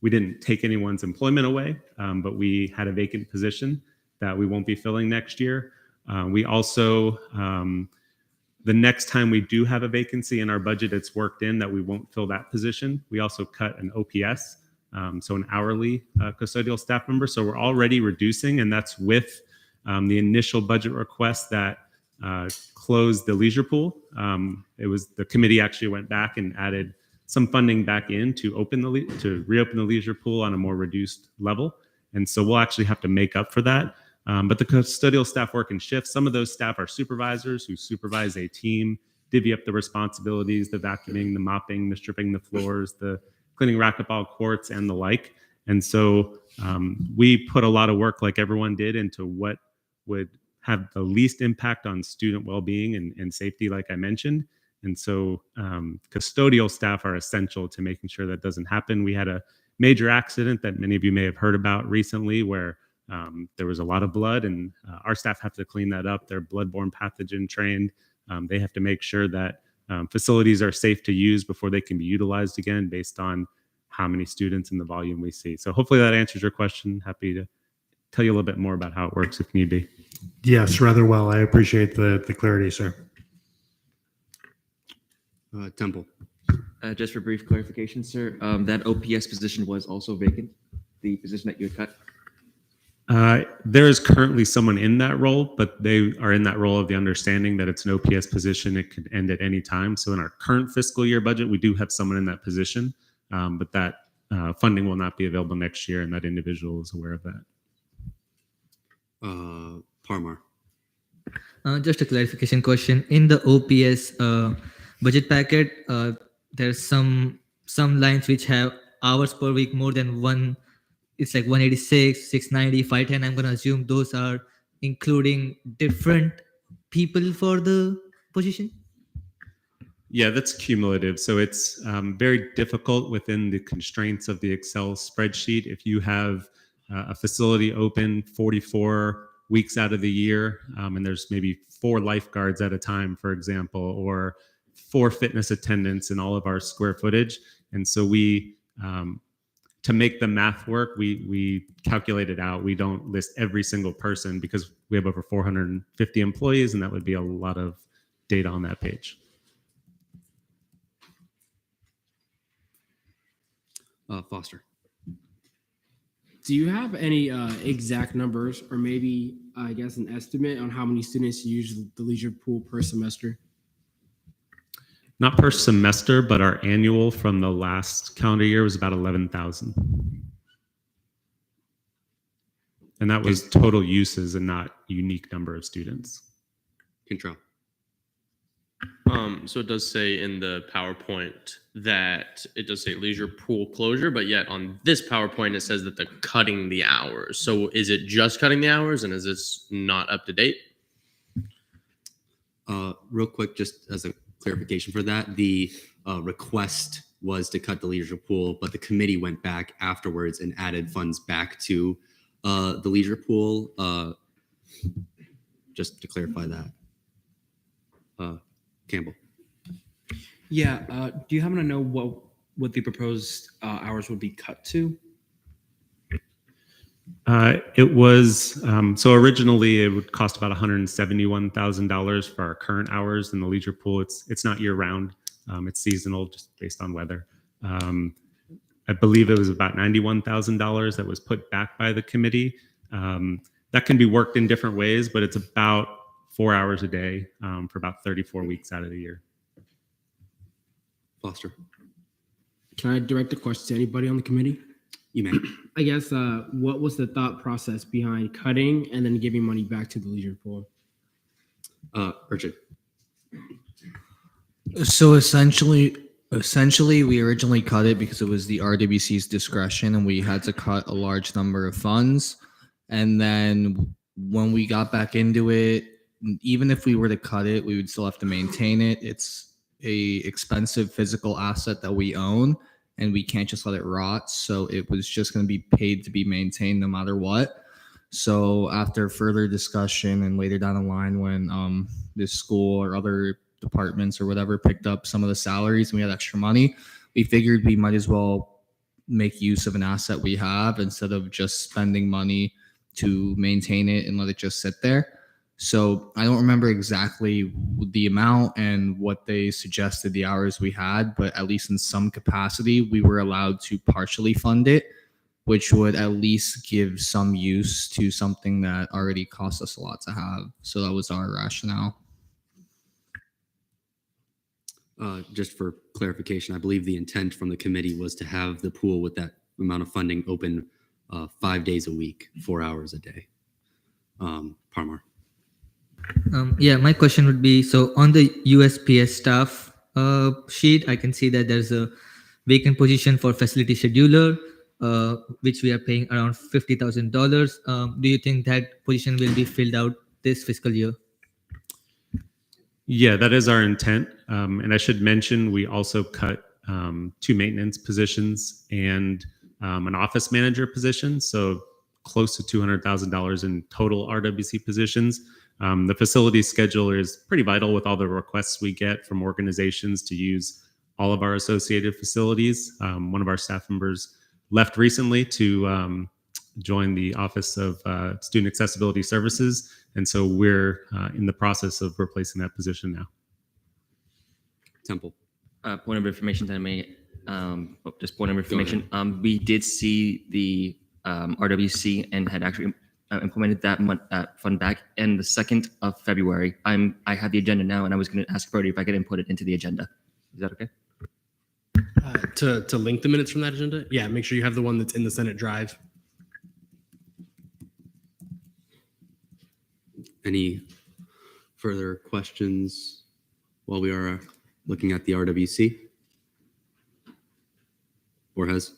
We didn't take anyone's employment away, but we had a vacant position that we won't be filling next year. We also, the next time we do have a vacancy in our budget, it's worked in that we won't fill that position. We also cut an OPS, so an hourly custodial staff member. So we're already reducing, and that's with the initial budget request that closed the leisure pool. It was the committee actually went back and added some funding back in to reopen the leisure pool on a more reduced level. And so we'll actually have to make up for that. But the custodial staff work in shifts. Some of those staff are supervisors who supervise a team, divvy up the responsibilities, the vacuuming, the mopping, the stripping the floors, the cleaning racquetball courts, and the like. And so we put a lot of work, like everyone did, into what would have the least impact on student well-being and safety, like I mentioned. And so custodial staff are essential to making sure that doesn't happen. We had a major accident that many of you may have heard about recently where there was a lot of blood, and our staff have to clean that up. They're bloodborne pathogen trained. They have to make sure that facilities are safe to use before they can be utilized again based on how many students and the volume we see. So hopefully that answers your question. Happy to tell you a little bit more about how it works if need be. Yes, rather well. I appreciate the clarity, sir. Temple. Just for brief clarification, sir, that OPS position was also vacant, the position that you had cut? There is currently someone in that role, but they are in that role of the understanding that it's an OPS position. It could end at any time. So in our current fiscal year budget, we do have someone in that position, but that funding will not be available next year, and that individual is aware of that. Parmar. Just a clarification question. In the OPS budget packet, there's some lines which have hours per week more than one. It's like 186, 690, 510. I'm going to assume those are including different people for the position. Yeah, that's cumulative. So it's very difficult within the constraints of the Excel spreadsheet. If you have a facility open 44 weeks out of the year, and there's maybe 4 lifeguards at a time, for example, or 4 fitness attendants in all of our square footage. And so we, to make the math work, we calculate it out. We don't list every single person because we have over 450 employees, and that would be a lot of data on that page. Foster. Do you have any exact numbers, or maybe I guess an estimate on how many students use the leisure pool per semester? Not per semester, but our annual from the last calendar year was about 11,000. And that was total uses and not unique number of students. Control. So it does say in the PowerPoint that it does say leisure pool closure, but yet on this PowerPoint it says that they're cutting the hours. So is it just cutting the hours, and is this not up to date? Real quick, just as a clarification for that, the request was to cut the leisure pool, but the committee went back afterwards and added funds back to the leisure pool. Just to clarify that. Campbell. Yeah. Do you happen to know what the proposed hours would be cut to? It was, so originally it would cost about $171,000 for our current hours in the leisure pool. It's not year round. It's seasonal, just based on weather. I believe it was about $91,000 that was put back by the committee. That can be worked in different ways, but it's about 4 hours a day for about 34 weeks out of the year. Foster. Can I direct a question to anybody on the committee? You may. I guess what was the thought process behind cutting and then giving money back to the leisure pool? Richard. So essentially, we originally cut it because it was the RWC's discretion, and we had to cut a large number of funds. And then when we got back into it, even if we were to cut it, we would still have to maintain it. It's a expensive physical asset that we own, and we can't just let it rot. So it was just going to be paid to be maintained no matter what. So after further discussion and later down the line, when this school or other departments or whatever picked up some of the salaries and we had extra money, we figured we might as well make use of an asset we have instead of just spending money to maintain it and let it just sit there. So I don't remember exactly the amount and what they suggested the hours we had, but at least in some capacity, we were allowed to partially fund it, which would at least give some use to something that already cost us a lot to have. So that was our rationale. Just for clarification, I believe the intent from the committee was to have the pool with that amount of funding open 5 days a week, 4 hours a day. Parmar. Yeah, my question would be, so on the USPS staff sheet, I can see that there's a vacant position for facility scheduler, which we are paying around $50,000. Do you think that position will be filled out this fiscal year? Yeah, that is our intent. And I should mention, we also cut 2 maintenance positions and an office manager position. So close to $200,000 in total RWC positions. The facility scheduler is pretty vital with all the requests we get from organizations to use all of our associated facilities. One of our staff members left recently to join the Office of Student Accessibility Services. And so we're in the process of replacing that position now. Temple. Point of information that I made, just point of information. We did see the RWC and had actually implemented that fund back in the 2nd of February. I have the agenda now, and I was going to ask Brody if I could input it into the agenda. Is that okay? To link the minutes from that agenda? Yeah, make sure you have the one that's in the Senate Drive. Any further questions while we are looking at the RWC? Or has?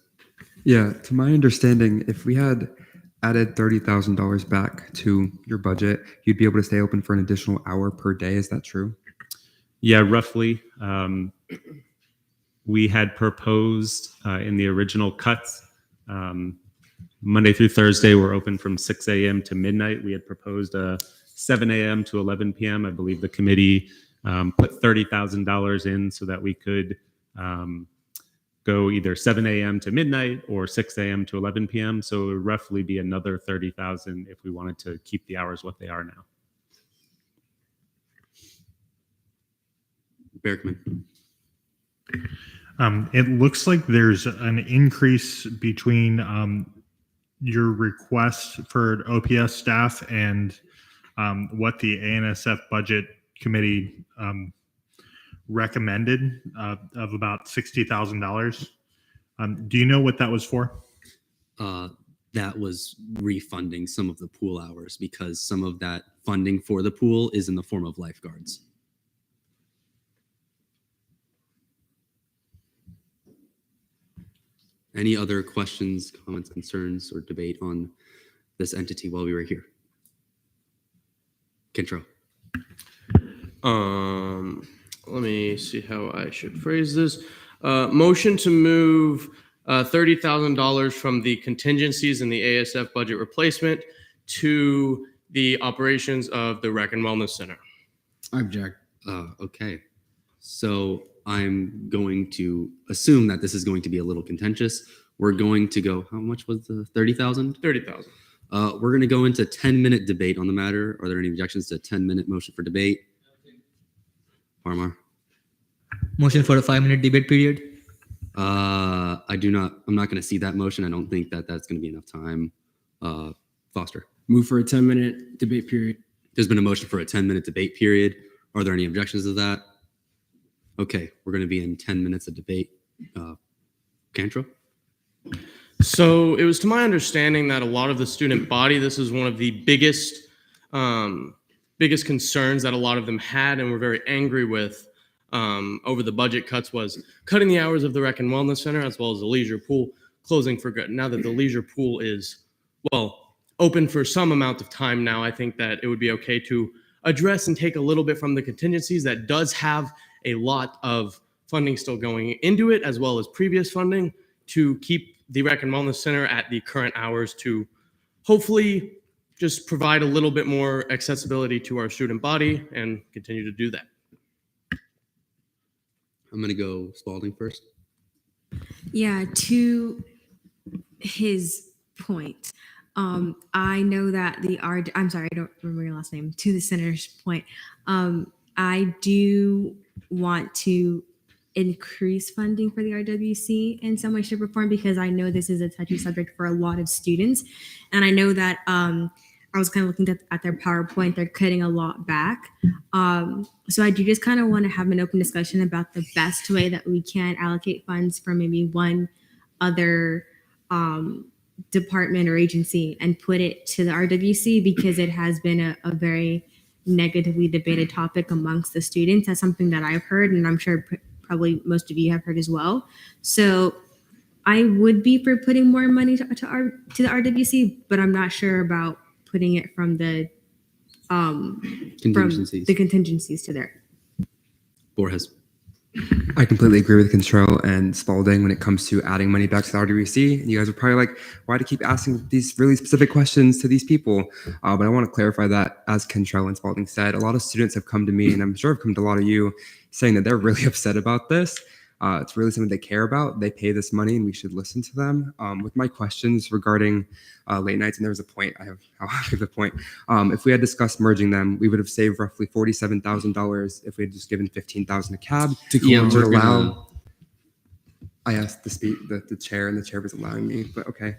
Yeah, to my understanding, if we had added $30,000 back to your budget, you'd be able to stay open for an additional hour per day. Is that true? Yeah, roughly. We had proposed in the original cuts, Monday through Thursday, we're open from 6 a.m. to midnight. We had proposed 7 a.m. to 11 p.m. I believe the committee put $30,000 in so that we could go either 7 a.m. to midnight or 6 a.m. to 11 p.m. So it would roughly be another 30,000 if we wanted to keep the hours what they are now. Berkman. It looks like there's an increase between your request for OPS staff and what the ANSF budget committee recommended of about $60,000. Do you know what that was for? That was refunding some of the pool hours because some of that funding for the pool is in the form of lifeguards. Any other questions, comments, concerns, or debate on this entity while we were here? Kentro. Let me see how I should phrase this. Motion to move $30,000 from the contingencies in the ASF budget replacement to the operations of the Rec and Wellness Center. I object. Okay. So I'm going to assume that this is going to be a little contentious. We're going to go, how much was the 30,000? 30,000. We're going to go into 10-minute debate on the matter. Are there any objections to a 10-minute motion for debate? Parmar. Motion for a 5-minute debate period. I'm not going to see that motion. I don't think that that's going to be enough time. Foster. Move for a 10-minute debate period. There's been a motion for a 10-minute debate period. Are there any objections to that? Okay, we're going to be in 10 minutes of debate. Cantro? So it was to my understanding that a lot of the student body, this is one of the biggest concerns that a lot of them had and were very angry with over the budget cuts was cutting the hours of the Rec and Wellness Center as well as the leisure pool closing for good. Now that the leisure pool is, well, open for some amount of time now, I think that it would be okay to address and take a little bit from the contingencies that does have a lot of funding still going into it, as well as previous funding, to keep the Rec and Wellness Center at the current hours to hopefully just provide a little bit more accessibility to our student body and continue to do that. I'm going to go Spalding first. Yeah, to his point, I know that I'm sorry, I don't remember your last name. To the senator's point, I do want to increase funding for the RWC in some way, shape, or form because I know this is a touchy subject for a lot of students, and I know that I was kind of looking at their PowerPoint; they're cutting a lot back. So I do just kind of want to have an open discussion about the best way that we can allocate funds from maybe one other department or agency and put it to the RWC because it has been a very negatively debated topic amongst the students. That's something that I've heard, and I'm sure probably most of you have heard as well. So I would be for putting more money to the RWC, but I'm not sure about putting it from the Contingencies. from the contingencies to there. Borges. I completely agree with Control and Spalding when it comes to adding money back to the RWC. And you guys are probably like, why do you keep asking these really specific questions to these people? But I want to clarify that, as Control and Spalding said, a lot of students have come to me, and I'm sure have come to a lot of you, saying that they're really upset about this. It's really something they care about. They pay this money, and we should listen to them. With my questions regarding late nights, and there was a point, I'll give the point. If we had discussed merging them, we would have saved roughly $47,000 if we had just given $15,000 a cab. I asked the chair, and the chair was allowing me, but okay.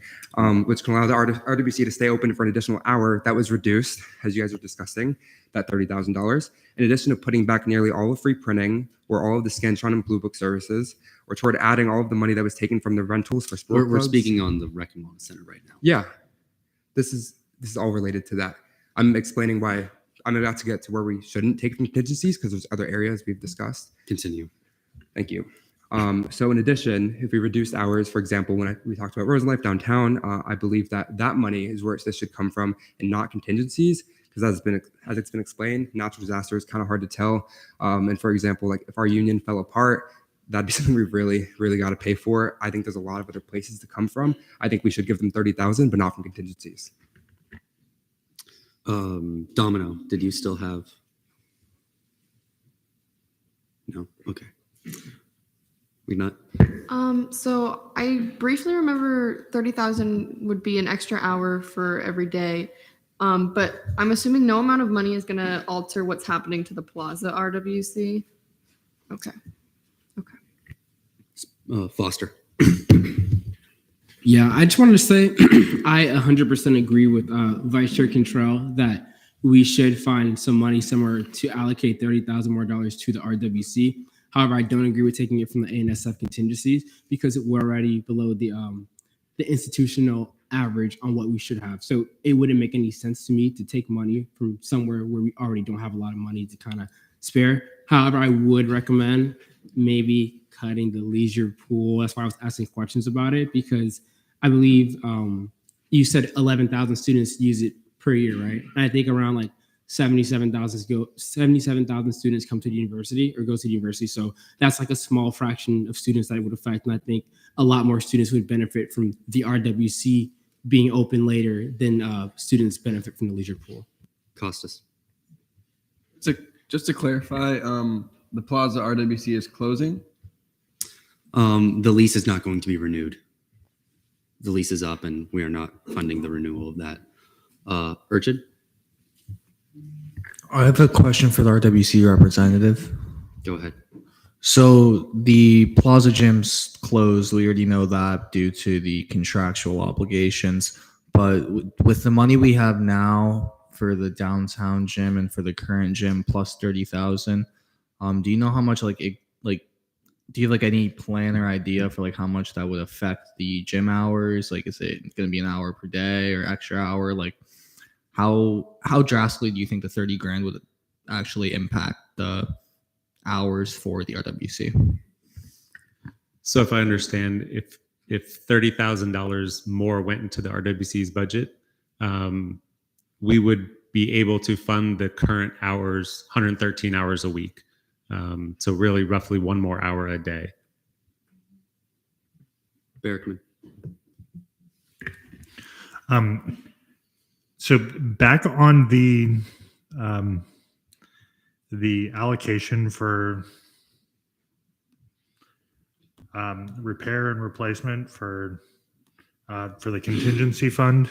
Which can allow the RWC to stay open for an additional hour. That was reduced, as you guys were discussing, that $30,000. In addition to putting back nearly all of free printing, or all of the Scantron and Blue Book services, or toward adding all of the money that was taken from the rentals for sport We're clubs. speaking on the Rec and Wellness Center right now. Yeah, this is all related to that. I'm explaining why I'm about to get to where we shouldn't take from contingencies because there's other areas we've discussed. Continue. Thank you. So in addition, if we reduce hours, for example, when we talked about Rose Life downtown, I believe that money is where this should come from and not contingencies, because as it's been explained, natural disaster is kind of hard to tell. And for example, like if our union fell apart, that'd be something we really got to pay for. I think there's a lot of other places to come from. I think we should give them $30,000, but not from contingencies. Domino, did you still have? No. Okay. We not. So I briefly remember 30,000 would be an extra hour for every day. But I'm assuming no amount of money is going to alter what's happening to the Plaza RWC. Okay. Foster. Yeah, I just wanted to say I 100% agree with Vice Chair Cantrell that we should find some money somewhere to allocate $30,000 more to the RWC. However, I don't agree with taking it from the ANSF contingencies because we're already below the institutional average on what we should have. So it wouldn't make any sense to me to take money from somewhere where we already don't have a lot of money to kind of spare. However, I would recommend maybe cutting the leisure pool. That's why I was asking questions about it, because I believe you said 11,000 students use it per year, right? And I think around like 77,000 students come to the university or go to the university. So that's like a small fraction of students that it would affect. And I think a lot more students would benefit from the RWC being open later than students benefit from the leisure pool. Costas. Just to clarify, the Plaza RWC is closing. The lease is not going to be renewed. The lease is up and we are not funding the renewal of that. Urchin? I have a question for the RWC representative. Go ahead. So the Plaza gyms closed. We already know that due to the contractual obligations. But with the money we have now for the downtown gym and for the current gym plus 30,000, do you know how much do you have like any plan or idea for like how much that would affect the gym hours? Like, is it going to be an hour per day or extra hour? Like, how drastically do you think the 30 grand would actually impact the hours for the RWC? So if I understand, if $30,000 more went into the RWC's budget, we would be able to fund the current hours, 113 hours a week. So really roughly one more hour a day. Berkman. So back on the allocation for repair and replacement for the contingency fund,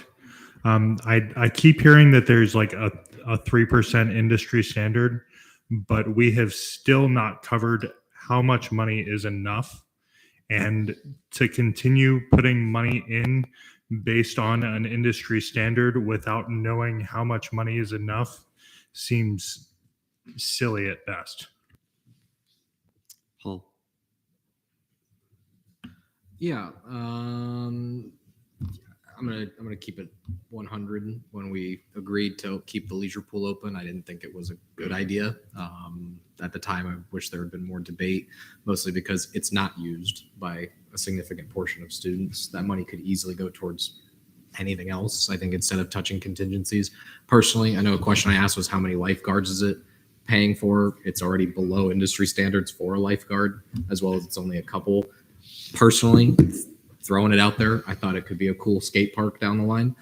I keep hearing that there's like a 3% industry standard, but we have still not covered how much money is enough. And to continue putting money in based on an industry standard without knowing how much money is enough seems silly at best. Paul. Yeah, I'm gonna keep it 100. When we agreed to keep the leisure pool open, I didn't think it was a good idea. At the time, I wish there had been more debate, mostly because it's not used by a significant portion of students. That money could easily go towards anything else. I think instead of touching contingencies, personally, I know a question I asked was how many lifeguards is it paying for? It's already below industry standards for a lifeguard, as well as it's only a couple. Personally, throwing it out there, I thought it could be a cool skate park down the line.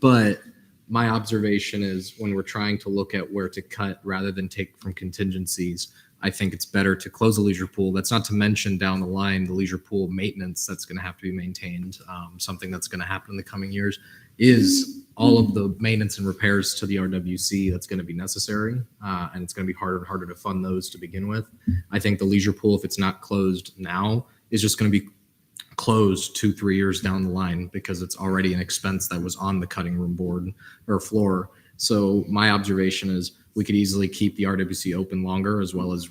But my observation is when we're trying to look at where to cut rather than take from contingencies, I think it's better to close the leisure pool. That's not to mention down the line, the leisure pool maintenance that's going to have to be maintained. Something that's going to happen in the coming years is all of the maintenance and repairs to the RWC that's going to be necessary. And it's going to be harder and harder to fund those to begin with. I think the leisure pool, if it's not closed now, is just going to be closed 2-3 years down the line because it's already an expense that was on the cutting room board or floor. So my observation is we could easily keep the RWC open longer, as well as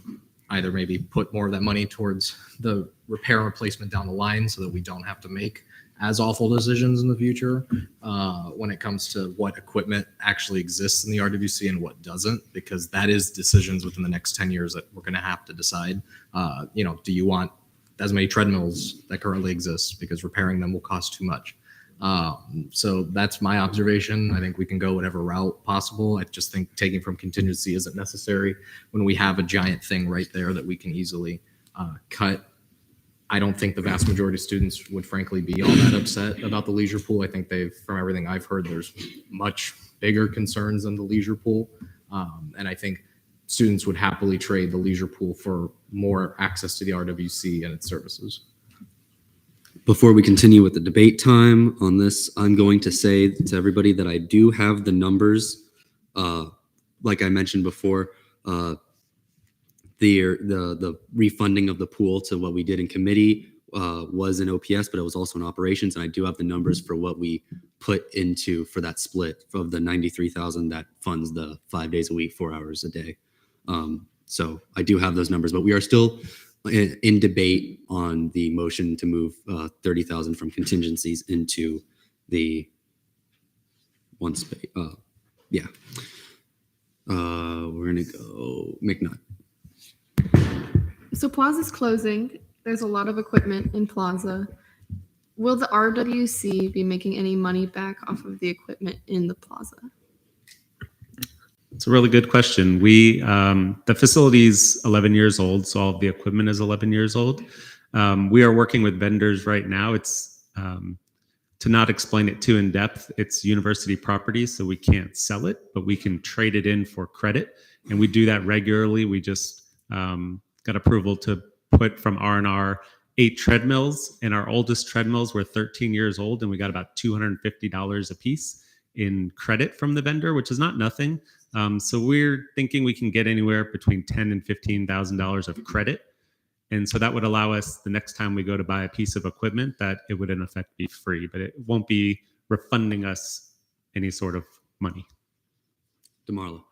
either maybe put more of that money towards the repair and replacement down the line so that we don't have to make as awful decisions in the future when it comes to what equipment actually exists in the RWC and what doesn't, because that is decisions within the next 10 years that we're going to have to decide. Do you want as many treadmills that currently exist, because repairing them will cost too much. So that's my observation. I think we can go whatever route possible. I just think taking from contingency isn't necessary when we have a giant thing right there that we can easily cut. I don't think the vast majority of students would frankly be all that upset about the leisure pool. I think from everything I've heard, there's much bigger concerns than the leisure pool. And I think students would happily trade the leisure pool for more access to the RWC and its services. Before we continue with the debate time on this, I'm going to say to everybody that I do have the numbers. Like I mentioned before, the the refunding of the pool to what we did in committee was in OPS, but it was also in operations. And I do have the numbers for what we put into for that split of the 93,000 that funds the 5 days a week, 4 hours a day. So I do have those numbers, but we are still in debate on the motion to move 30,000 from contingencies into the one space. Yeah. We're gonna go McNutt. So Plaza's closing. There's a lot of equipment in Plaza. Will the RWC be making any money back off of the equipment in the Plaza? It's a really good question. The facility's 11 years old, so all of the equipment is 11 years old. We are working with vendors right now. It's to not explain it too in depth. It's university property, so we can't sell it, but we can trade it in for credit, and we do that regularly. We just got approval to put from R&R 8 treadmills, and our oldest treadmills were 13 years old, and we got about $250 a piece in credit from the vendor, which is not nothing. So we're thinking we can get anywhere between $10,000 and $15,000 of credit. And so that would allow us the next time we go to buy a piece of equipment that it would in effect be free, but it won't be refunding us any sort of money. DeMarlo.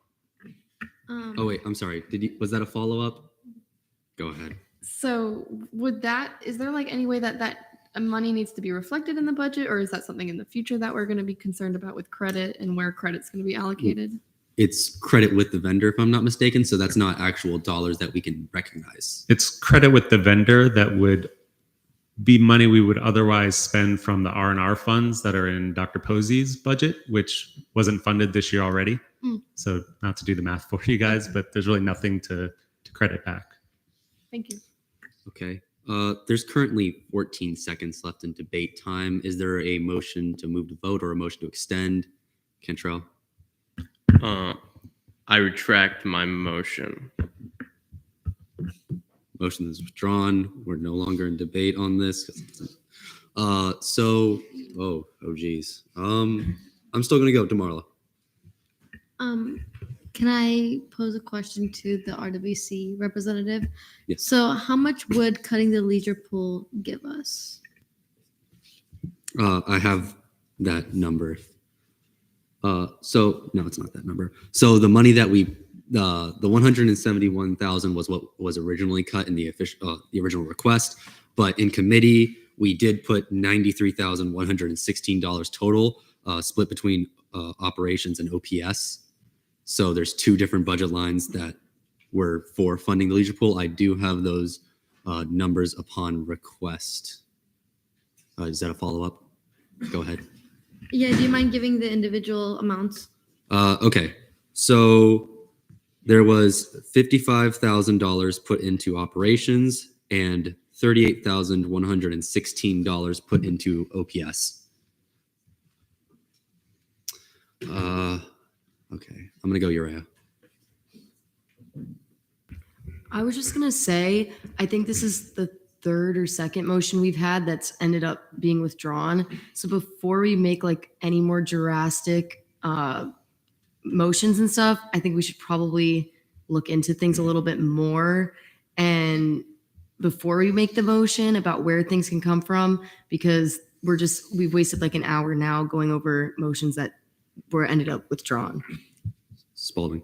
Oh wait, I'm sorry. Was that a follow-up? Go ahead. So is there like any way that money needs to be reflected in the budget, or is that something in the future that we're going to be concerned about with credit and where credit's going to be allocated? It's credit with the vendor, if I'm not mistaken. So that's not actual dollars that we can recognize. It's credit with the vendor that would be money we would otherwise spend from the R&R funds that are in Dr. Posey's budget, which wasn't funded this year already. So not to do the math for you guys, but there's really nothing to credit back. Thank you. Okay. There's currently 14 seconds left in debate time. Is there a motion to move to vote or a motion to extend? Cantrell? I retract my motion. Motion is withdrawn. We're no longer in debate on this. Oh geez. I'm still gonna go tomorrow. Can I pose a question to the RWC representative? Yes. So how much would cutting the leisure pool give us? I have that number. So no, it's not that number. So the money that the 171,000 was what was originally cut in the original request, but in committee we did put $93,116 total, split between operations and OPS. So there's two different budget lines that were for funding the leisure pool. I do have those numbers upon request. Is that a follow-up? Go ahead. Yeah, do you mind giving the individual amounts? Okay, so there was $55,000 put into operations and $38,116 put into OPS. Okay, I'm gonna go Uriah. I was just gonna say, I think this is the third or second motion we've had that's ended up being withdrawn. So before we make like any more drastic motions and stuff, I think we should probably look into things a little bit more. And before we make the motion about where things can come from, because we've wasted like an hour now going over motions that were ended up withdrawn. Spalding.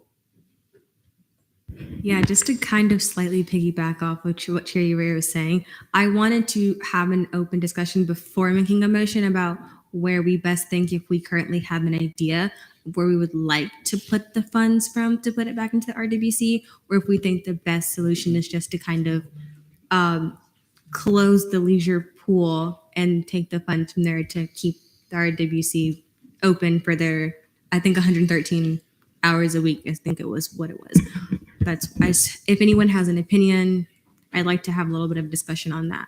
Yeah, just to kind of slightly piggyback off what Cherry Ray was saying, I wanted to have an open discussion before making a motion about where we best think, if we currently have an idea, where we would like to put the funds from to put it back into the RWC, or if we think the best solution is just to kind of close the leisure pool and take the funds from there to keep the RWC open for their, I think 113 hours a week. I think it was what it was. If anyone has an opinion, I'd like to have a little bit of discussion on that.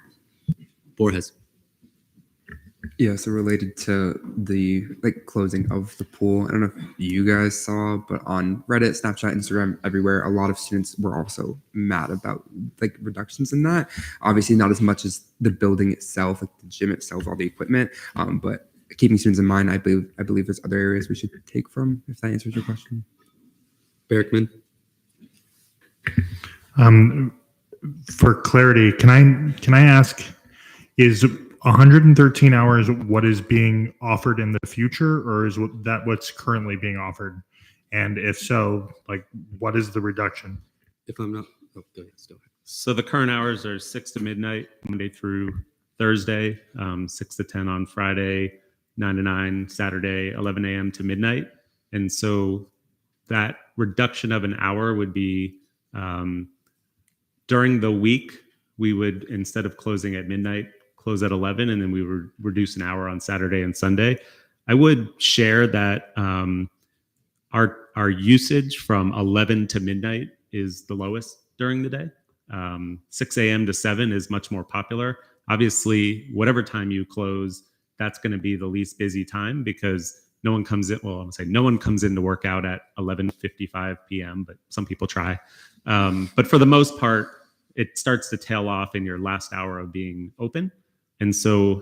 Borges. Yeah, so related to the closing of the pool, I don't know if you guys saw, but on Reddit, Snapchat, Instagram, everywhere, a lot of students were also mad about reductions in that. Obviously, not as much as the building itself, like the gym itself, all the equipment, but keeping students in mind, I believe there's other areas we should take from. If that answers your question. Berkman. For clarity, can I ask, is 113 hours what is being offered in the future, or is that what's currently being offered? And if so, like, what is the reduction? If I'm not, oh, go ahead, still. So the current hours are 6 to midnight, Monday through Thursday, 6 to 10 on Friday, 9 to 9 Saturday, 11 a.m. to midnight. And so that reduction of an hour would be during the week, we would, instead of closing at midnight, close at 11, and then we would reduce an hour on Saturday and Sunday. I would share that our usage from 11 to midnight is the lowest during the day. 6 a.m. to 7 is much more popular. Obviously, whatever time you close, that's going to be the least busy time because no one comes in. Well, I'm saying no one comes in to work out at 11:55 p.m., but some people try. But for the most part, it starts to tail off in your last hour of being open. And so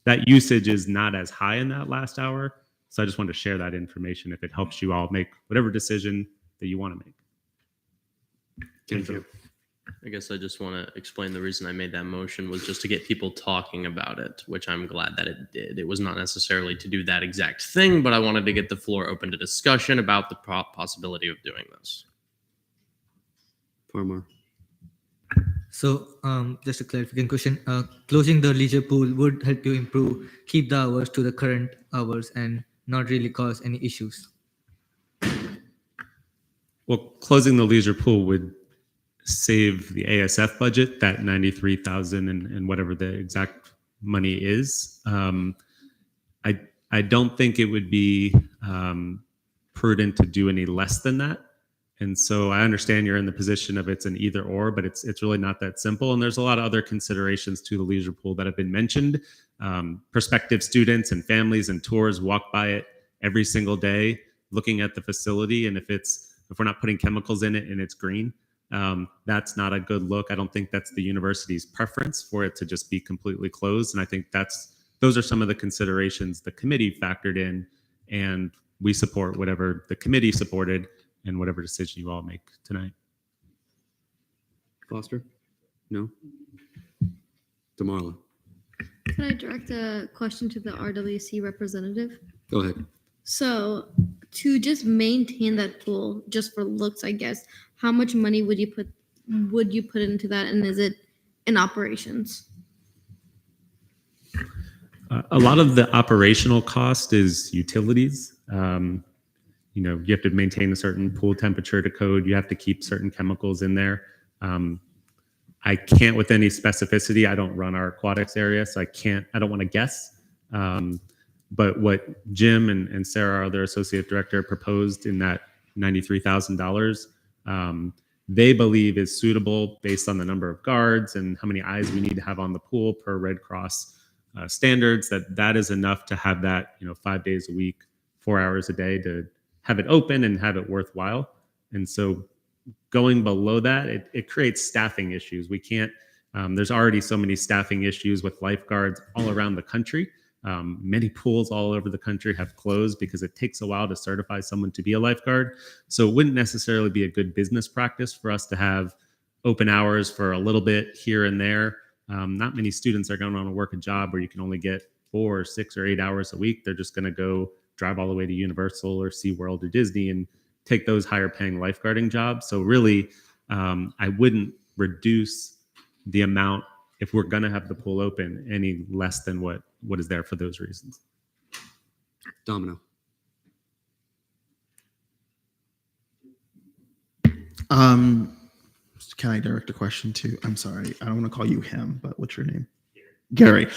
that usage is not as high in that last hour. So I just wanted to share that information if it helps you all make whatever decision that you want to make. Thank you. I guess I just want to explain the reason I made that motion was just to get people talking about it, which I'm glad that it did. It was not necessarily to do that exact thing, but I wanted to get the floor open to discussion about the possibility of doing this. Four more. So just a clarification question, closing the leisure pool would help you keep the hours to the current hours and not really cause any issues. Well, closing the leisure pool would save the ASF budget, that 93,000 and whatever the exact money is. I don't think it would be prudent to do any less than that. And so I understand you're in the position of it's an either or, but it's really not that simple. And there's a lot of other considerations to the leisure pool that have been mentioned. Prospective students and families and tours walk by it every single day, looking at the facility. And if we're not putting chemicals in it and it's green, that's not a good look. I don't think that's the university's preference for it to just be completely closed. And I think those are some of the considerations the committee factored in, and we support whatever the committee supported and whatever decision you all make tonight. Foster? No? Demarla? Could I direct a question to the RWC representative? Go ahead. So to just maintain that pool, just for looks, I guess, how much money would you put into that, and is it in operations? A lot of the operational cost is utilities. You have to maintain a certain pool temperature to code. You have to keep certain chemicals in there. I can't with any specificity. I don't run our aquatics area, so I don't want to guess. But what Jim and Sarah, our other associate director, proposed in that $93,000, they believe is suitable based on the number of guards and how many eyes we need to have on the pool per Red Cross standards, that is enough to have that 5 days a week, 4 hours a day to have it open and have it worthwhile. And so going below that, it creates staffing issues. We can't, there's already so many staffing issues with lifeguards all around the country. Many pools all over the country have closed because it takes a while to certify someone to be a lifeguard. So it wouldn't necessarily be a good business practice for us to have open hours for a little bit here and there. Not many students are going to want to work a job where you can only get 4 or 6 or 8 hours a week. They're just going to go drive all the way to Universal or SeaWorld or Disney and take those higher paying lifeguarding jobs. So really, I wouldn't reduce the amount if we're going to have the pool open any less than what is there for those reasons. Domino. Can I direct a question to, I'm sorry, I don't want to call you him, but what's your name? Gary.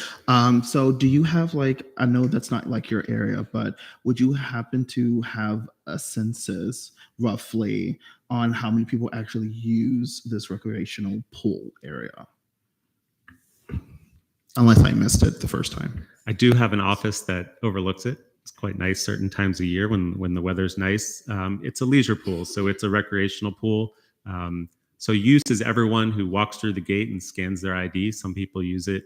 So do you have I know that's not your area, but would you happen to have a census roughly on how many people actually use this recreational pool area? Unless I missed it the first time. I do have an office that overlooks it. It's quite nice certain times a year when the weather's nice. It's a leisure pool, so it's a recreational pool. So use is everyone who walks through the gate and scans their ID. Some people use it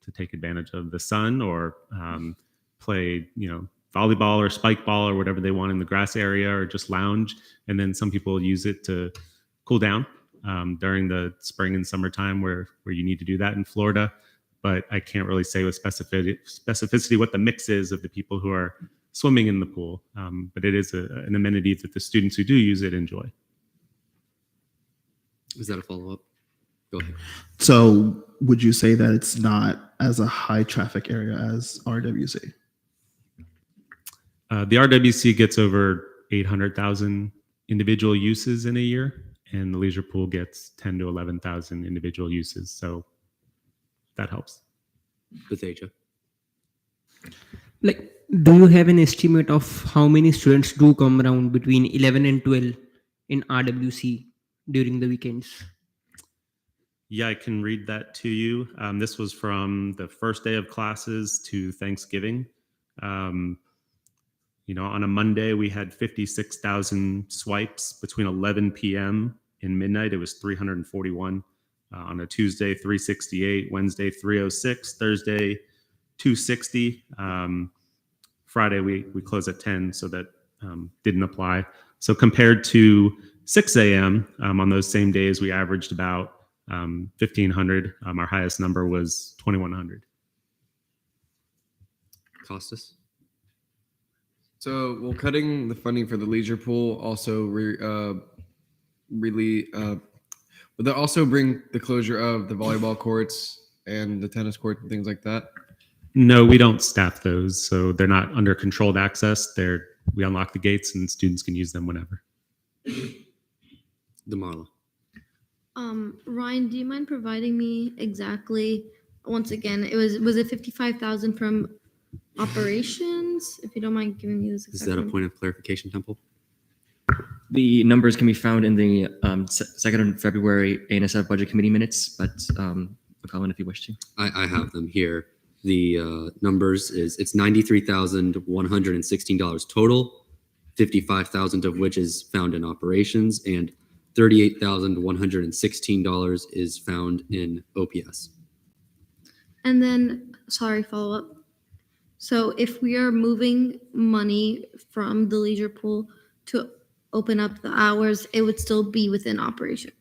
to take advantage of the sun or play, volleyball or spike ball or whatever they want in the grass area or just lounge. And then some people use it to cool down. during the spring and summertime where you need to do that in Florida. But I can't really say with specificity what the mix is of the people who are swimming in the pool. But it is an amenity that the students who do use it enjoy. Is that a follow-up? Go ahead. So would you say that it's not as a high traffic area as RWC? The RWC gets over 800,000 individual uses in a year, and the leisure pool gets 10 to 11,000 individual uses. So that helps. Bethesda. Like, do you have an estimate of how many students do come around between 11 and 12 in RWC during the weekends? Yeah, I can read that to you. This was from the first day of classes to Thanksgiving. On a Monday, we had 56,000 swipes between 11 p.m. and midnight. It was 341. On a Tuesday, 368. Wednesday, 306. Thursday, 260. Friday, we close at 10, so that didn't apply. So compared to 6 a.m. On those same days, we averaged about 1,500. Our highest number was 2,100. Costas? So, cutting the funding for the leisure pool also would that also bring the closure of the volleyball courts and the tennis courts and things like that? No, we don't staff those, so they're not under controlled access. We unlock the gates and students can use them whenever. DeMarla. Ryan, do you mind providing me exactly, once again, was it 55,000 from operations? If you don't mind giving me this. Is that a point of clarification, Temple? The numbers can be found in the 2nd of February ANSF budget committee minutes, but McCollum, if you wish to. I have them here. The numbers it's $93,116 total, 55,000 of which is found in operations, and $38,116 is found in OPS. And then, sorry, follow up. So if we are moving money from the leisure pool to open up the hours, it would still be within operation.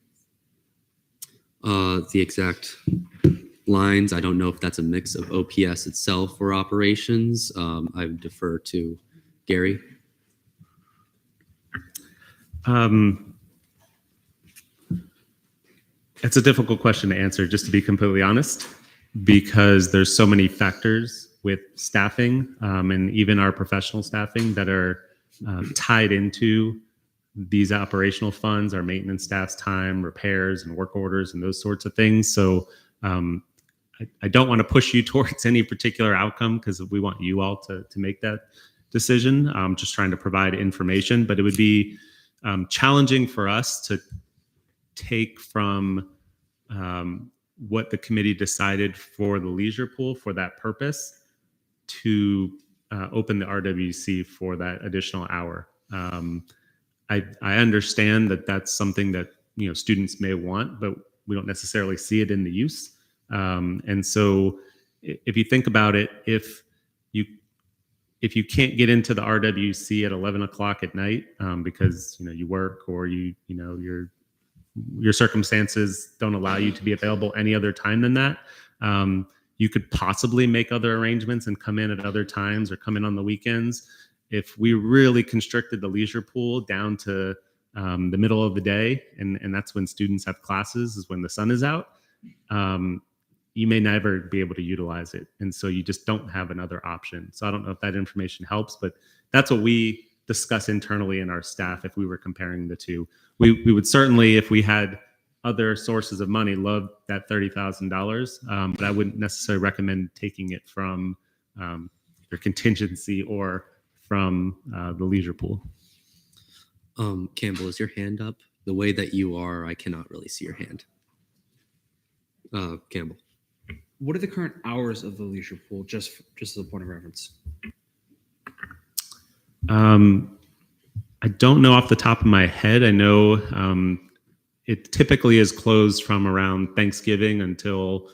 The exact lines, I don't know if that's a mix of OPS itself or operations. I would defer to Gary. It's a difficult question to answer, just to be completely honest, because there's so many factors with staffing and even our professional staffing that are tied into these operational funds, our maintenance staff's time, repairs and work orders and those sorts of things. So I don't want to push you towards any particular outcome because we want you all to make that decision. I'm just trying to provide information, but it would be challenging for us to take from what the committee decided for the leisure pool for that purpose to open the RWC for that additional hour. I understand that that's something that students may want, but we don't necessarily see it in the use. And so, if you think about it, if you can't get into the RWC at 11 o'clock at night because you work or your circumstances don't allow you to be available any other time than that, you could possibly make other arrangements and come in at other times or come in on the weekends. If we really constricted the leisure pool down to the middle of the day, and that's when students have classes, is when the sun is out, you may never be able to utilize it. And so you just don't have another option. So I don't know if that information helps, but that's what we discuss internally in our staff if we were comparing the two. We would certainly, if we had other sources of money, love that $30,000, but I wouldn't necessarily recommend taking it from your contingency or from the leisure pool. Campbell, is your hand up? The way that you are, I cannot really see your hand. Campbell. What are the current hours of the leisure pool, just as a point of reference? I don't know off the top of my head. I know it typically is closed from around Thanksgiving until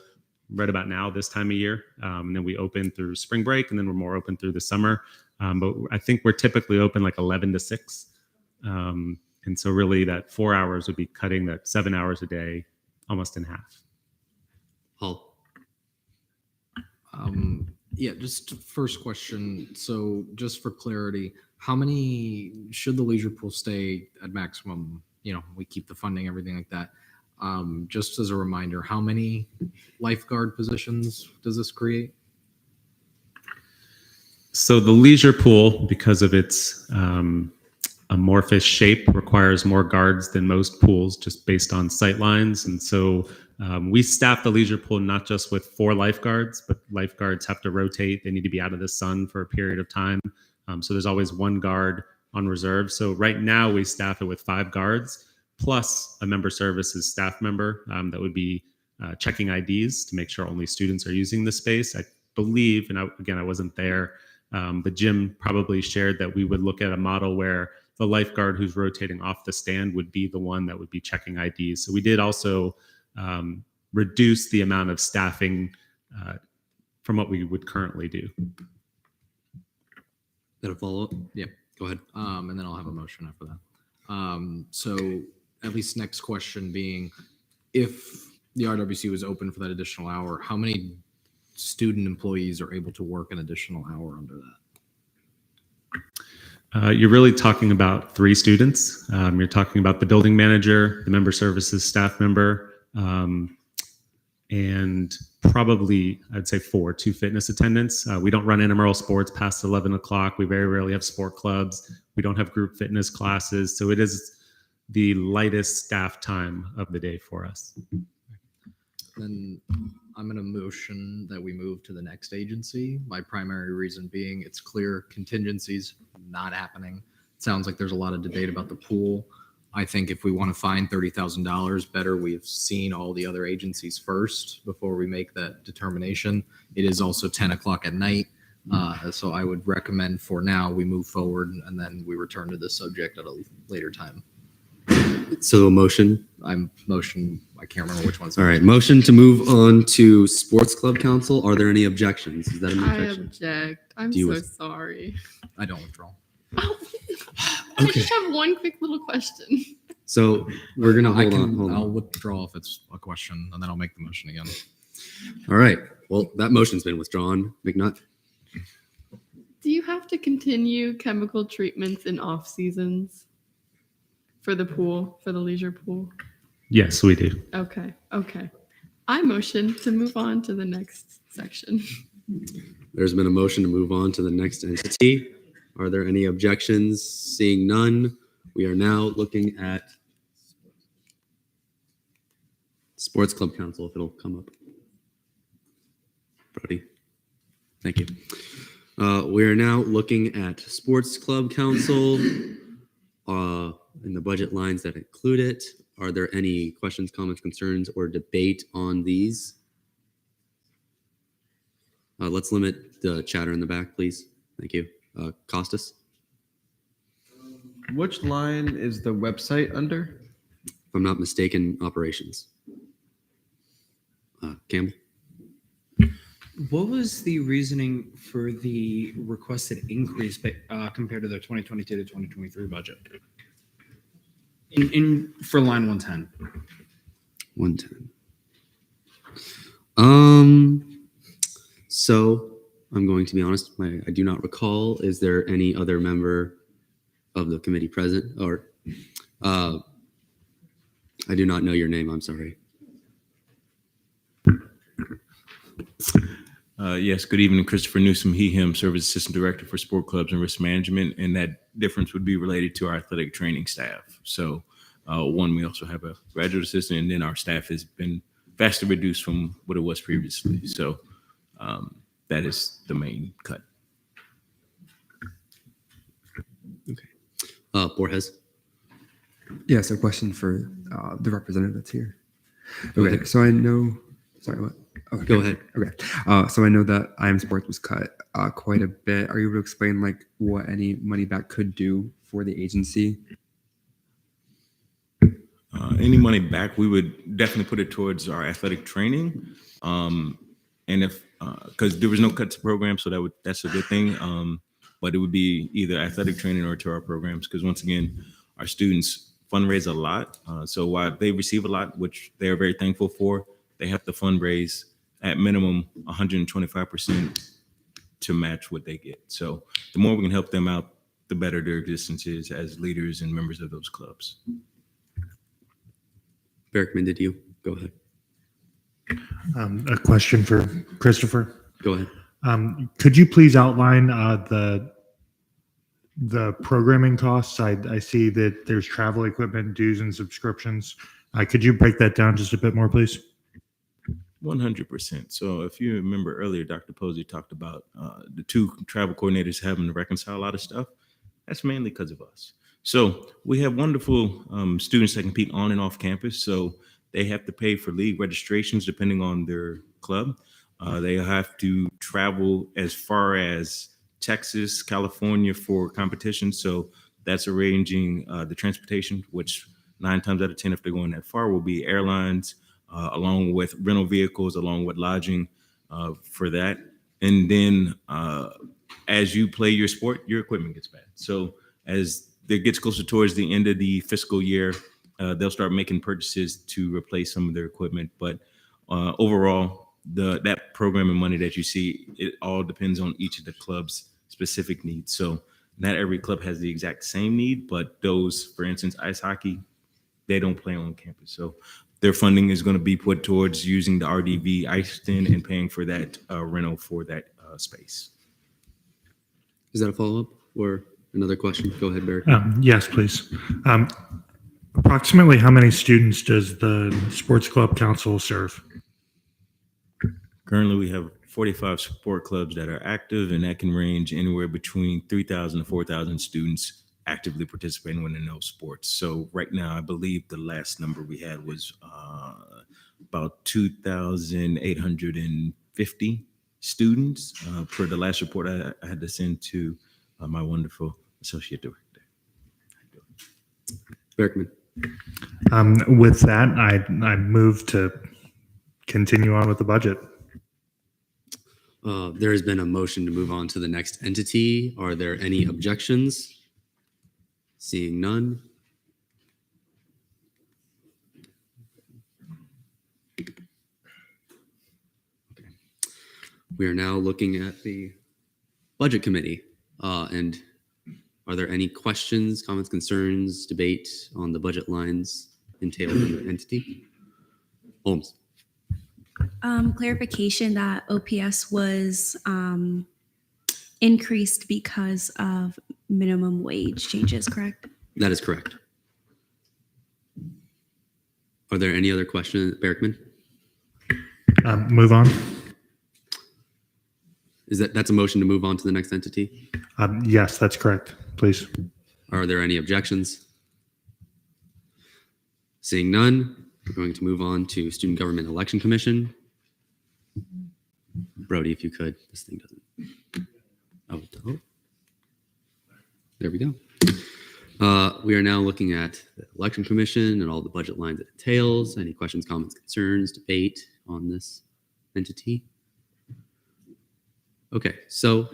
right about now, this time of year. And then we open through spring break, and then we're more open through the summer. But I think we're typically open like 11 to 6. And And so really that 4 hours would be cutting that 7 hours a day almost in half. Paul. Yeah, just first question. So just for clarity, how many should the leisure pool stay at maximum? We keep the funding, everything like that. Just as a reminder, how many lifeguard positions does this create? So the leisure pool, because of its amorphous shape, requires more guards than most pools just based on sight lines. And so we staff the leisure pool not just with 4 lifeguards, but lifeguards have to rotate. They need to be out of the sun for a period of time. So there's always 1 guard on reserve. So right now we staff it with 5 guards plus a member services staff member that would be checking IDs to make sure only students are using the space. I believe, and I wasn't there, but Jim probably shared that we would look at a model where the lifeguard who's rotating off the stand would be the one that would be checking IDs. So we did also reduce the amount of staffing from what we would currently do. Got a follow-up? Yeah. Go ahead. And then I'll have a motion after that. So at least next question being, if the RWC was open for that additional hour, how many student employees are able to work an additional hour under that? You're really talking about 3 students. You're talking about the building manager, the member services staff member, and probably I'd say 2 fitness attendants. We don't run intramural sports past 11 o'clock. We very rarely have sport clubs. We don't have group fitness classes. So it is the lightest staff time of the day for us. Then I'm going to motion that we move to the next agency. My primary reason being it's clear contingencies not happening. It sounds like there's a lot of debate about the pool. I think if we want to find $30,000, better we have seen all the other agencies first before we make that determination. It is also 10 o'clock at night. So I would recommend for now we move forward and then we return to this subject at a later time. So a motion. I can't remember which one's. All right. Motion to move on to Sports Club Council. Are there any objections? Is that an I objection? object. I'm Do you so with- sorry. I don't withdraw. I just have one quick little question. So we're going to hold on. I'll withdraw if it's a question and then I'll make the motion again. All right. Well, that motion's been withdrawn. McNutt. Do you have to continue chemical treatments in off seasons for the pool, for the leisure pool? Yes, we do. Okay. I motion to move on to the next section. There's been a motion to move on to the next entity. Are there any objections? Seeing none, we are now looking at Sports Club Council, if it'll come up. Brody. Thank you. We are now looking at Sports Club Council in the budget lines that include it. Are there any questions, comments, concerns, or debate on these? Let's limit the chatter in the back, please. Thank you. Costas? Which line is the website under? If I'm not mistaken, operations. Campbell? What was the reasoning for the requested increase compared to the 2022 to 2023 budget? In for line 110. 110. So I'm going to be honest, I do not recall. Is there any other member of the committee present? Or I do not know your name. I'm sorry. Yes, good evening, Christopher Newsom, him, Service Assistant Director for Sport Clubs and Risk Management, and that difference would be related to our athletic training staff. So one, we also have a graduate assistant, and then our staff has been vastly reduced from what it was previously. So that is the main cut. Okay. Borges? Yes, a question for the representative that's here. Go Okay, ahead. so I know, sorry, what? Okay. Go ahead. Okay. So I know that IM Sports was cut quite a bit. Are you able to explain like what any money back could do for the agency? Any money back, we would definitely put it towards our athletic training. And if, because there was no cuts to programs, so that's a good thing. But it would be either athletic training or to our programs, because once again, our students fundraise a lot. So while they receive a lot, which they are very thankful for, they have to fundraise at minimum 125% to match what they get. So the more we can help them out, the better their existence is as leaders and members of those clubs. Berkman, did you? Go ahead. A question for Christopher. Go ahead. Could you please outline the programming costs? I see that there's travel equipment, dues, and subscriptions. Could you break that down just a bit more, please? 100%. So if you remember earlier, Dr. Posey talked about the two travel coordinators having to reconcile a lot of stuff. That's mainly because of us. So we have wonderful students that compete on and off campus. So they have to pay for league registrations depending on their club. They have to travel as far as Texas, California for competition. So that's arranging the transportation, which 9 times out of 10, if they're going that far, will be airlines, along with rental vehicles, along with lodging for that. And then as you play your sport, your equipment gets bad. So as it gets closer towards the end of the fiscal year, they'll start making purchases to replace some of their equipment. But overall, that programming money that you see, it all depends on each of the club's specific needs. So not every club has the exact same need, but those, for instance, ice hockey, they don't play on campus. So their funding is going to be put towards using the RDV ice tin and paying for that rental for that space. Is that a follow-up or another question? Go ahead, Barry. Yes, please. Approximately how many students does the Sports Club Council serve? Currently, we have 45 sport clubs that are active, and that can range anywhere between 3,000 to 4,000 students actively participating in those sports. So right now, I believe the last number we had was about 2,850 students per the last report I had to send to my wonderful associate director. Berkman. With that, I move to continue on with the budget. There has been a motion to move on to the next entity. Are there any objections? Seeing none. Okay. We are now looking at the Budget Committee. And are there any questions, comments, concerns, debate on the budget lines entailed in the entity? Holmes. Clarification that OPS was increased because of minimum wage changes, correct? That is correct. Are there any other questions, Berkman? Move on. That's a motion to move on to the next entity? Yes, that's correct. Please. Are there any objections? Seeing none, we're going to move on to Student Government Election Commission. Brody, if you could, this thing doesn't. Oh, there we go. We are now looking at the Election Commission and all the budget lines it entails. Any questions, comments, concerns, debate on this entity? Okay, so,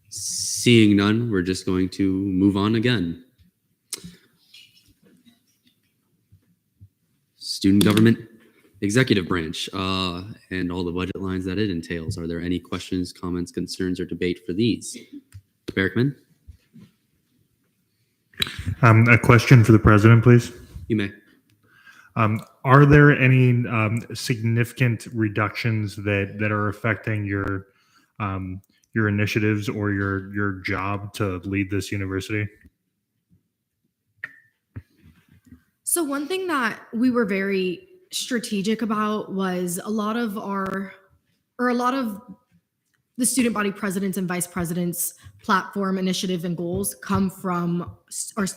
seeing none, we're just going to move on again. Student Government Executive Branch and all the budget lines that it entails. Are there any questions, comments, concerns, or debate for these? Berkman? A question for the president, please. You may. Are there any significant reductions that are affecting your initiatives or your job to lead this university? So one thing that we were very strategic about was a lot of the student body presidents and vice presidents platform initiative and goals come from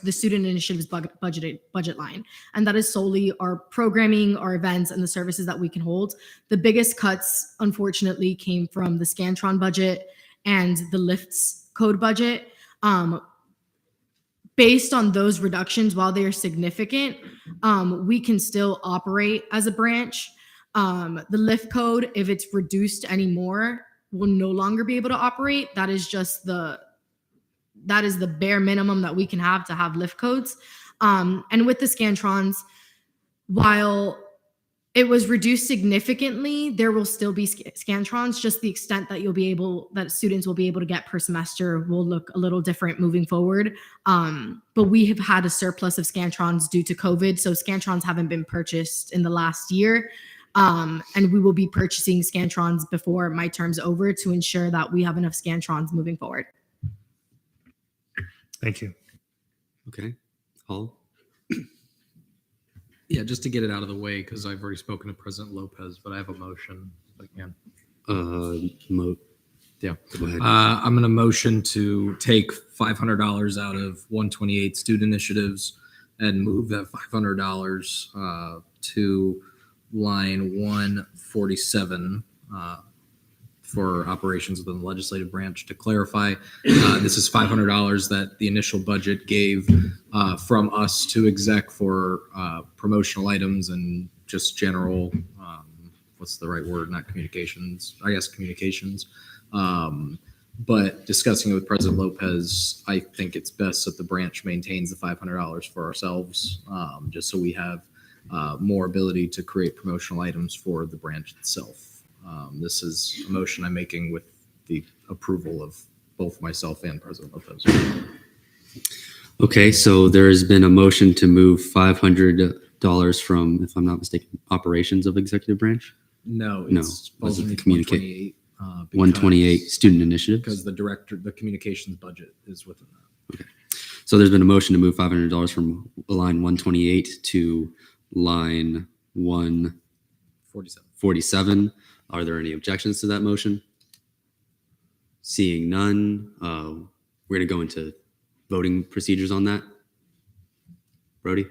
the student initiatives budget line. And that is solely our programming, our events, and the services that we can hold. The biggest cuts, unfortunately, came from the Scantron budget and the LIFTS code budget. Based on those reductions, while they are significant, we can still operate as a branch. The LIFT code, if it's reduced anymore, will no longer be able to operate. That is just the that is the bare minimum that we can have to have lift codes. And with the Scantrons, while it was reduced significantly, there will still be Scantrons, just the extent that that students will be able to get per semester will look a little different moving forward. But we have had a surplus of Scantrons due to COVID, so Scantrons haven't been purchased in the last year. And we will be purchasing Scantrons before my term's over to ensure that we have enough Scantrons moving forward. Thank you. Okay. Hall? Yeah, just to get it out of the way, because I've already spoken to President Lopez, but I have a motion. If I can. Yeah. Go ahead. I'm going to motion to take $500 out of 128 student initiatives and move that $500 to line 147 for operations within the legislative branch. To clarify, this is $500 that the initial budget gave from us to exec for promotional items and just general, what's the right word? Not communications, I guess communications. But discussing it with President Lopez, I think it's best that the branch maintains the $500 for ourselves, just so we have more ability to create promotional items for the branch itself. This is a motion I'm making with the approval of both myself and President Lopez. Okay, so there has been a motion to move $500 from, if I'm not mistaken, operations of executive branch? No, No, it's was it the 128. 128 student initiatives? Because the communications budget is within that. Okay. So there's been a motion to move $500 from line 128 to line 147. Are there any objections to that motion? Seeing none, we're going to go into voting procedures on that. Brody?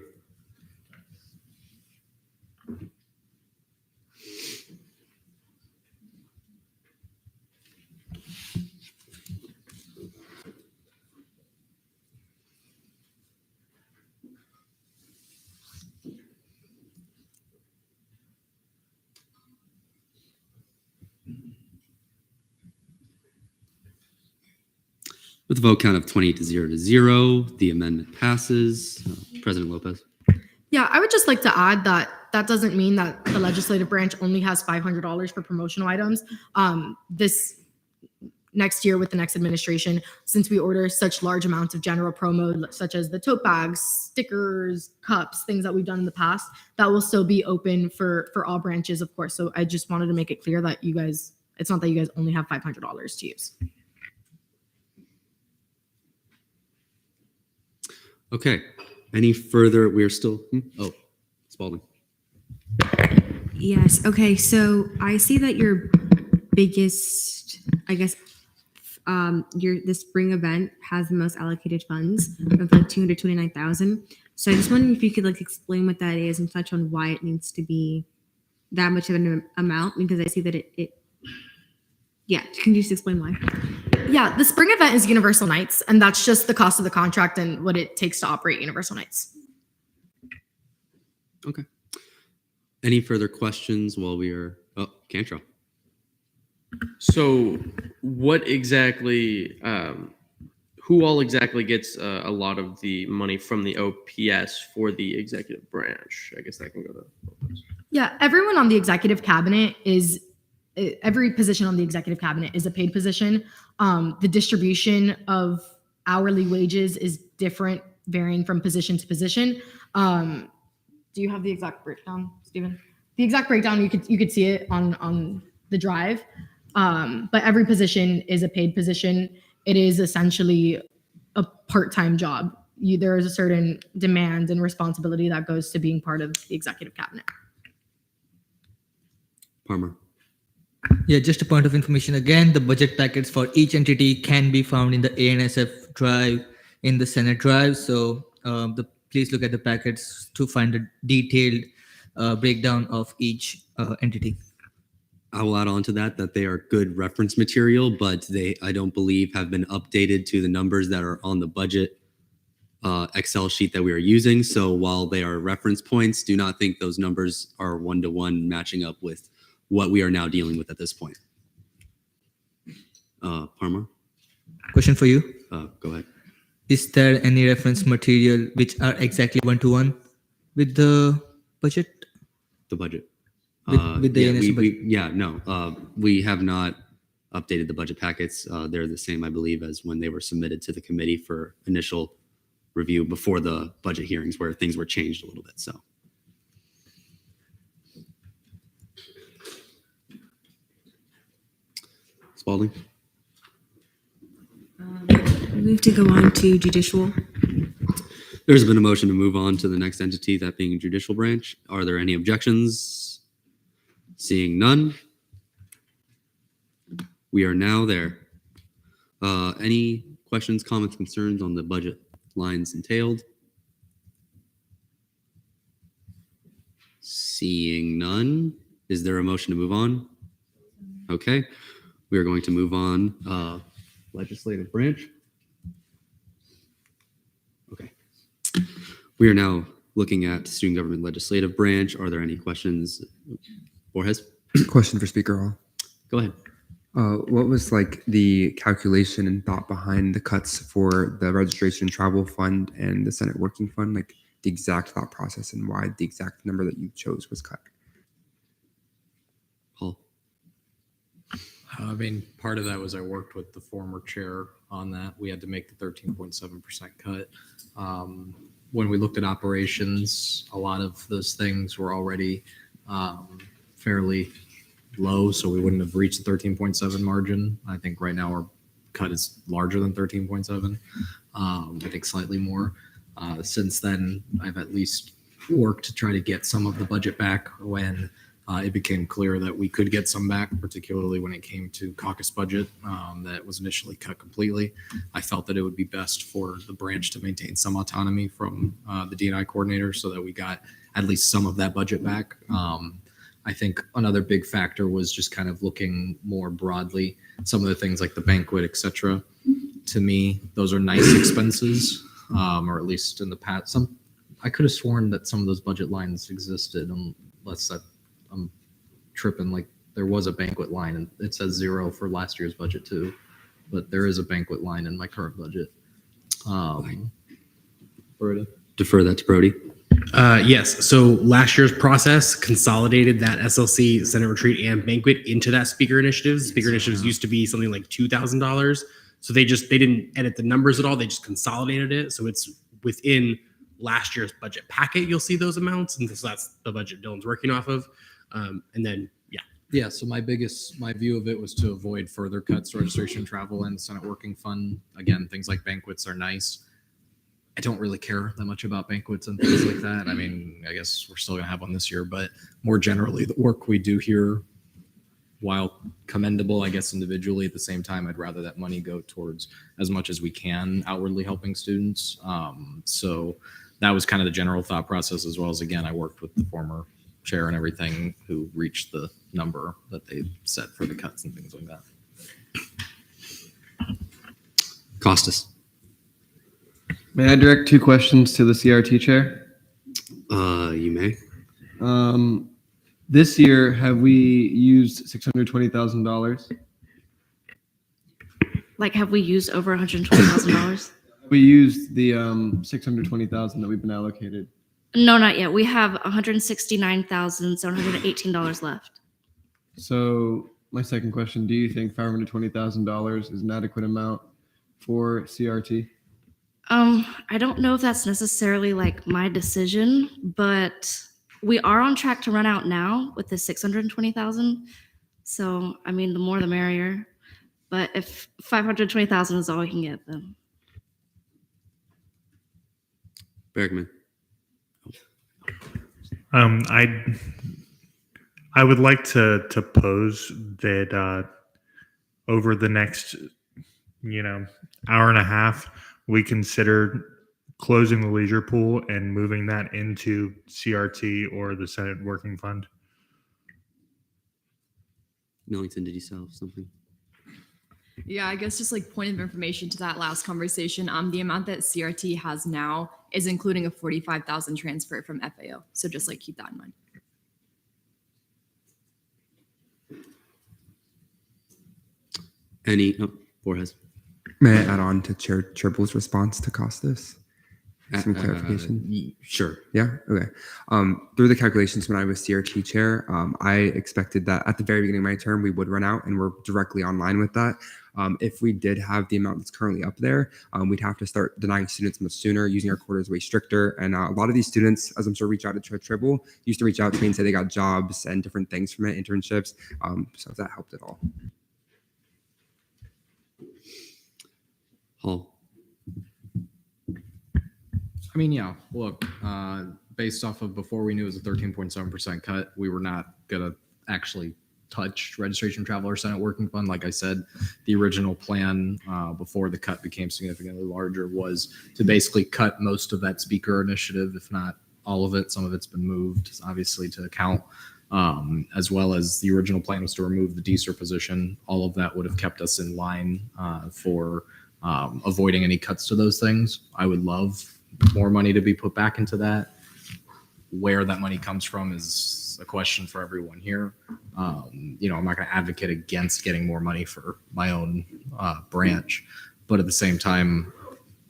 With a vote count of 28 to 0, the amendment passes. President Lopez. Yeah, I would just like to add that that doesn't mean that the legislative branch only has $500 for promotional items. This next year with the next administration, since we order such large amounts of general promo, such as the tote bags, stickers, cups, things that we've done in the past, that will still be open for all branches, of course. So I just wanted to make it clear that it's not that you guys only have $500 to use. Okay. Any further? We're still. Oh, Spalding. Yes. Okay. So I see that your biggest, I guess, the spring event has the most allocated funds of like 229,000. So I just wondering if you could like explain what that is and touch on why it needs to be that much of an amount, because I see that yeah. Can you just explain why? Yeah, the spring event is Universal Nights, and that's just the cost of the contract and what it takes to operate Universal Nights. Okay. Any further questions while we are? Oh, Cantrell. So, what exactly? Who all exactly gets a lot of the money from the OPS for the executive branch? I guess that can go to. Yeah, everyone on the executive cabinet every position on the executive cabinet is a paid position. The distribution of hourly wages is different, varying from position to position. Do you have the exact breakdown, Stephen? The exact breakdown, you could see it on the drive. But every position is a paid position. It is essentially a part-time job. There is a certain demand and responsibility that goes to being part of the executive cabinet. Palmer. Yeah, just a point of information again, the budget packets for each entity can be found in the ANSF drive, in the Senate drive. So please look at the packets to find a detailed breakdown of each entity. I will add on to that they are good reference material, but I don't believe have been updated to the numbers that are on the budget Excel sheet that we are using. So while they are reference points, do not think those numbers are one-to-one matching up with what we are now dealing with at this point. Parma? Question for you. Go ahead. is there any reference material which are exactly one-to-one with the budget? The budget. With the yeah, NSC we have not updated the budget packets. They're the same, I believe, as when they were submitted to the committee for initial review before the budget hearings, where things were changed a little bit. So. Spalding. Move to go on to judicial. There's been a motion to move on to the next entity, that being judicial branch. Are there any objections? Seeing none. We are now there. Any questions, comments, concerns on the budget lines entailed? Seeing none. Is there a motion to move on? Okay. We are going to move on. Legislative branch. Okay. We are now looking at student government legislative branch. Are there any questions? Borges? Question for Speaker Hall. Go ahead. What was like the calculation and thought behind the cuts for the registration and travel fund and the Senate working fund? Like the exact thought process and why the exact number that you chose was cut? Paul? I mean, part of that was I worked with the former chair on that. We had to make the 13.7% cut. When we looked at operations, a lot of those things were already fairly low, so we wouldn't have reached the 13.7 margin. I think right now our cut is larger than 13.7. I think slightly more. Since then, I've at least worked to try to get some of the budget back when it became clear that we could get some back, particularly when it came to caucus budget that was initially cut completely. I felt that it would be best for the branch to maintain some autonomy from the D&I coordinator so that we got at least some of that budget back. I think another big factor was just kind of looking more broadly. Some of the things like the banquet, et cetera, to me, those are nice expenses, or at least in the past. I could have sworn that some of those budget lines existed, unless I'm tripping. Like there was a banquet line, and it says 0 for last year's budget too, but there is a banquet line in my current budget. Brody? Defer that to Brody. Yes. So last year's process consolidated that SLC Senate Retreat and banquet into that speaker initiatives. Speaker initiatives used to be something like $2,000. So they didn't edit the numbers at all. They just consolidated it. So it's within last year's budget packet. You'll see those amounts. And so that's the budget Dylan's working off of. And then, yeah. Yeah, so my view of it was to avoid further cuts to registration, travel, and Senate Working Fund. Again, things like banquets are nice. I don't really care that much about banquets and things like that. I mean, I guess we're still gonna have one this year, but more generally, the work we do here, while commendable, I guess individually, at the same time, I'd rather that money go towards as much as we can outwardly helping students. So that was kind of the general thought process, as well as, again, I worked with the former chair and everything who reached the number that they set for the cuts and things like that. Costas. May I direct 2 questions to the CRT chair? You may. This year, have we used $620,000? Like, have we used over $120,000? We used the $620,000 that we've been allocated. No, not yet. We have $169,718 left. So my second question, do you think $520,000 is an adequate amount for CRT? I don't know if that's necessarily like my decision, but we are on track to run out now with the 620,000. So, I mean, the more the merrier. But if 520,000 is all we can get, then. Bergman. I would like to pose that over the next, hour and a half, we consider closing the leisure pool and moving that into CRT or the Senate Working Fund. Millington, did you sell something? Yeah, I guess just like point of information to that last conversation, the amount that CRT has now is including a 45,000 transfer from FAO. So just like keep that in mind. Borges. May I add on to Chair Tripple's response to Costas? Some clarification. Sure. Yeah. Okay. Through the calculations when I was CRT chair, I expected that at the very beginning of my term we would run out, and we're directly online with that. If we did have the amount that's currently up there, we'd have to start denying students much sooner, using our quotas way stricter. And a lot of these students, as I'm sure reach out to Chair Tribble, used to reach out to me and say they got jobs and different things from it, internships. So if that helped at all. Hall. I mean, yeah, look, based off of before we knew it was a 13.7% cut, we were not going to actually touch registration travel or Senate working fund. Like I said, the original plan before the cut became significantly larger was to basically cut most of that speaker initiative, if not all of it. Some of it's been moved, obviously, to account, as well as the original plan was to remove the DSER position. All of that would have kept us in line for avoiding any cuts to those things. I would love more money to be put back into that. Where that money comes from is a question for everyone here. I'm not going to advocate against getting more money for my own branch, but at the same time,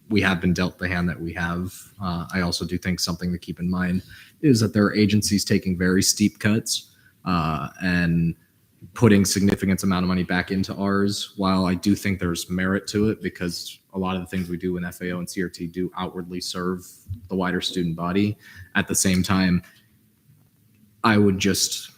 we have been dealt the hand that we have. I also do think something to keep in mind is that there are agencies taking very steep cuts and putting significant amount of money back into ours. While I do think there's merit to it, because a lot of the things we do in FAO and CRT do outwardly serve the wider student body. At the same time, I would just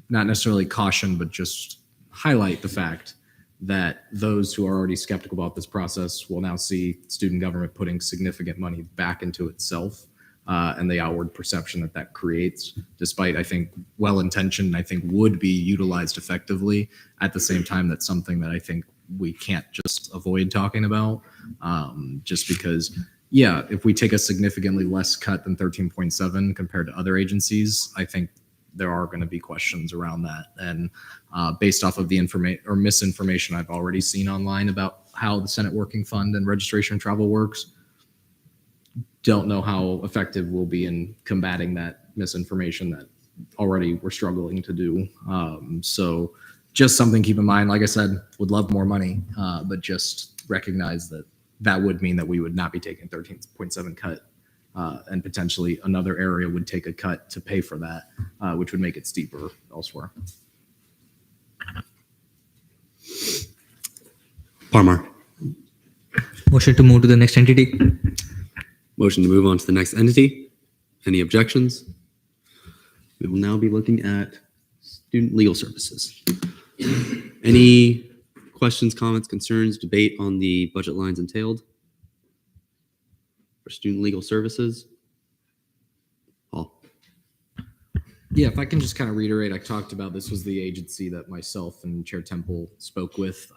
not necessarily caution, but just highlight the fact that those who are already skeptical about this process will now see student government putting significant money back into itself, and the outward perception that that creates, despite, I think, well-intentioned, I think would be utilized effectively. At the same time, that's something that I think we can't just avoid talking about, just because, yeah, if we take a significantly less cut than 13.7 compared to other agencies, I think there are going to be questions around that. And based off of the information or misinformation I've already seen online about how the Senate Working Fund and registration travel works, don't know how effective we'll be in combating that misinformation that already we're struggling to do. So just something to keep in mind. Like I said, would love more money, but just recognize that that would mean that we would not be taking 13.7 cut, and potentially another area would take a cut to pay for that, which would make it steeper elsewhere. Parmar. Motion to move to the next entity. Motion to move on to the next entity. Any objections? We will now be looking at student legal services. Any questions, comments, concerns, debate on the budget lines entailed for student legal services? Paul. Yeah, if I can just kind of reiterate, I talked about this was the agency that myself and Chair Temple spoke with.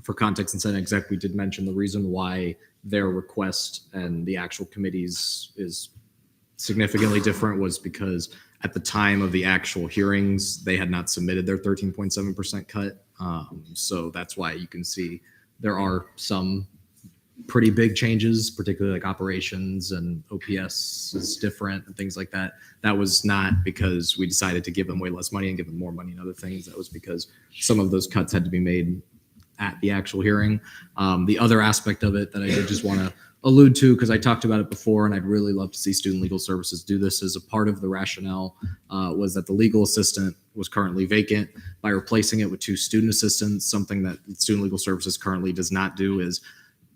For context and Senate Exec, we did mention the reason why their request and the actual committees is significantly different was because at the time of the actual hearings, they had not submitted their 13.7% cut. So that's why you can see there are some pretty big changes, particularly like operations and OPS is different and things like that. That was not because we decided to give them way less money and give them more money and other things. That was because some of those cuts had to be made at the actual hearing. The other aspect of it that I did just want to allude to, because I talked about it before, and I'd really love to see student legal services do this as a part of the rationale, was that the legal assistant was currently vacant. By replacing it with 2 student assistants, something that student legal services currently does not do, is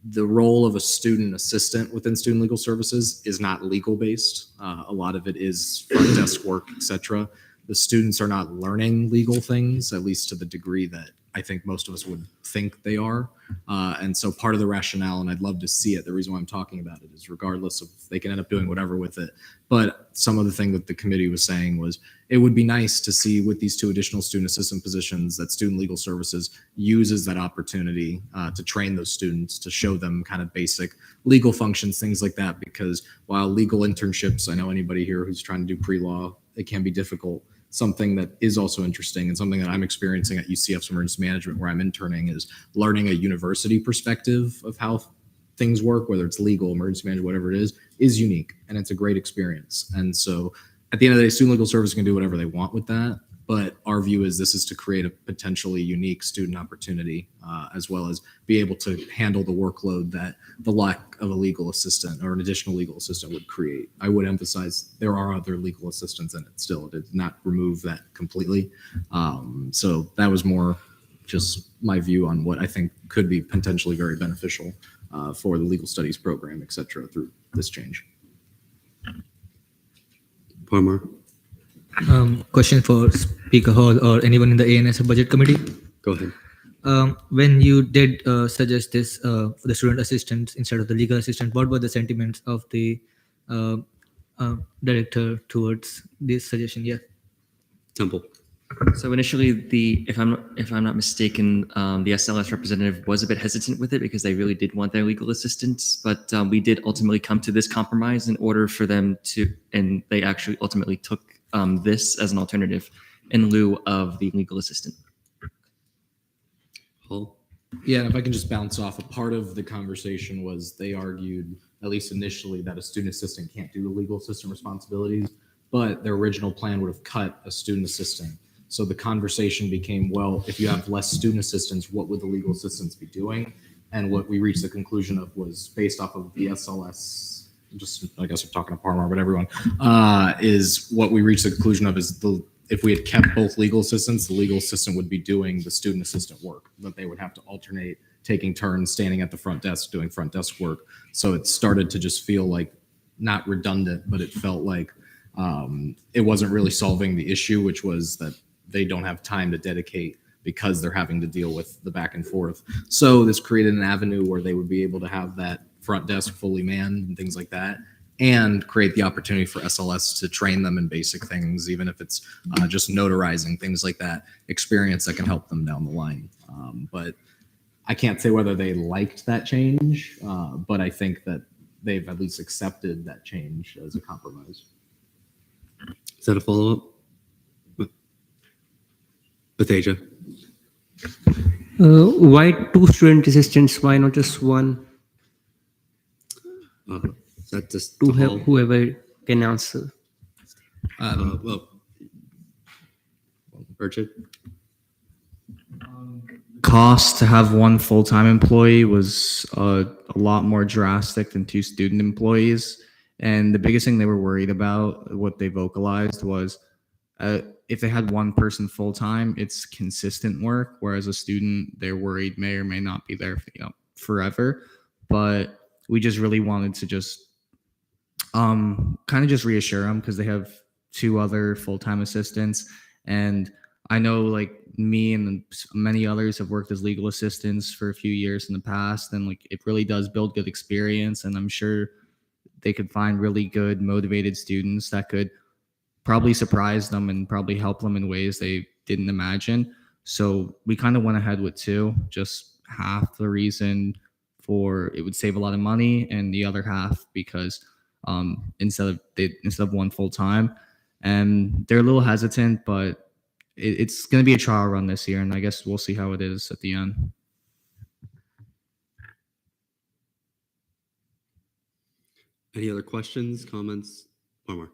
the role of a student assistant within student legal services is not legal based. A lot of it is front desk work, etc. The students are not learning legal things, at least to the degree that I think most of us would think they are. And so part of the rationale, and I'd love to see it, the reason why I'm talking about it is regardless of, they can end up doing whatever with it. But some of the thing that the committee was saying was it would be nice to see with these 2 additional student assistant positions that student legal services uses that opportunity to train those students, to show them kind of basic legal functions, things like that. Because while legal internships, I know anybody here who's trying to do pre-law, it can be difficult. Something that is also interesting and something that I'm experiencing at UCF's emergency management where I'm interning is learning a university perspective of how things work, whether it's legal, emergency management, whatever it is unique. And it's a great experience. And so at the end of the day, student legal service can do whatever they want with that. But our view is this is to create a potentially unique student opportunity, as well as be able to handle the workload that the lack of a legal assistant or an additional legal assistant would create. I would emphasize there are other legal assistants in it still. It did not remove that completely. So that was more just my view on what I think could be potentially very beneficial for the legal studies program, et cetera, through this change. Palmer. Question for Speaker Hall or anyone in the ANS Budget Committee. Go ahead. When you did suggest this for the student assistants instead of the legal assistant, what were the sentiments of the director towards this suggestion? Yeah. Temple. So initially, if I'm not mistaken, the SLS representative was a bit hesitant with it because they really did want their legal assistance. But we did ultimately come to this compromise in order for them to, and they actually ultimately took this as an alternative in lieu of the legal assistant. Hull. Yeah, and if I can just bounce off, a part of the conversation was they argued, at least initially, that a student assistant can't do the legal assistant responsibilities, but their original plan would have cut a student assistant. So the conversation became, well, if you have less student assistants, what would the legal assistants be doing? And what we reached the conclusion of was based off of the SLS, just I guess we're talking to Parmar, but everyone, is what we reached the conclusion of is if we had kept both legal assistants, the legal assistant would be doing the student assistant work, that they would have to alternate taking turns standing at the front desk doing front desk work. So it started to just feel like not redundant, but it felt like it wasn't really solving the issue, which was that they don't have time to dedicate because they're having to deal with the back and forth. So this created an avenue where they would be able to have that front desk fully manned and things like that, and create the opportunity for SLS to train them in basic things, even if it's just notarizing, things like that, experience that can help them down the line. But I can't say whether they liked that change, but I think that they've at least accepted that change as a compromise. Is that a follow-up? Bathasia. Why 2 student assistants? Why not just one? Is that just To the have whole- whoever can answer. well, Richard. Cost to have one full-time employee was a lot more drastic than 2 student employees. And the biggest thing they were worried about, what they vocalized was, if they had one person full-time, it's consistent work, whereas a student, they're worried may or may not be there, forever. But we just really wanted to just kind of just reassure them, because they have 2 other full-time assistants. And I know, like, me and many others have worked as legal assistants for a few years in the past, and like it really does build good experience. And I'm sure they could find really good, motivated students that could probably surprise them and probably help them in ways they didn't imagine. So we kind of went ahead with 2, just half the reason for it would save a lot of money, and the other half because instead of one full time. And they're a little hesitant, but it's going to be a trial run this year, and I guess we'll see how it is at the end. Any other questions, comments? Palmer.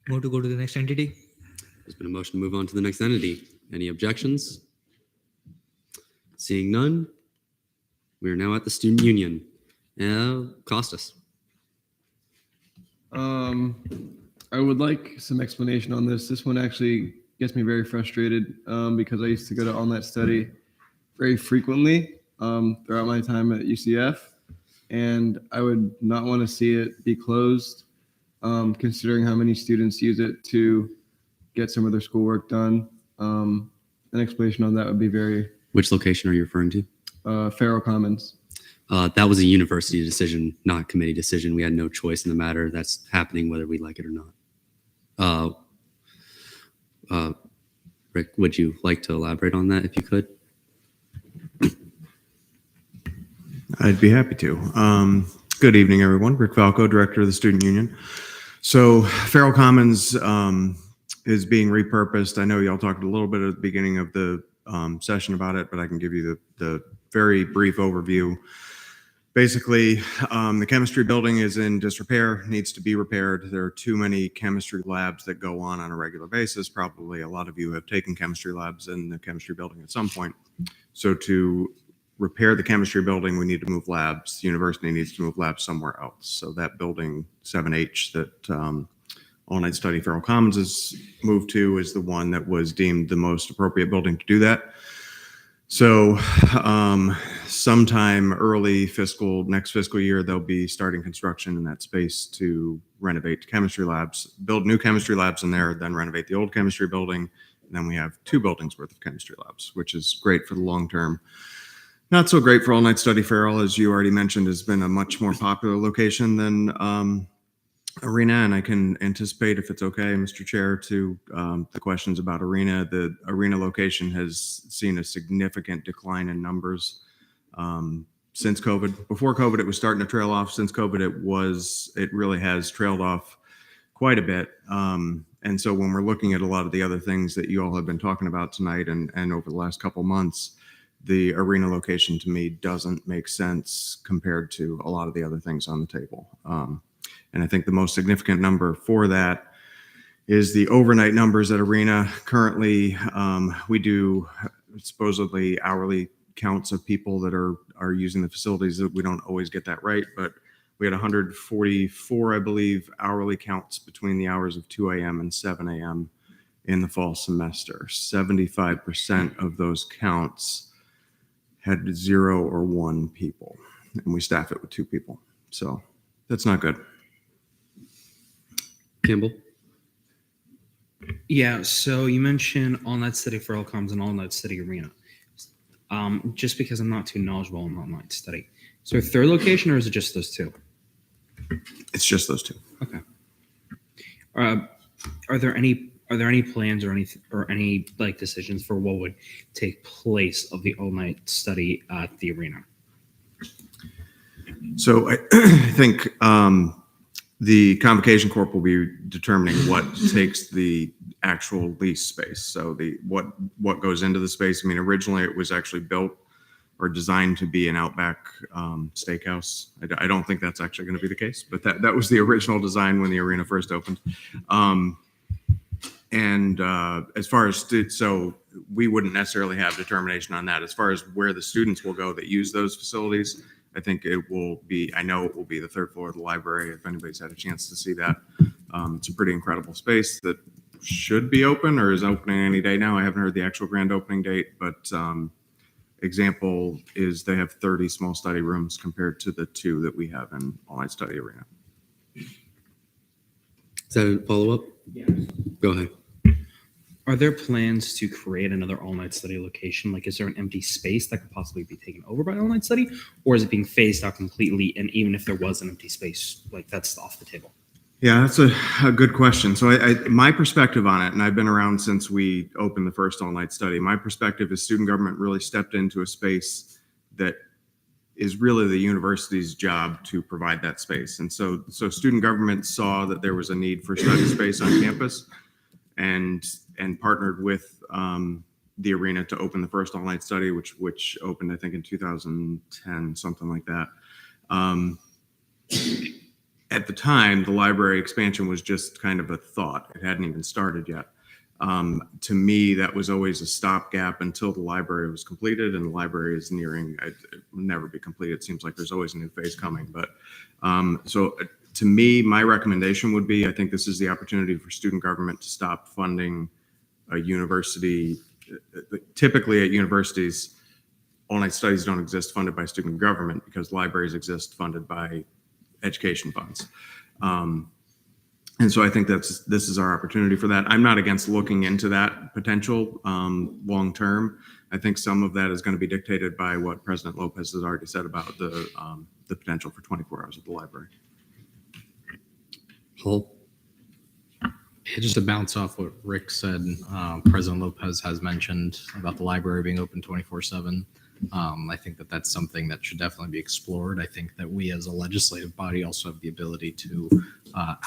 Move to go to the next entity. There's been a motion to move on to the next entity. Any objections? Seeing none, we are now at the student union. Costas. I would like some explanation on this. This one actually gets me very frustrated because I used to go to All-Night Study very frequently throughout my time at UCF, and I would not want to see it be closed, considering how many students use it to get some of their schoolwork done. An explanation on that would be very... Which location are you referring to? Farrell Commons. That was a university decision, not committee decision. We had no choice in the matter. That's happening whether we like it or not. Rick, would you like to elaborate on that if you could? I'd be happy to. Good evening, everyone. Rick Falco, Director of the Student Union. So Farrell Commons is being repurposed. I know y'all talked a little bit at the beginning of the session about it, but I can give you the very brief overview. Basically, the chemistry building is in disrepair, needs to be repaired. There are too many chemistry labs that go on a regular basis. Probably a lot of you have taken chemistry labs in the chemistry building at some point. So to repair the chemistry building, we need to move labs. The university needs to move labs somewhere else. So that building 7H that All Night Study Farrell Commons is moved to is the one that was deemed the most appropriate building to do that. So sometime early next fiscal year, they'll be starting construction in that space to renovate chemistry labs, build new chemistry labs in there, then renovate the old chemistry building. And then we have 2 buildings worth of chemistry labs, which is great for the long term. Not so great for All Night Study Farrell, as you already mentioned, has been a much more popular location than Arena, and I can anticipate, if it's okay, Mr. Chair, to the questions about Arena. The Arena location has seen a significant decline in numbers since COVID. Before COVID, it was starting to trail off. Since COVID, it really has trailed off quite a bit. And so when we're looking at a lot of the other things that you all have been talking about tonight and over the last couple months, the Arena location to me doesn't make sense compared to a lot of the other things on the table. And I think the most significant number for that is the overnight numbers at Arena. Currently, we do supposedly hourly counts of people that are using the facilities. We don't always get that right, but we had 144, I believe, hourly counts between the hours of 2 a.m. and 7 a.m. in the fall semester. 75% of those counts had 0 or 1 people, and we staff it with 2 people. So that's not good. Campbell? Yeah, so you mentioned All Night Study Farrell Commons and All Night Study Arena. Just because I'm not too knowledgeable in All Night Study. So a third location, or is it just those 2? It's just those 2. Okay. Are there any plans or any like decisions for what would take place of the All Night Study at the Arena? So I think the Convocation Corp will be determining what takes the actual lease space. So what goes into the space. I mean, originally it was actually built or designed to be an Outback steakhouse. I don't think that's actually going to be the case, but that was the original design when the Arena first opened. As far as so we wouldn't necessarily have determination on that. As far as where the students will go that use those facilities, I think it will be, I know it will be the 3rd floor of the library, if anybody's had a chance to see that. It's a pretty incredible space that should be open or is opening any day now. I haven't heard the actual grand opening date, but example is they have 30 small study rooms compared to the 2 that we have in All Night Study Arena. Is that a follow-up? Yeah. Go ahead. Are there plans to create another All Night Study location? Like, is there an empty space that could possibly be taken over by All Night Study, or is it being phased out completely? And even if there was an empty space, like that's off the table? Yeah, that's a good question. So my perspective on it, and I've been around since we opened the first All Night Study, my perspective is student government really stepped into a space that is really the university's job to provide that space. And so student government saw that there was a need for study space on campus and partnered with the Arena to open the first All Night Study, which opened, I think, in 2010, something like that. At the time, the library expansion was just kind of a thought. It hadn't even started yet. To me, that was always a stopgap until the library was completed, and the library is nearing, it will never be completed. It seems like there's always a new phase coming. But so to me, my recommendation would be, I think this is the opportunity for student government to stop funding a university. Typically at universities, All Night Studies don't exist funded by student government because libraries exist funded by education funds. And so I think this is our opportunity for that. I'm not against looking into that potential long term. I think some of that is going to be dictated by what President Lopez has already said about the potential for 24 hours at the library. Paul? Yeah, just to bounce off what Rick said, President Lopez has mentioned about the library being open 24/7. I think that that's something that should definitely be explored. I think that we as a legislative body also have the ability to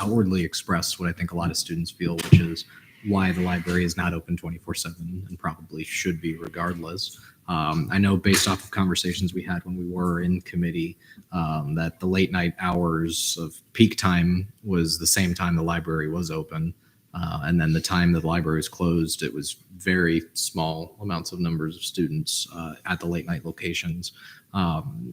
outwardly express what I think a lot of students feel, which is why the library is not open 24/7 and probably should be regardless. I know based off of conversations we had when we were in committee, that the late night hours of peak time was the same time the library was open. And then the time that the library was closed, it was very small amounts of numbers of students at the late night locations.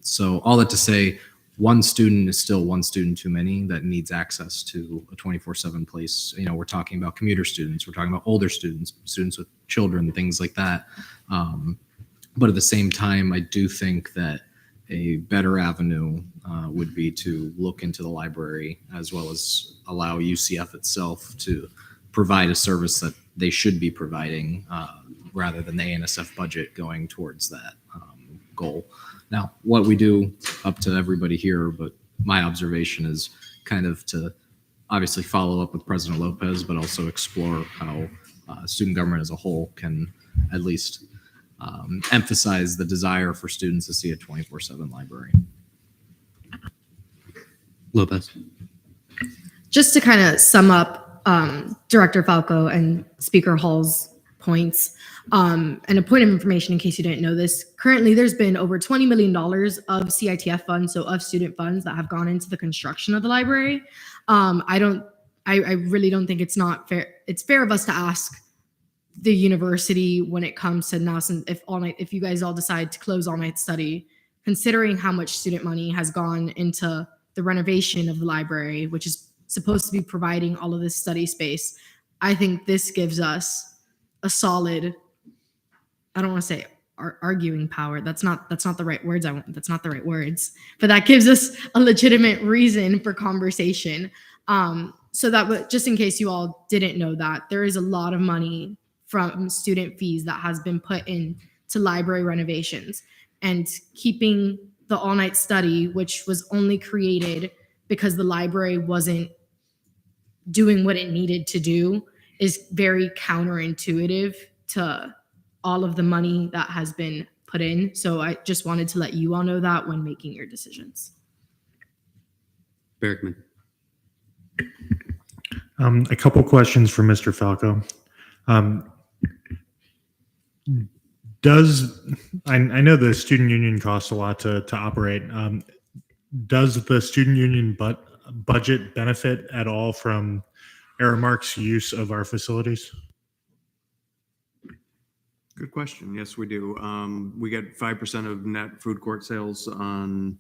So all that to say, one student is still one student too many that needs access to a 24/7 place. You know, we're talking about commuter students, we're talking about older students, students with children, things like that. But at the same time, I do think that a better avenue would be to look into the library as well as allow UCF itself to provide a service that they should be providing rather than the ANSF budget going towards that goal. Now, what we do up to everybody here, but my observation is kind of to obviously follow up with President Lopez, but also explore how student government as a whole can at least emphasize the desire for students to see a 24/7 library. Lopez. Just to kind of sum up Director Falco and Speaker Hall's points, and a point of information in case you didn't know this, currently there's been over $20 million of CITF funds, so of student funds that have gone into the construction of the library. I really don't think it's not fair. It's fair of us to ask the university when it comes to now, since if you guys all decide to close all night study, considering how much student money has gone into the renovation of the library, which is supposed to be providing all of this study space, I think this gives us a solid, I don't want to say arguing power. That's not the right words. That's not the right words, but that gives us a legitimate reason for conversation. So that just in case you all didn't know that, there is a lot of money from student fees that has been put into library renovations, and keeping the all-night study, which was only created because the library wasn't doing what it needed to do, is very counterintuitive to all of the money that has been put in. So I just wanted to let you all know that when making your decisions. Bergman. A couple questions for Mr. Falco. I know the student union costs a lot to operate. Does the student union budget benefit at all from Aramark's use of our facilities? Good question. Yes, we do. We get 5% of net food court sales on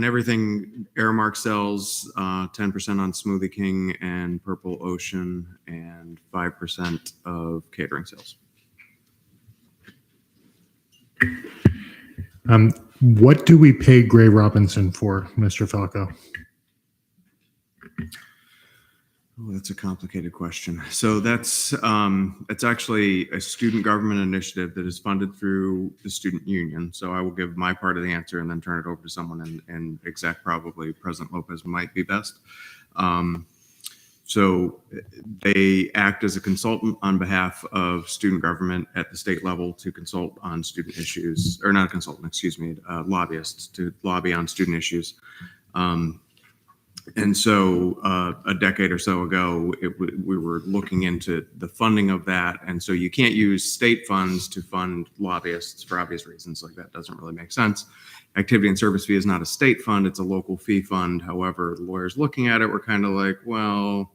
everything Aramark sells, 10% on Smoothie King and Purple Ocean, and 5% of catering sales. What do we pay Gray Robinson for, Mr. Falco? Oh, that's a complicated question. So that's it's actually a student government initiative that is funded through the student union. So I will give my part of the answer and then turn it over to someone, and exec probably President Lopez might be best. So they act as a consultant on behalf of student government at the state level to consult on student issues, or not a consultant, excuse me, lobbyists to lobby on student issues. And so a decade or so ago, we were looking into the funding of that. And so you can't use state funds to fund lobbyists for obvious reasons. Like, that doesn't really make sense. Activity and service fee is not a state fund, it's a local fee fund. However, lawyers looking at it were kind of like, well,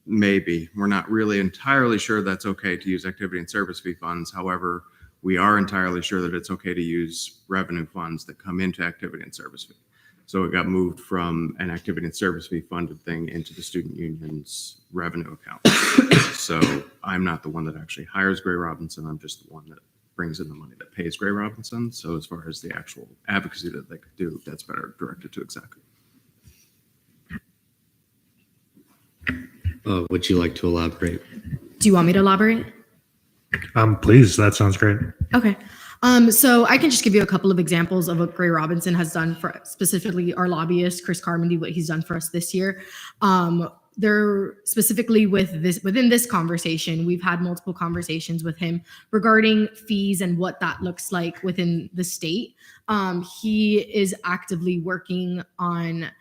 maybe. We're not really entirely sure that's okay to use activity and service fee funds. However, we are entirely sure that it's okay to use revenue funds that come into activity and service fee. So it got moved from an activity and service fee funded thing into the student union's revenue account. So I'm not the one that actually hires Gray Robinson. I'm just the one that brings in the money that pays Gray Robinson. So as far as the actual advocacy that they could do, that's better directed to exec. Would you like to elaborate? Do you want me to elaborate? Please, that sounds great. Okay. So I can just give you a couple of examples of what Gray Robinson has done for specifically our lobbyist, Chris Carmody, what he's done for us this year. They're specifically within this conversation, we've had multiple conversations with him regarding fees and what that looks like within the state. He is actively working on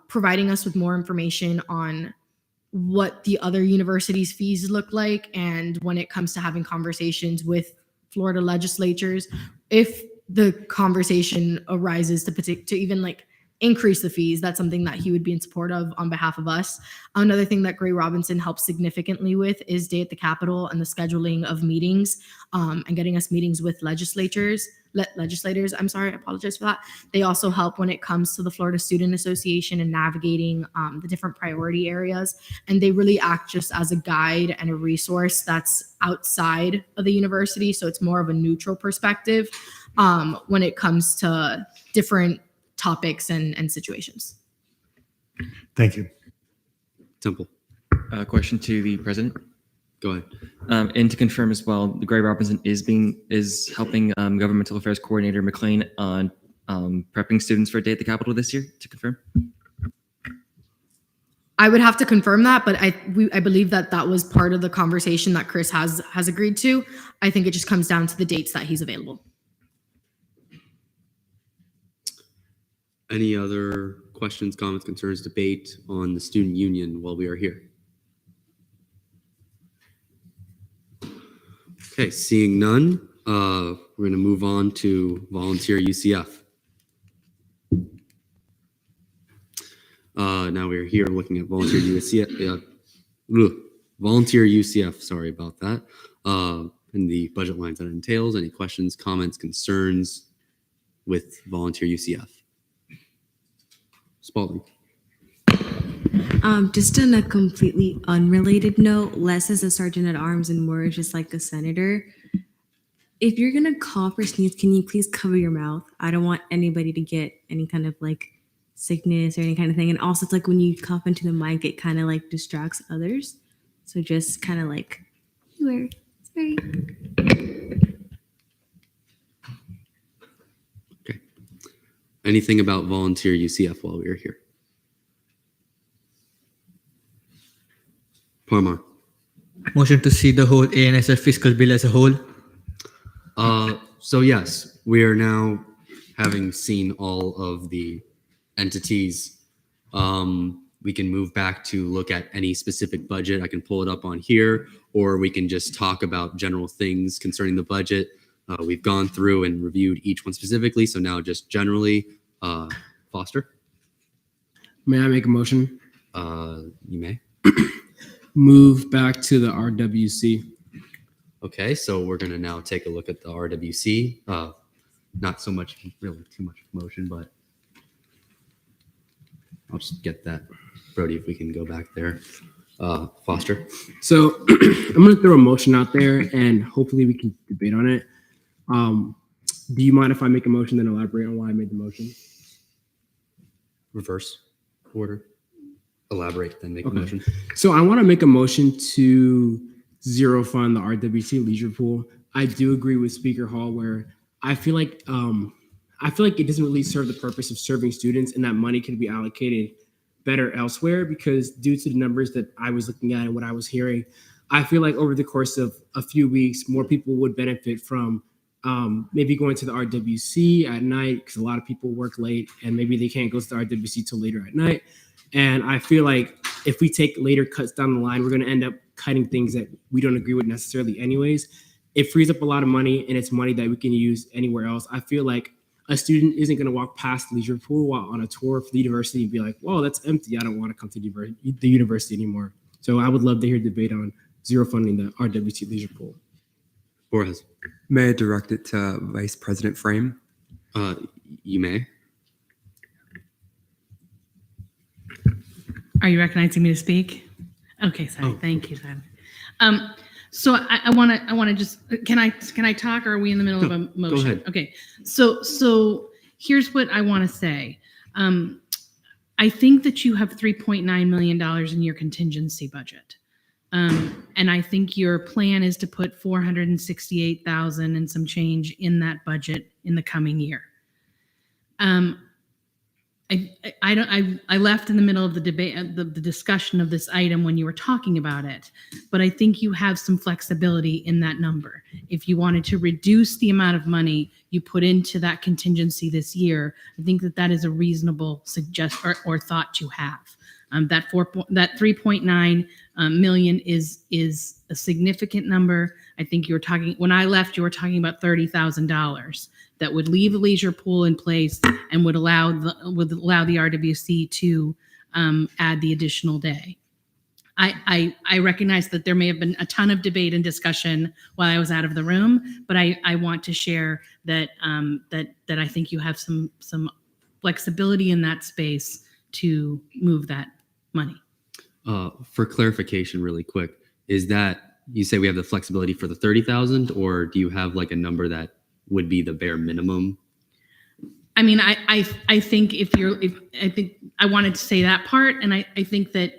providing us with more information on what the other universities' fees look like. And when it comes to having conversations with Florida legislatures if the conversation arises to even like increase the fees. That's something that he would be in support of on behalf of us. Another thing that Gray Robinson helps significantly with is Day at the Capitol and the scheduling of meetings, and getting us meetings with legislators. I'm sorry, I apologize for that. They also help when it comes to the Florida Student Association and navigating the different priority areas. And they really act just as a guide and a resource that's outside of the university. So it's more of a neutral perspective when it comes to different topics and situations. Thank you. Temple. Question to the president. Go ahead. And to confirm as well, the Gray Robinson is helping Governmental Affairs Coordinator McLean on prepping students for Day at the Capitol this year. To confirm. I would have to confirm that, but I believe that was part of the conversation that Chris has agreed to. I think it just comes down to the dates that he's available. Any other questions, comments, concerns, debate on the student union while we are here? Okay, seeing none, we're going to move on to volunteer UCF. Now we are here looking at volunteer UCF. Volunteer UCF. Sorry about that. And the budget lines that it entails. Any questions, comments, concerns with volunteer UCF? Spalding. Just on a completely unrelated note, Les is a sergeant at arms and Moore is just like a senator. If you're gonna cough or sneeze, can you please cover your mouth? I don't want anybody to get any kind of like sickness or any kind of thing. And also, it's like when you cough into the mic, it kind of like distracts others. So just kind of like, sorry. Anything about volunteer UCF while we are here? Parmar. Motion to see the whole ANSF fiscal bill as a whole. So yes, we are now having seen all of the entities. We can move back to look at any specific budget. I can pull it up on here, or we can just talk about general things concerning the budget. We've gone through and reviewed each one specifically. So now just generally, Foster. May I make a motion? You may. Move back to the RWC. Okay, so we're going to now take a look at the RWC. Not so much, really too much motion, but I'll just get that. Brody, if we can go back there. Foster. So I'm going to throw a motion out there and hopefully we can debate on it. Do you mind if I make a motion then elaborate on why I made the motion? Reverse order. Elaborate, then make a motion. So I want to make a motion to zero fund the RWC leisure pool. I do agree with Speaker Hall where I feel like it doesn't really serve the purpose of serving students, and that money can be allocated better elsewhere, because due to the numbers that I was looking at and what I was hearing, I feel like over the course of a few weeks, more people would benefit from maybe going to the RWC at night, because a lot of people work late and maybe they can't go to the RWC till later at night. And I feel like if we take later cuts down the line, we're going to end up cutting things that we don't agree with necessarily anyways. It frees up a lot of money, and it's money that we can use anywhere else. I feel like a student isn't going to walk past the leisure pool while on a tour for the university and be like, "Whoa, that's empty. I don't want to come to the university anymore." So I would love to hear debate on zero funding the RWC leisure pool. Borges. May I direct it to Vice President Frame? You may. Are you recognizing me to speak? Okay, sorry. Thank you, then. So I want to just, can I talk, or are we in the middle of a motion? Go ahead. Okay. So here's what I want to say. I think that you have $3.9 million in your contingency budget. And I think your plan is to put $468,000 and some change in that budget in the coming year. I left in the middle of the debate, the discussion of this item when you were talking about it, but I think you have some flexibility in that number. If you wanted to reduce the amount of money you put into that contingency this year, I think that is a reasonable suggestion or thought to have. That 3.9 million is a significant number. I think when I left, you were talking about $30,000 that would leave the leisure pool in place and would allow the RWC to add the additional day. I recognize that there may have been a ton of debate and discussion while I was out of the room, but I want to share that that I think you have some flexibility in that space to move that money. For clarification, really quick, is that you say we have the flexibility for the 30,000, or do you have like a number that would be the bare minimum? I mean, I think I think I wanted to say that part, and I think that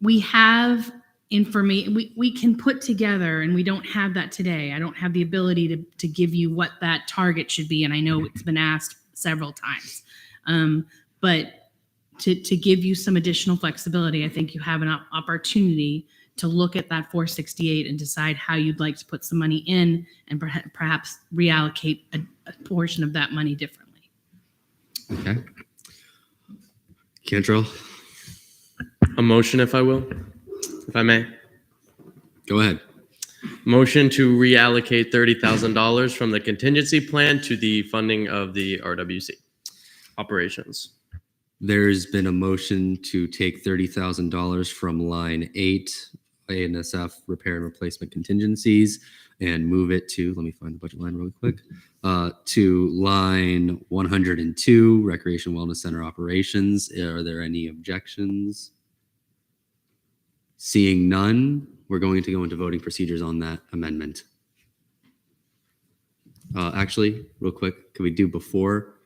we have information we can put together, and we don't have that today. I don't have the ability to give you what that target should be, and I know it's been asked several times. But to give you some additional flexibility, I think you have an opportunity to look at that 468 and decide how you'd like to put some money in and perhaps reallocate a portion of that money differently. Okay. Cantrell? A motion, if I may. Go ahead. Motion to reallocate $30,000 from the contingency plan to the funding of the RWC operations. There's been a motion to take $30,000 from line 8, ANSF repair and replacement contingencies, and move it to, let me find the budget line really quick, to line 102, Recreation Wellness Center operations. Are there any objections? Seeing none, we're going to go into voting procedures on that amendment. Actually, real quick, could we do before,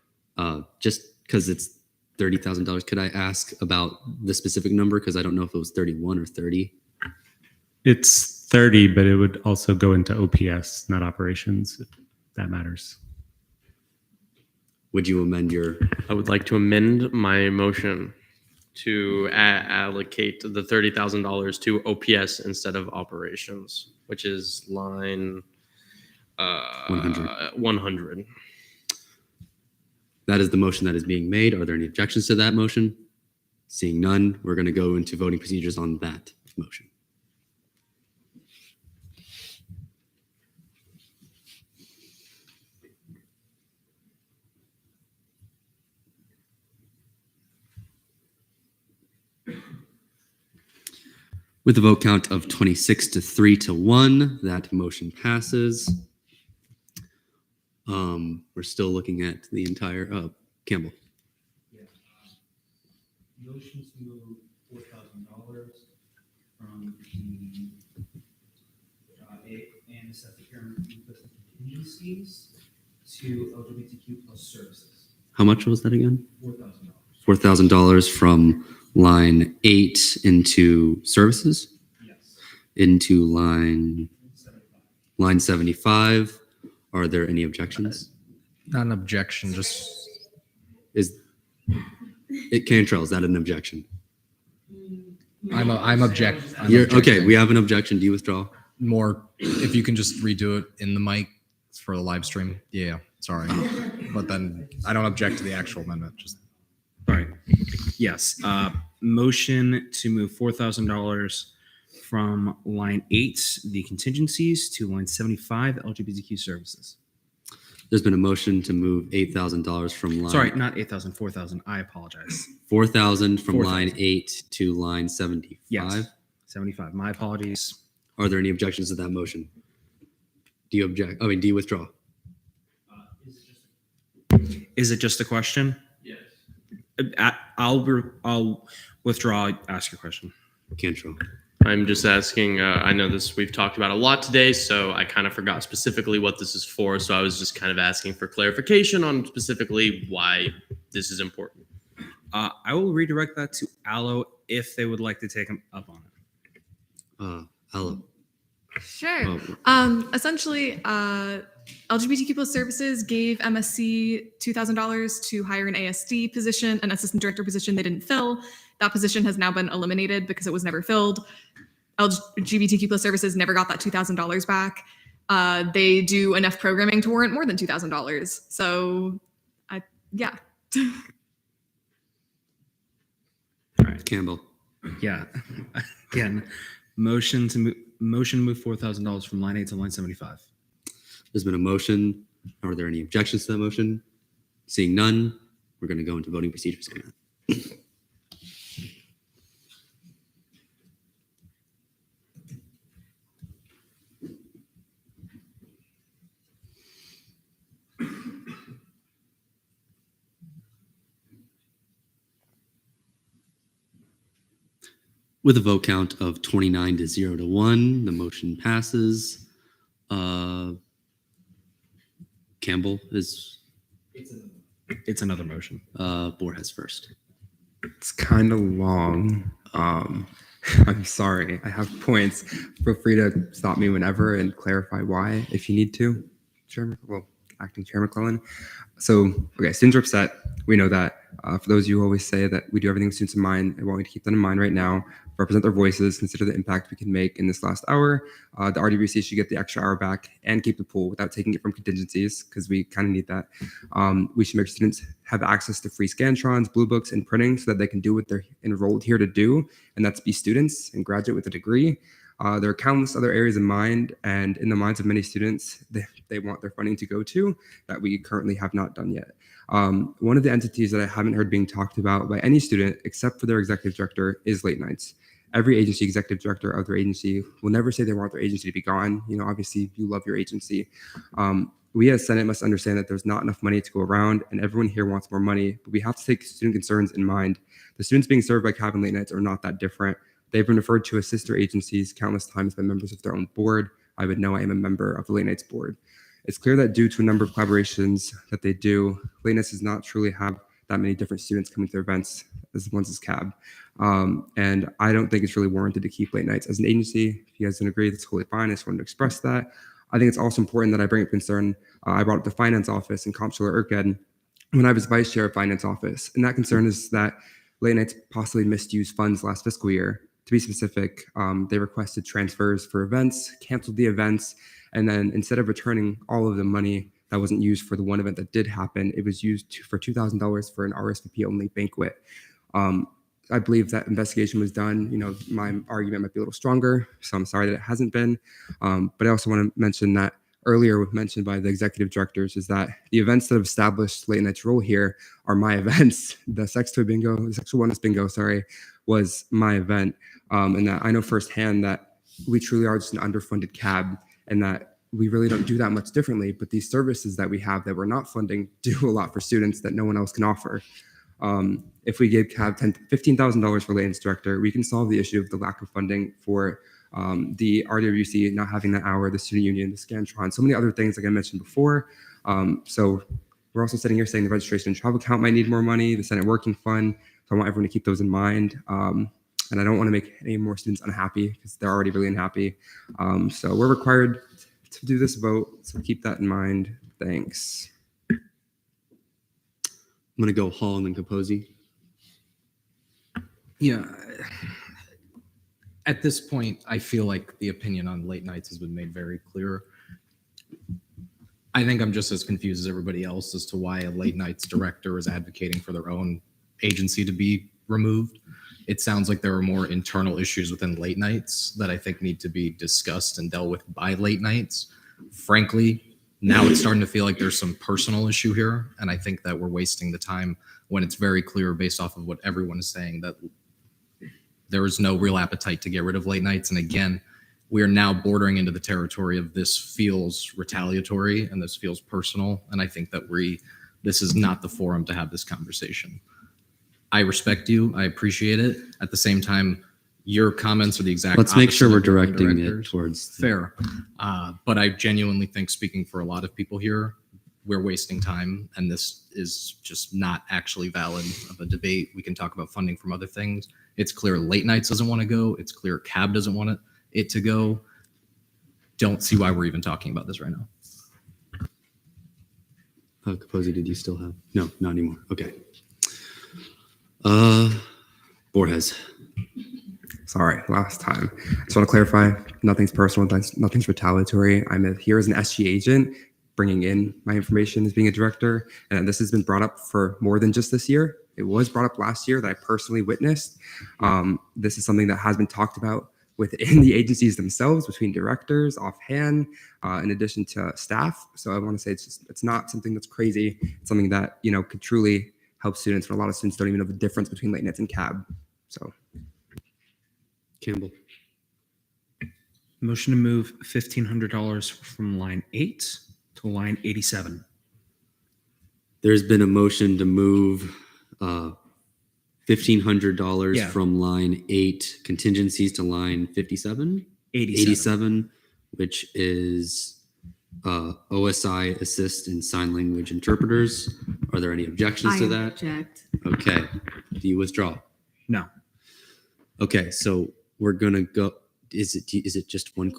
just because it's $30,000, could I ask about the specific number? Because I don't know if it was 31 or 30. It's 30, but it would also go into OPS, not operations, if that matters. Would you amend your? I would like to amend my motion to allocate the $30,000 to OPS instead of operations, which is line 100. That is the motion that is being made. Are there any objections to that motion? Seeing none, we're going to go into voting procedures on that motion. With a vote count of 26 to 3-1, that motion passes. We're still looking at the entire, Campbell. Motion to move $4,000 from the ANSF repair and replacement contingencies to LGBTQ plus services. How much was that again? $4,000. $4,000 from line 8 into services? Yes. Into line 75. Are there any objections? Not an objection, just Cantrell, is that an objection? I'm object. Okay, we have an objection. Do you withdraw? More, if you can just redo it in the mic for the live stream. Yeah, sorry. But then I don't object to the actual amendment. Just All right. Yes. Motion to move $4,000 from line 8, the contingencies, to line 75, LGBTQ services. There's been a motion to move $8,000 from line. Sorry, not 8,000, 4,000. I apologize. 4,000 from 4,000. line 8 to line 75. Yes. 75. My apologies. Are there any objections to that motion? Do you object? Do you withdraw? Is it just a question? Yes. I'll withdraw. Ask your question. Cantrell. I'm just asking, I know we've talked about a lot today, so I kind of forgot specifically what this is for. So I was just kind of asking for clarification on specifically why this is important. I will redirect that to Allo if they would like to take him up on it. Allo. Sure. Essentially, LGBTQ plus services gave MSC $2,000 to hire an ASD position, an assistant director position they didn't fill. That position has now been eliminated because it was never filled. LGBTQ plus services never got that $2,000 back. They do enough programming to warrant more than $2,000. So, yeah. All right. Campbell. Yeah. Again, motion to move $4,000 from line 8 to line 75. There's been a motion. Are there any objections to that motion? Seeing none, we're going to go into voting procedures on that. With a vote count of 29 to 0 to 1, the motion passes. Campbell is. It's another motion. Borges first. It's kind of long. I'm sorry. I have points. Feel free to stop me whenever and clarify why if you need to. Acting Chair McClellan. So, okay, students are upset. We know that. For those of you who always say that we do everything with students in mind, I want you to keep that in mind right now. Represent their voices, consider the impact we can make in this last hour. The RWC should get the extra hour back and keep the pool without taking it from contingencies, because we kind of need that. We should make sure students have access to free Scantrons, Blue Books, and printing so that they can do what they're enrolled here to do, and that's be students and graduate with a degree. There are countless other areas in mind, and in the minds of many students, they want their funding to go to that we currently have not done yet. One of the entities that I haven't heard being talked about by any student, except for their executive director, is late nights. Every agency executive director of their agency will never say they want their agency to be gone. You know, obviously you love your agency. We as Senate must understand that there's not enough money to go around, and everyone here wants more money, but we have to take student concerns in mind. The students being served by Cabin Late Nights are not that different. They've been referred to as sister agencies countless times by members of their own board. I would know I am a member of the Late Nights board. It's clear that due to a number of collaborations that they do, Late Nights does not truly have that many different students coming to their events as the ones as CAB. And I don't think it's really warranted to keep Late Nights as an agency. If you guys don't agree, that's totally fine. I just wanted to express that. I think it's also important that I bring up concern. I brought up the finance office and Comptroller Erked when I was vice chair of finance office. And that concern is that Late Nights possibly misused funds last fiscal year. To be specific, they requested transfers for events, canceled the events, and then instead of returning all of the money that wasn't used for the one event that did happen, it was used for $2,000 for an RSVP only banquet. I believe that investigation was done. You know, my argument might be a little stronger, so I'm sorry that it hasn't been. But I also want to mention that earlier mentioned by the executive directors is that the events that have established Late Night's role here are my events. The sexual wellness bingo, was my event. And that I know firsthand that we truly are just an underfunded CAB, and that we really don't do that much differently. But these services that we have that we're not funding do a lot for students that no one else can offer. If we give CAB $15,000 for Late Night's director, we can solve the issue of the lack of funding for the RWC not having that hour, the student union, the Scantron, so many other things like I mentioned before. So we're also sitting here saying the registration and travel account might need more money, the Senate Working Fund. So I want everyone to keep those in mind. And I don't want to make any more students unhappy because they're already really unhappy. So we're required to do this vote. So keep that in mind. Thanks. I'm going to go Hall and then Capozzi. Yeah. At this point, I feel like the opinion on Late Nights has been made very clear. I think I'm just as confused as everybody else as to why a Late Nights director is advocating for their own agency to be removed. It sounds like there are more internal issues within Late Nights that I think need to be discussed and dealt with by Late Nights. Frankly, now it's starting to feel like there's some personal issue here, and I think that we're wasting the time when it's very clear based off of what everyone is saying that there is no real appetite to get rid of Late Nights. And again, we are now bordering into the territory of this feels retaliatory and this feels personal, and I think that this is not the forum to have this conversation. I respect you. I appreciate it. At the same time, your comments are the exact Let's make sure opposite we're of your own directing it directors. towards Fair. But I genuinely think, speaking for a lot of people here, we're wasting time, and this is just not actually valid of a debate. We can talk about funding from other things. It's clear Late Nights doesn't want to go. It's clear CAB doesn't want it to go. Don't see why we're even talking about this right now. Capozzi, did you still have? No, not anymore. Okay. Borges. Sorry, last time. I just want to clarify, nothing's personal, nothing's retaliatory. I'm here as an SG agent, bringing in my information as being a director, and this has been brought up for more than just this year. It was brought up last year that I personally witnessed. This is something that has been talked about within the agencies themselves, between directors, offhand, in addition to staff. So I want to say it's not something that's crazy. It's something that, you know, could truly help students. And a lot of students don't even know the difference between late nights and cab. So, Campbell. Motion to move $1,500 from line 8 to line 87. There's been a motion to move $1,500 Yeah. from line 8 contingencies to line 57? 87, which is OSI assist in sign language interpreters. Are there any objections to that? Object. Okay. Do you withdraw? No. Okay, so we're gonna go. Is it just one?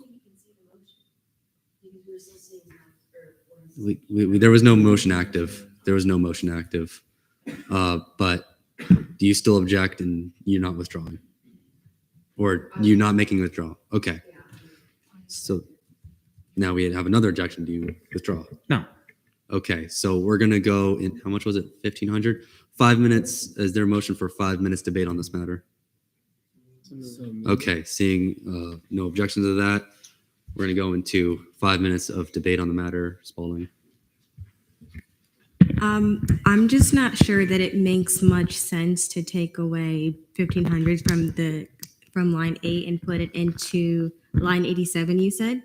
There was no motion active. There was no motion active. But do you still object and you're not withdrawing? Or you're not making a withdrawal? Okay. So now we have another objection. Do you withdraw? No. Okay, so we're gonna go in, how much was it? 1,500? 5 minutes. Is there a motion for 5 minutes debate on this matter? Okay, seeing no objection to that, we're gonna go into 5 minutes of debate on the matter. Spalding. I'm just not sure that it makes much sense to take away 1,500 from line 8 and put it into line 87. You said,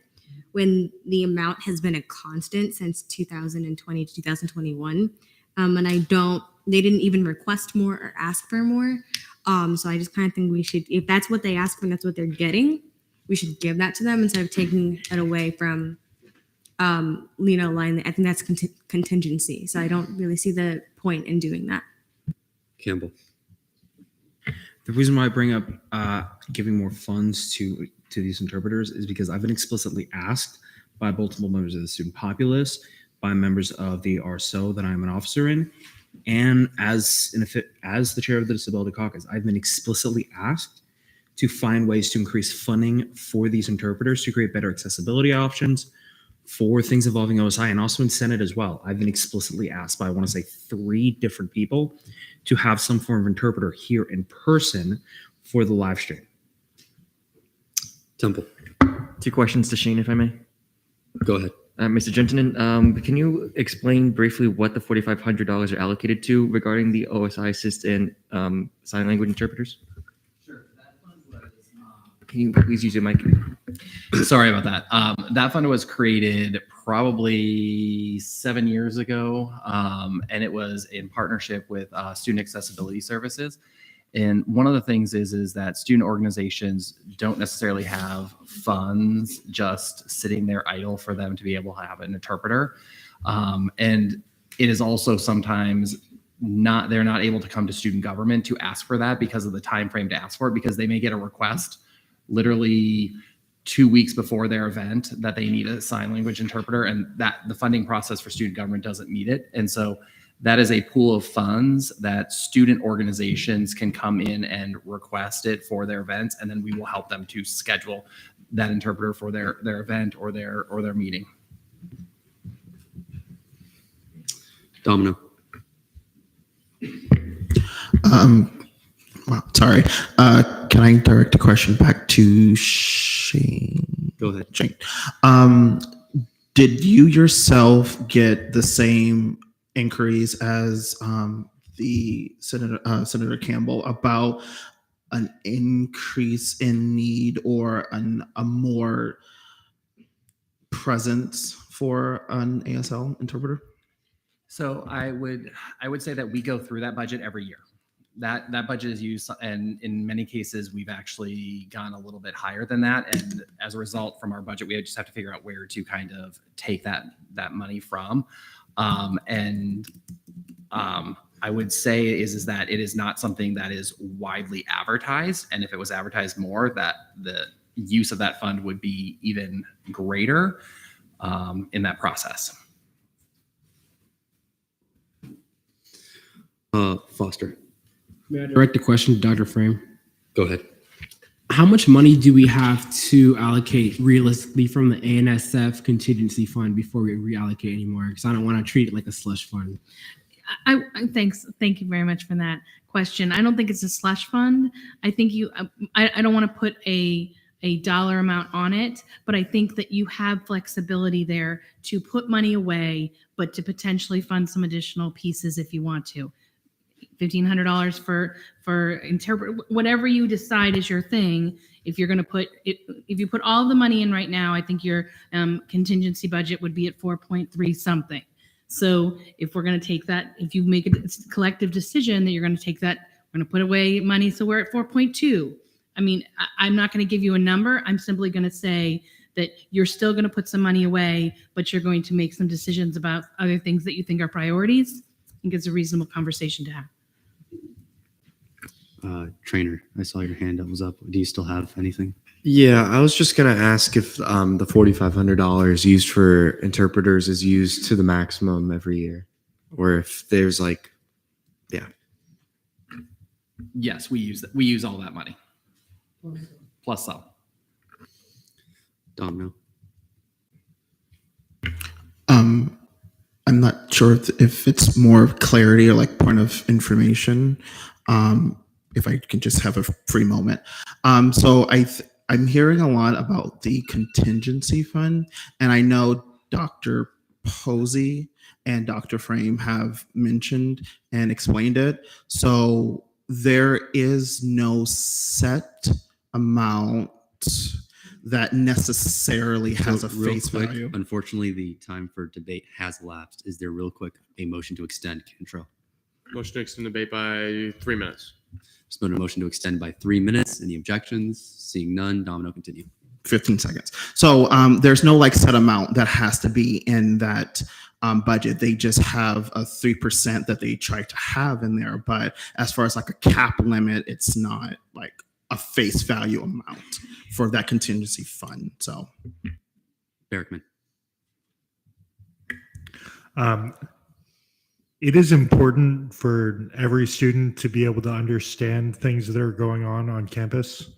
when the amount has been a constant since 2020 to 2021, and they didn't even request more or ask for more. So I just kind of think we should, if that's what they ask for and that's what they're getting, we should give that to them instead of taking it away from, line. I think that's contingency. So I don't really see the point in doing that. Campbell. The reason why I bring up giving more funds to these interpreters is because I've been explicitly asked by multiple members of the student populace, by members of the RSO that I'm an officer in, and as the chair of the Disability Caucus, I've been explicitly asked to find ways to increase funding for these interpreters to create better accessibility options for things involving OSI, and also in Senate as well. I've been explicitly asked by, I want to say, 3 different people to have some form of interpreter here in person for the live stream. Temple. 2 questions to Shane, if I may. Go ahead. Mr. Gentleman, can you explain briefly what the $4,500 are allocated to regarding the OSI assist and sign language interpreters? Can you please use your mic? Sorry about that. That fund was created probably 7 years ago, and it was in partnership with Student Accessibility Services. And one of the things is that student organizations don't necessarily have funds just sitting there idle for them to be able to have an interpreter. And it is also sometimes they're not able to come to student government to ask for that because of the time frame to ask for it, because they may get a request literally 2 weeks before their event that they need a sign language interpreter, and that the funding process for student government doesn't meet it. And so that is a pool of funds that student organizations can come in and request it for their events, and then we will help them to schedule that interpreter for their event or their meeting. Domino. Wow, sorry. Can I direct a question back to Shane? Go ahead. Shane. Did you yourself get the same inquiries as the Senator Campbell about an increase in need or a more presence for an ASL interpreter? So I would say that we go through that budget every year. That budget is used, and in many cases, we've actually gone a little bit higher than that. And as a result, from our budget, we just have to figure out where to kind of take that money from. I would say is that it is not something that is widely advertised. And if it was advertised more, that the use of that fund would be even greater in that process. Foster. May I direct a question to Dr. Frame? Go ahead. How much money do we have to allocate realistically from the ANSF contingency fund before we reallocate anymore? Because I don't want to treat it like a slush fund. Thank you very much for that question. I don't think it's a slush fund. I think I don't want to put a dollar amount on it, but I think that you have flexibility there to put money away, but to potentially fund some additional pieces if you want to. $1,500 for interpret, whatever you decide is your thing. If you're going to put it, if you put all the money in right now, I think your contingency budget would be at 4.3 something. So if we're going to take that, if you make a collective decision that you're going to take that, we're going to put away money, so we're at 4.2. I mean, I'm not going to give you a number. I'm simply going to say that you're still going to put some money away, but you're going to make some decisions about other things that you think are priorities. I think it's a reasonable conversation to have. Trainer, I saw your hand that was up. Do you still have anything? Yeah, I was just gonna ask if the $4,500 used for interpreters is used to the maximum every year, or if there's like, yeah. Yes, we use all that money. Plus some. Domino. I'm not sure if it's more clarity or like point of information. If I can just have a free moment. So I'm hearing a lot about the contingency fund, and I know Dr. Posey and Dr. Frame have mentioned and explained it. So there is no set amount that necessarily has a real face quick, value. Unfortunately, the time for debate has elapsed. Is there real quick a motion to extend, Cantrell? Motion to extend debate by 3 minutes. There's been a motion to extend by 3 minutes. Any objections? Seeing none, Domino, continue. 15 seconds. So there's no like set amount that has to be in that budget. They just have a 3% that they try to have in there. But as far as like a cap limit, it's not like a face value amount for that contingency fund. So Berrickman. It is important for every student to be able to understand things that are going on campus.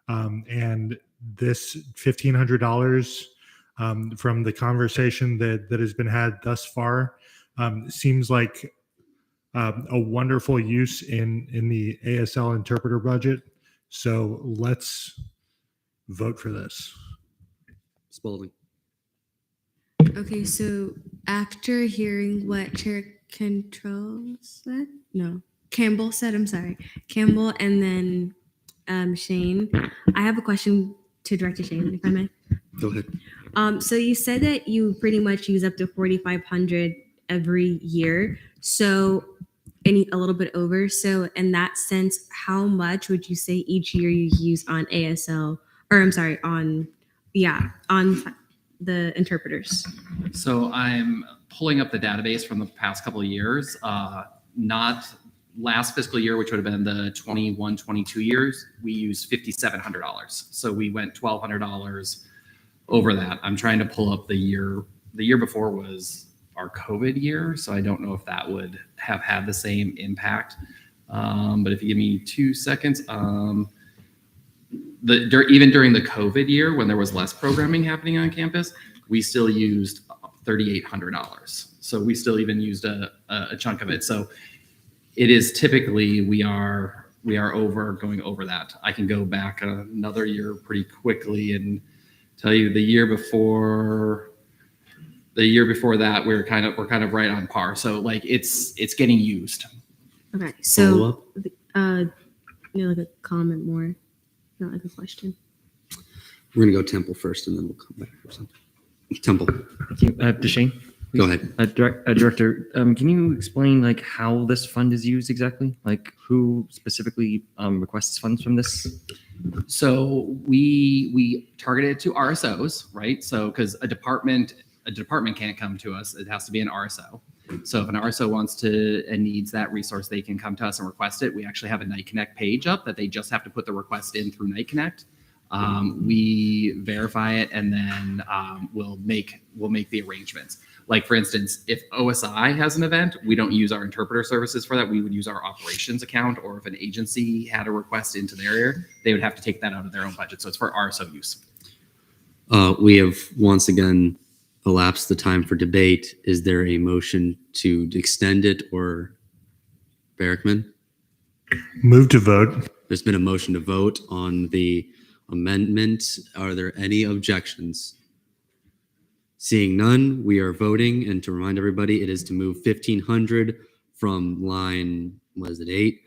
And this $1,500 from the conversation that has been had thus far seems like a wonderful use in the ASL interpreter budget. So let's vote for this. Spalding. Okay, so after hearing what Chair Campbell said, I'm sorry, Campbell and then Shane, I have a question to Director Shane, if I may. Go ahead. So you said that you pretty much use up to 4,500 every year. So a little bit over. So in that sense, how much would you say each year you use on ASL, or I'm sorry, on the interpreters? So I'm pulling up the database from the past couple of years, not last fiscal year, which would have been the 21-22 years. We used $5,700. So we went $1,200 over that. I'm trying to pull up the year. The year before was our COVID year, so I don't know if that would have had the same impact. But if you give me 2 seconds, even during the COVID year, when there was less programming happening on campus, we still used $3,800. So we still even used a chunk of it. So it is typically we are going over that. I can go back another year pretty quickly and tell you the year before that we're kind of right on par. So like it's getting used. Okay, so like a comment more, not like a question. We're gonna go Temple first, and then we'll come back for something. Temple. Thank you. Deshane. Go ahead. Director, can you explain like how this fund is used exactly? Like who specifically requests funds from this? So we targeted it to RSOs, right? So because a department can't come to us, it has to be an RSO. So if an RSO wants to and needs that resource, they can come to us and request it. We actually have a Night Connect page up that they just have to put the request in through Night Connect. We verify it, and then we'll make the arrangements. Like for instance, if OSI has an event, we don't use our interpreter services for that. We would use our operations account, or if an agency had a request into their area, they would have to take that out of their own budget. So it's for RSO use. We have once again elapsed the time for debate. Is there a motion to extend it, or Barrickman? Move to vote. There's been a motion to vote on the amendment. Are there any objections? Seeing none, we are voting. And to remind everybody, it is to move 1,500 from line, what is it, 8?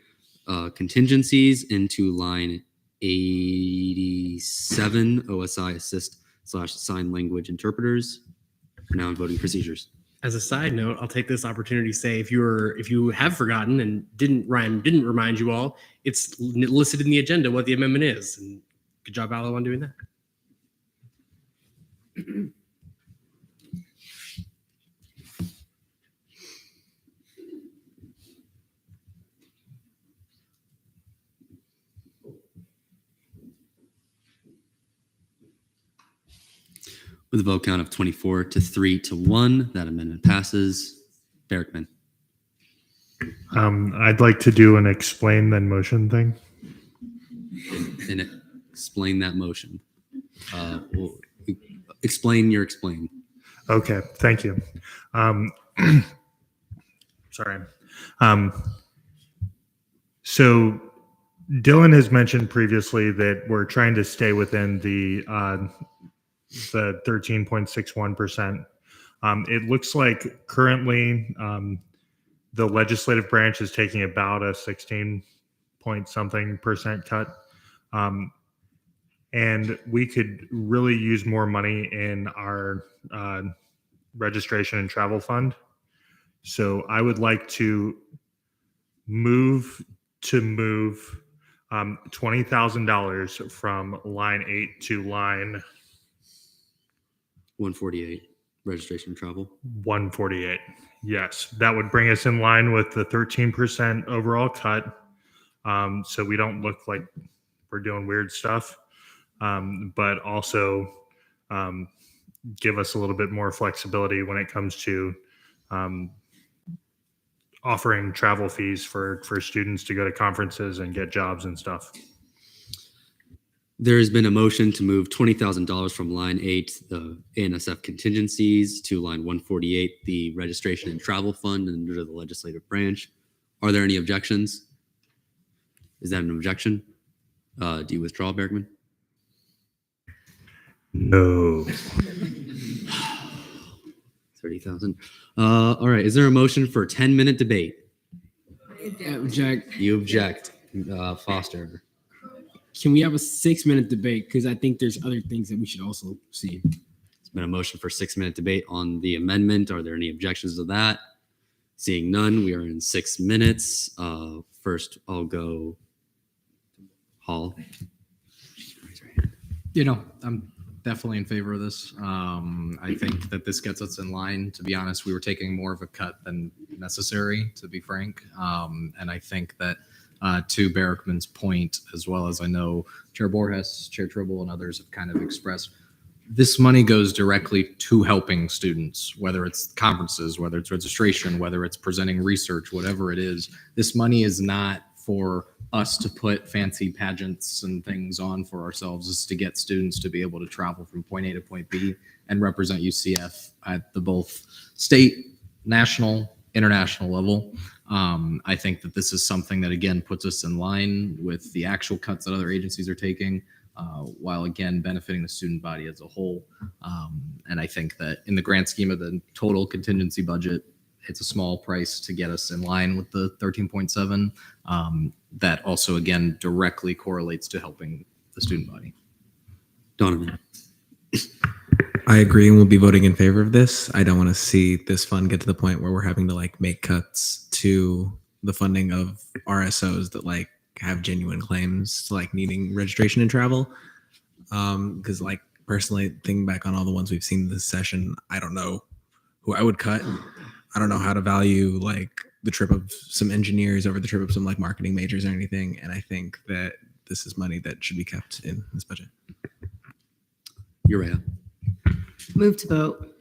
Contingencies into line 87, OSI assist / sign language interpreters. We're now in voting procedures. As a side note, I'll take this opportunity to say if you have forgotten and didn't remind you all, it's listed in the agenda what the amendment is. And good job, Alo, on doing that. With a vote count of 24 to 3 to 1, that amendment passes. Barrickman. I'd like to do an explain then motion thing. And explain that motion. Well, explain your explain. Okay, thank you. Sorry. So Dylan has mentioned previously that we're trying to stay within the 13.61%. It looks like currently the legislative branch is taking about a 16 point something percent cut. And we could really use more money in our registration and travel fund. So I would like to move $20,000 from line 8 to line 148, registration and travel. 148. Yes, that would bring us in line with the 13% overall cut. So we don't look like we're doing weird stuff, but also give us a little bit more flexibility when it comes to offering travel fees for students to go to conferences and get jobs and stuff. There has been a motion to move $20,000 from line 8, the ANSF contingencies, to line 148, the registration and travel fund under the legislative branch. Are there any objections? Is that an objection? Do you withdraw, Bergman? No. 30,000. All right. Is there a motion for a 10-minute debate? Object. You object, Foster. Can we have a 6-minute debate? Because I think there's other things that we should also see. It's been a motion for 6-minute debate on the amendment. Are there any objections to that? Seeing none, we are in 6 minutes. First, I'll go Hall. I'm definitely in favor of this. I think that this gets us in line. To be honest, we were taking more of a cut than necessary, to be frank. And I think that to Barrickman's point, as well as I know Chair Borges, Chair Tribble, and others have kind of expressed, this money goes directly to helping students, whether it's conferences, whether it's registration, whether it's presenting research, whatever it is. This money is not for us to put fancy pageants and things on for ourselves. It's to get students to be able to travel from point A to point B and represent UCF at the both state, national, international level. I think that this is something that, again, puts us in line with the actual cuts that other agencies are taking, while, again, benefiting the student body as a whole. And I think that in the grand scheme of the total contingency budget, it's a small price to get us in line with the 13.7. That also, again, directly correlates to helping the student body. Donovan. I agree, and we'll be voting in favor of this. I don't want to see this fund get to the point where we're having to make cuts to the funding of RSOs that have genuine claims to needing registration and travel. Because personally, thinking back on all the ones we've seen this session, I don't know who I would cut. I don't know how to value the trip of some engineers over the trip of some marketing majors or anything. And I think that this is money that should be kept in this budget. Uriah. Move to vote.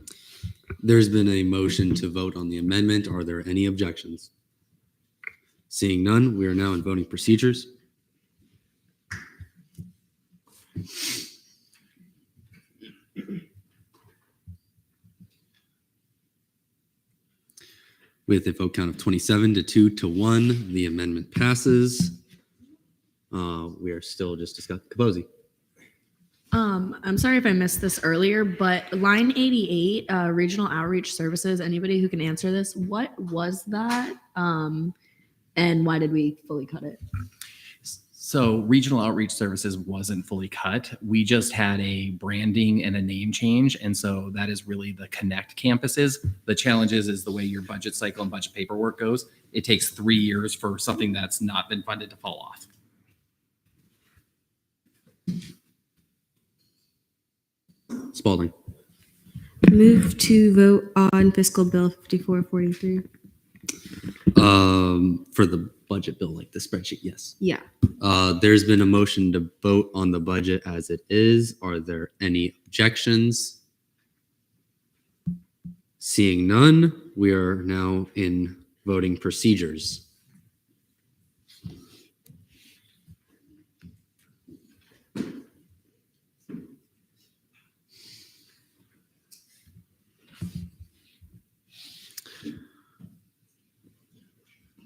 There's been a motion to vote on the amendment. Are there any objections? Seeing none, we are now in voting procedures. With a vote count of 27 to 2 to 1, the amendment passes. We are still just discussing. Kaposi. I'm sorry if I missed this earlier, but line 88, regional outreach services, anybody who can answer this, what was that? And why did we fully cut it? So regional outreach services wasn't fully cut. We just had a branding and a name change. And so that is really the Connect campuses. The challenge is the way your budget cycle and budget paperwork goes. It takes 3 years for something that's not been funded to fall off. Spalding. Move to vote on fiscal bill 5443. For the budget bill, like the spreadsheet, yes. Yeah. There's been a motion to vote on the budget as it is. Are there any objections? Seeing none, we are now in voting procedures.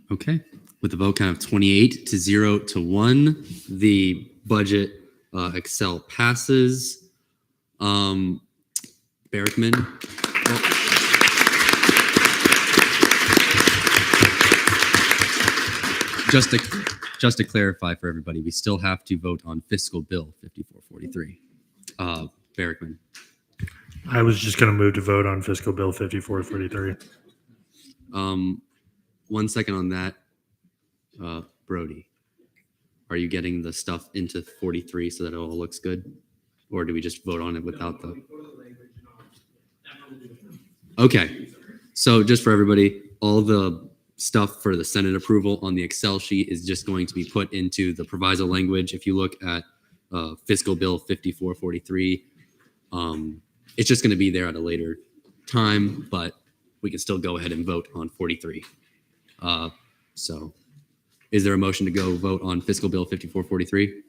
Okay, with a vote count of 28 to 0 to 1, the budget Excel passes. Barrickman. Just to clarify for everybody, we still have to vote on fiscal bill 5443. Barrickman. I was just going to move to vote on fiscal bill 5443. 1 second on that. Brody, are you getting the stuff into 43 so that it all looks good? Or do we just vote on it without the... Okay, so just for everybody, all the stuff for the Senate approval on the Excel sheet is just going to be put into the proviso language. If you look at fiscal bill 5443, it's just going to be there at a later time, but we can still go ahead and vote on 43. So is there a motion to go vote on fiscal bill 5443?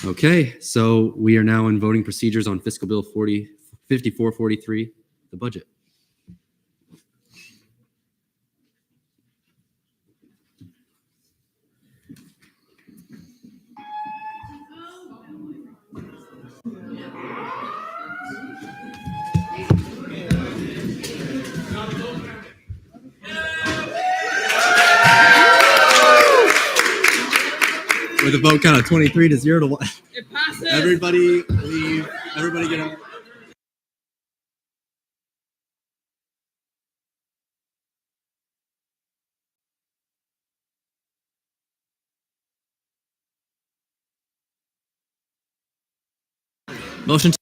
Okay, so we are now in voting procedures on fiscal bill 5443, the budget. With a vote count of 23 to 0 to 1. It passes. Everybody leave. Everybody get out. Motion